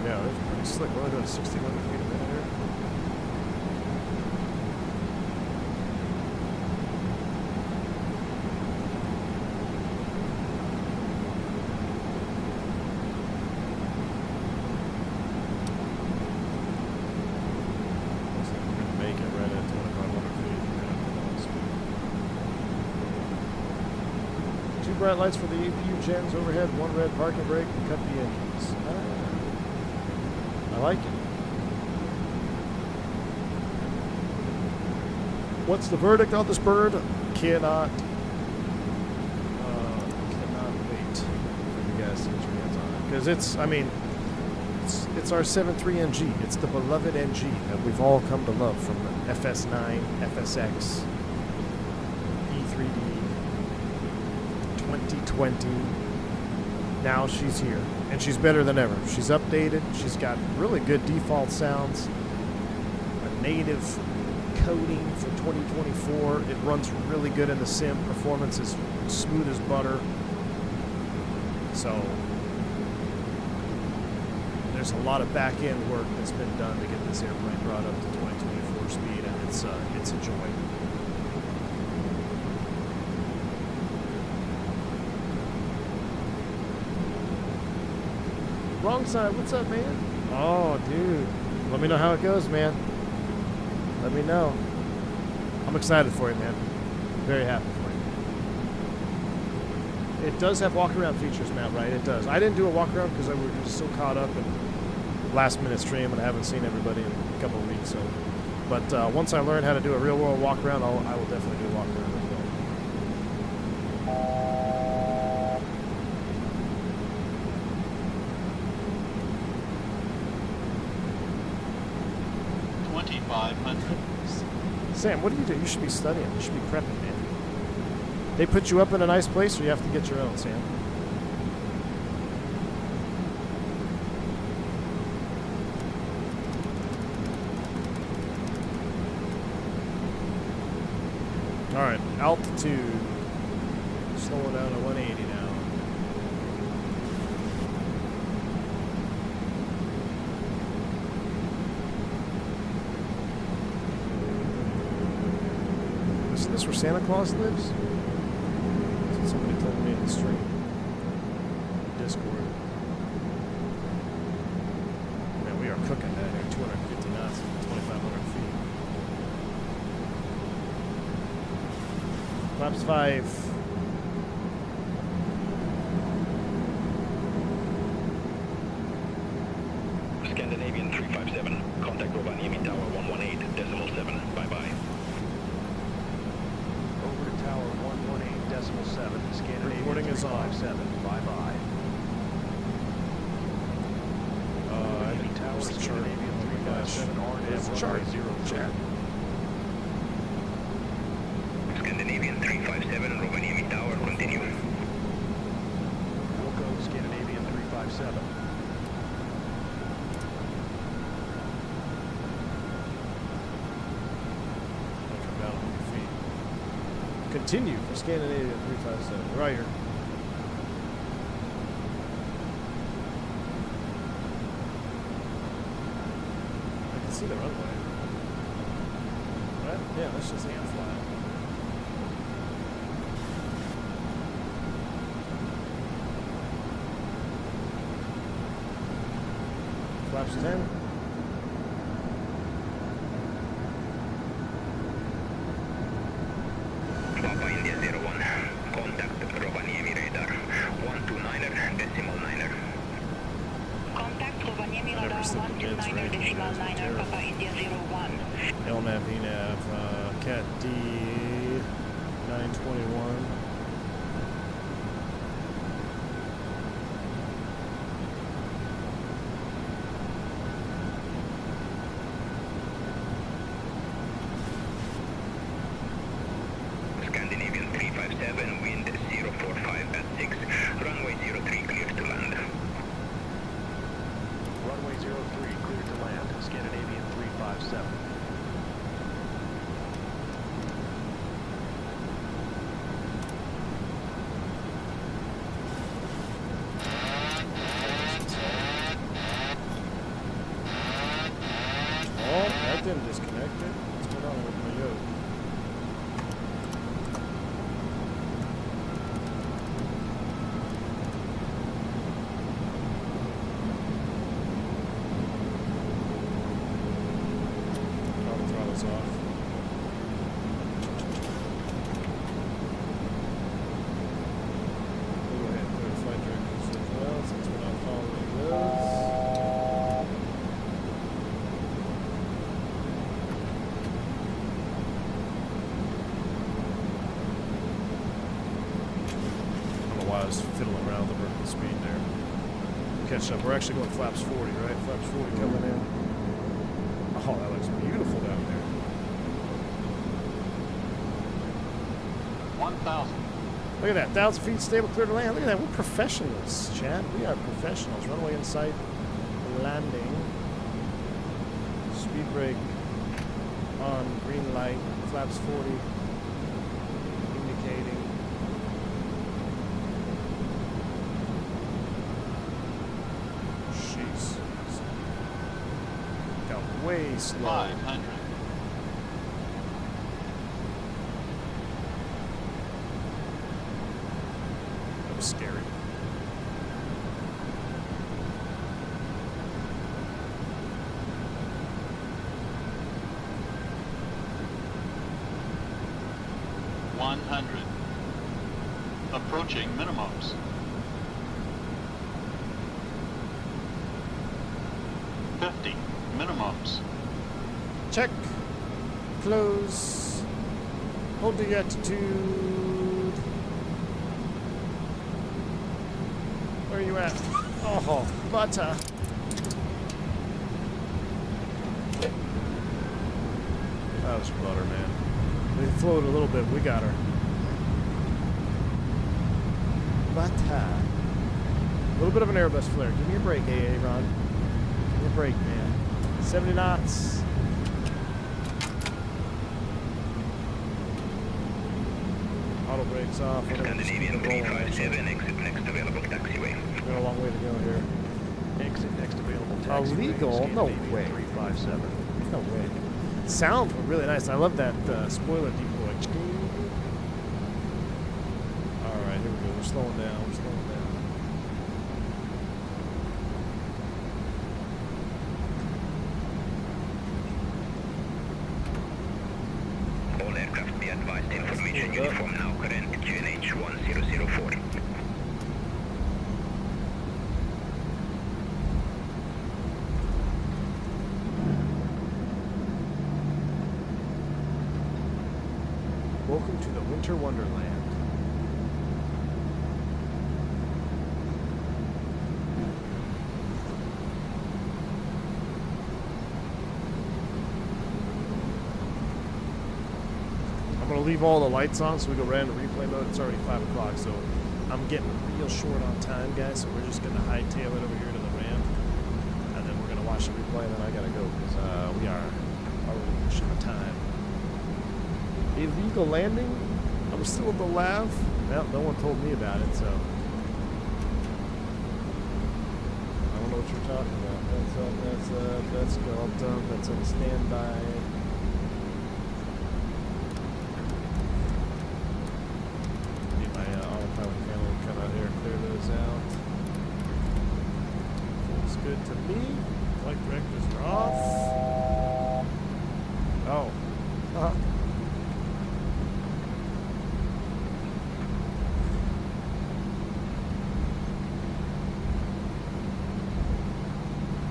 [SPEAKER 3] Yeah, it was pretty slick. We're only doing 1,600 feet a minute here. Bright lights for the APU gens overhead, 1 red parking brake, and cut the engines. I like it. What's the verdict on this bird? Cannot wait for you guys to get your hands on it. Because it's, I mean, it's our 7.3 NG. It's the beloved NG that we've all come to love from the FS9, FSX, E3D. 2020. Now she's here, and she's better than ever. She's updated. She's got really good default sounds, a native coding for 2024. It runs really good in the sim. Performance is smooth as butter. So there's a lot of back-end work that's been done to get this airplane brought up to 2024 speed, and it's a joy. Wrong side. What's up, man? Oh, dude. Let me know how it goes, man. Let me know. I'm excited for you, man. Very happy for you. It does have walk-around features, Matt, right? It does. I didn't do a walk-around because I was just so caught up in last-minute stream and I haven't seen everybody in a couple of weeks. So, but once I learn how to do a real-world walk-around, I will definitely do a walk-around as well. Sam, what do you do? You should be studying. You should be prepping, man. They put you up in a nice place, or you have to get your own, Sam? All right, altitude. Slowing down to 180 now. Is this where Santa Claus lives? That's what somebody told me in the stream. Discord. Man, we are cooking down here. 250 knots, 2,500 feet. Flaps 5.
[SPEAKER 1] throttles on.
[SPEAKER 4] 357, bye-bye. Enemy tower,
[SPEAKER 1] where's the chart?
[SPEAKER 4] Scandinavian
[SPEAKER 1] Oh my gosh.
[SPEAKER 4] 357,
[SPEAKER 1] Where's the chart?
[SPEAKER 4] 0
[SPEAKER 6] Scandinavian 357, Rovaniemi Tower, continue.
[SPEAKER 4] Wilco, Scandinavian 357.
[SPEAKER 1] Come down 100 feet. Continue for Scandinavian 357. Right here. I can see the runway. Right? Yeah, let's just hand fly. Flaps 10.
[SPEAKER 6] Papa India 01, contact Rovaniemi radar, 129er, decimal 9er.
[SPEAKER 7] Contact Rovaniemi
[SPEAKER 1] I never
[SPEAKER 7] radar
[SPEAKER 1] slipped the mids,
[SPEAKER 7] 129er
[SPEAKER 1] right?
[SPEAKER 7] decimal
[SPEAKER 1] That's
[SPEAKER 7] 9er
[SPEAKER 1] terrible.
[SPEAKER 7] Papa India 01.
[SPEAKER 1] LNAV, VNAV, Cat D, 921.
[SPEAKER 6] Scandinavian 357, wind 045 at 6, runway 03 clear to land.
[SPEAKER 4] Runway 03, cleared to land. Scandinavian 357.
[SPEAKER 1] Oh, that didn't disconnect it. What's going on with my yoke? Oh, the throttle's off. We'll go ahead and clear the flight directors as well, since we're not following those. I don't know why I was fiddling around with the vertical speed there. Catch up. We're actually going flaps 40, right? Flaps 40 coming in. Oh, that looks beautiful down there.
[SPEAKER 8] 1,000.
[SPEAKER 1] Look at that. 1,000 feet stable, clear to land. Look at that. We're professionals, chat. We are professionals. Runway in sight. Landing. Speed brake on. Green light. Flaps 40. Indicating. Jeez. Got way slow.
[SPEAKER 8] 500.
[SPEAKER 1] That was scary.
[SPEAKER 8] Approaching minimums. 50 minimums.
[SPEAKER 1] Check. Close. Hold the attitude. Where are you at? Oh, butter. That was butter, man. We floated a little bit. We got her. Butter. A little bit of an Airbus flare. Give me a break, AA Ron. Give me a break, man. 70 knots. Auto brakes off. We're gonna just keep
[SPEAKER 6] Scandinavian
[SPEAKER 1] it rolling,
[SPEAKER 6] 357, exit next available taxiway.
[SPEAKER 1] We've got a long way to go here.
[SPEAKER 4] Exit next available taxiway.
[SPEAKER 1] Illegal? No
[SPEAKER 4] Scandinavian
[SPEAKER 1] way.
[SPEAKER 4] 357.
[SPEAKER 1] No way. Sounds were really nice. I love that spoiler decoy. Alright, here we go. We're slowing down. We're slowing down.
[SPEAKER 6] All aircraft be advised, information uniform now current QNH 1004.
[SPEAKER 1] Welcome to the Winter Wonderland. I'll leave all the lights on so we go right into replay mode. It's already 5 o'clock, so I'm getting real short on time, guys. So we're just gonna hightail it over here to the ramp, and then we're gonna watch the replay, and then I gotta go because we are already pushing the time. Illegal landing? I'm still at the lav. Well, no one told me about it, so I don't know what you're talking about. That's all done. That's on standby. Need my autopilot camera to come out here and clear those out. Looks good to me. Flight directors are off. Oh.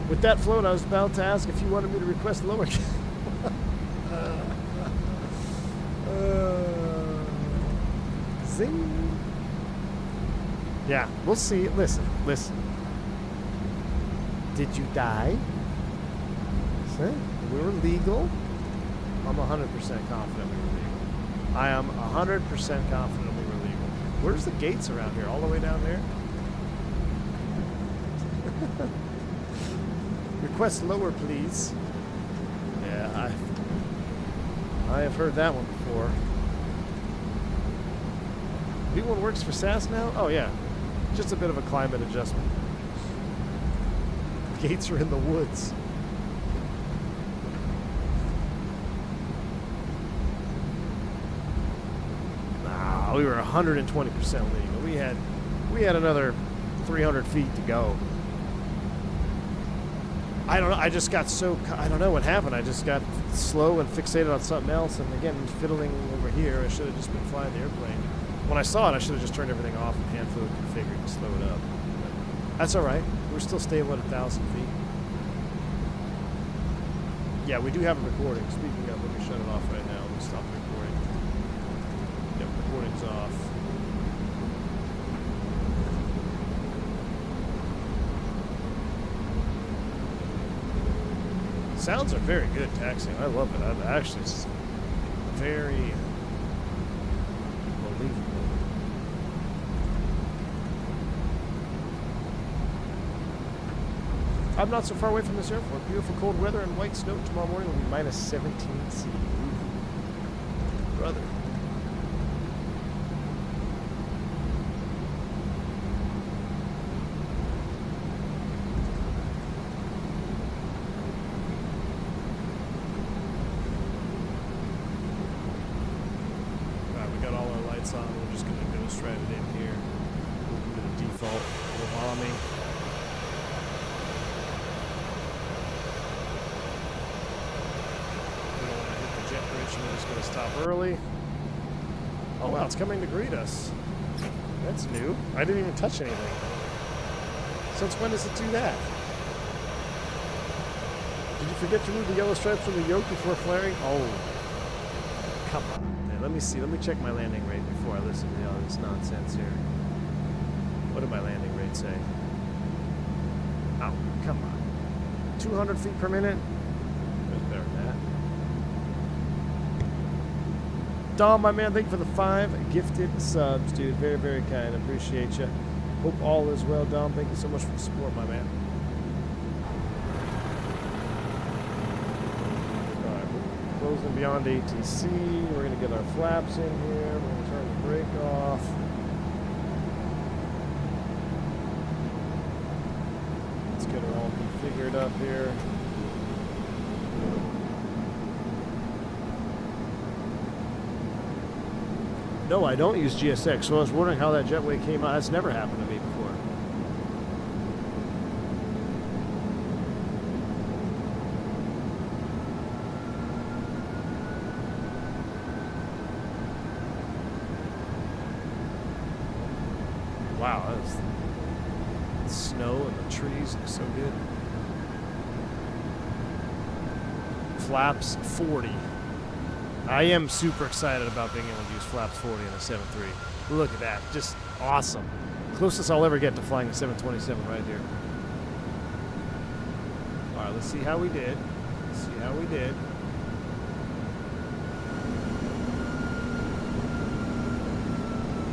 [SPEAKER 1] With that float, I was about to ask if you wanted me to request lower. Zing. Yeah, we'll see. Listen. Did you die? See? We were legal. I'm 100% confident we were legal. I am 100% confident we were legal. Where's the gates around here? All the way down there? Request lower, please. Yeah, I have heard that one before. V1 works for SAS now? Oh yeah, just a bit of a climate adjustment. Gates are in the woods. Nah, we were 120% legal. We had another 300 feet to go. I don't know, I just got so, I don't know what happened. I just got slow and fixated on something else, and again, fiddling over here. I should have just been flying the airplane. When I saw it, I should have just turned everything off and hand flew configured and slowed up. But that's all right. We're still stable at 1,000 feet. Yeah, we do have a recording. Speaking of, let me shut it off right now. Let me stop the recording. Yep, recording's off. Sounds are very good taxiing. I love it. Actually, it's very believable. I'm not so far away from this airport. Beautiful cold weather and white snow. Tomorrow morning will be minus 17 C. Brother. On. We're just going to go straight in here. We'll do the default bombing. We don't want to hit the jet bridge, so we're just going to stop early. Oh wow, it's coming to greet us. That's new. I didn't even touch anything. Since when does it do that? Did you forget to remove the yellow stripes from the yoke before flaring? Oh, come on. Let me see. Let me check my landing rate before I listen to all this nonsense here. What did my landing rate say? Oh, come on. 200 feet per minute? There's better than that. Dom, my man, thank you for the 5 gifted subs, dude. Very, very kind. Appreciate you. Hope all is well, Dom. Thank you so much for the support, my man. Closing beyond ATC. We're going to get our flaps in here. We're going to turn the brake off. Let's get her all configured up here. No, I don't use GSX, so I was wondering how that jetway came out. That's never happened to me before. Wow, that was the snow and the trees look so good. Flaps 40. I am super excited about being able to use flaps 40 in a 7.3. Look at that, just awesome. Closest I'll ever get to flying a 727 right here. All right, let's see how we did.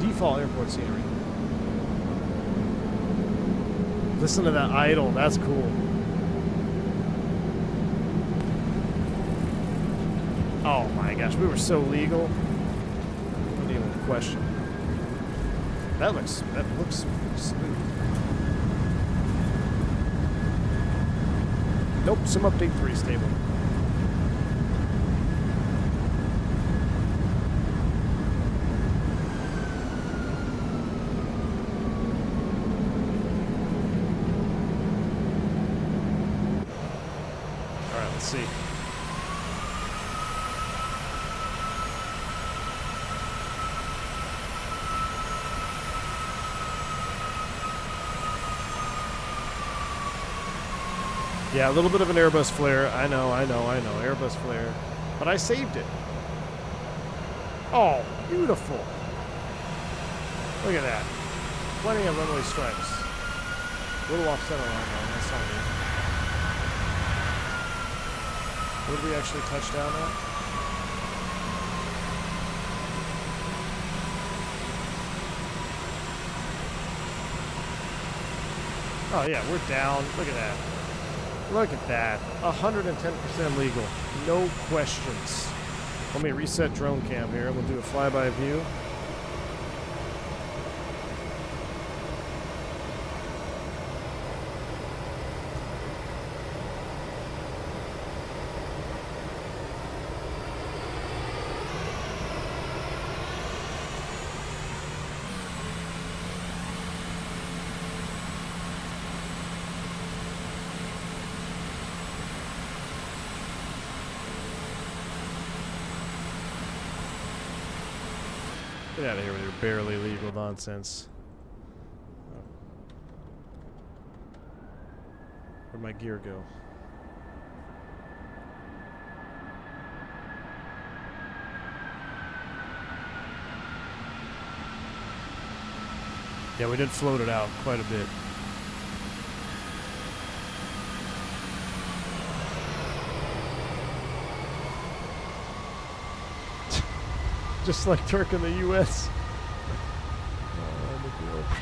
[SPEAKER 1] default airport scenery. Listen to that idle. That's cool. Oh my gosh, we were so legal. Not even a question. That looks smooth. Nope, sim update 3 stable. All right, let's see. Yeah, a little bit of an Airbus flare. I know, Airbus flare. But I saved it. Oh, beautiful. Look at that. Plenty of runway stripes. A little off center line though, that's on me. What did we actually touch down at? Oh yeah, we're down. Look at that. Look at that. 110% legal. No questions. Let me reset drone cam here. We'll do a flyby view. Get out of here with your barely legal nonsense. Oh. Where'd my gear go? Yeah, we did float it out quite a bit. Just like Turk in the U.S.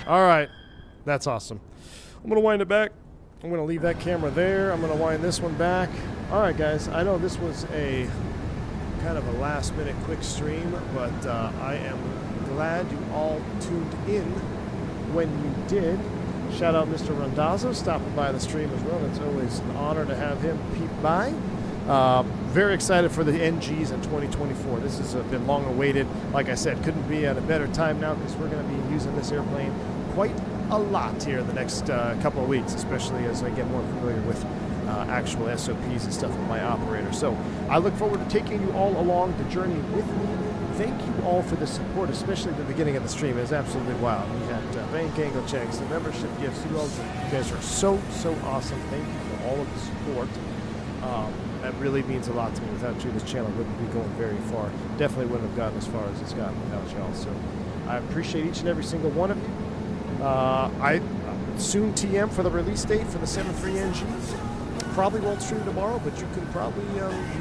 [SPEAKER 1] All right, that's awesome. I'm gonna wind it back. I'm gonna leave that camera there. I'm gonna wind this one back. All right, guys. I know this was a kind of a last-minute quick stream, but I am glad you all tuned in when you did. Shout out Mr. Randazzo stopping by the stream as well. It's always an honor to have him peep by. Very excited for the NGs in 2024. This has been long awaited. Like I said, couldn't be at a better time now because we're going to be using this airplane quite a lot here in the next couple of weeks, especially as I get more familiar with actual SOPs and stuff with my operator. So I look forward to taking you all along the journey with me. Thank you all for the support, especially at the beginning of the stream. It was absolutely wild. We had bank angle checks, the membership gifts. You guys are so awesome. Thank you for all of the support. That really means a lot to me. Without you, this channel wouldn't be going very far. Definitely wouldn't have gotten as far as it's gotten without y'all. So I appreciate each and every single one of you. I soon TM for the release date for the 7.3 NG. Probably won't stream tomorrow, but you can probably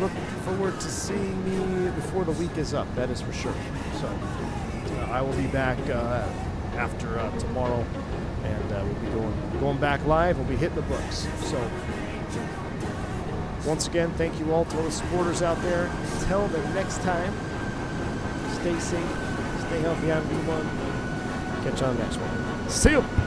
[SPEAKER 1] look forward to seeing me before the week is up. That is for sure. So I will be back after tomorrow, and we'll be going back live. We'll be hitting the books. So. Once again, thank you all to all the supporters out there. Until the next time, stay safe, stay healthy on V1. Catch you on the next one. See you!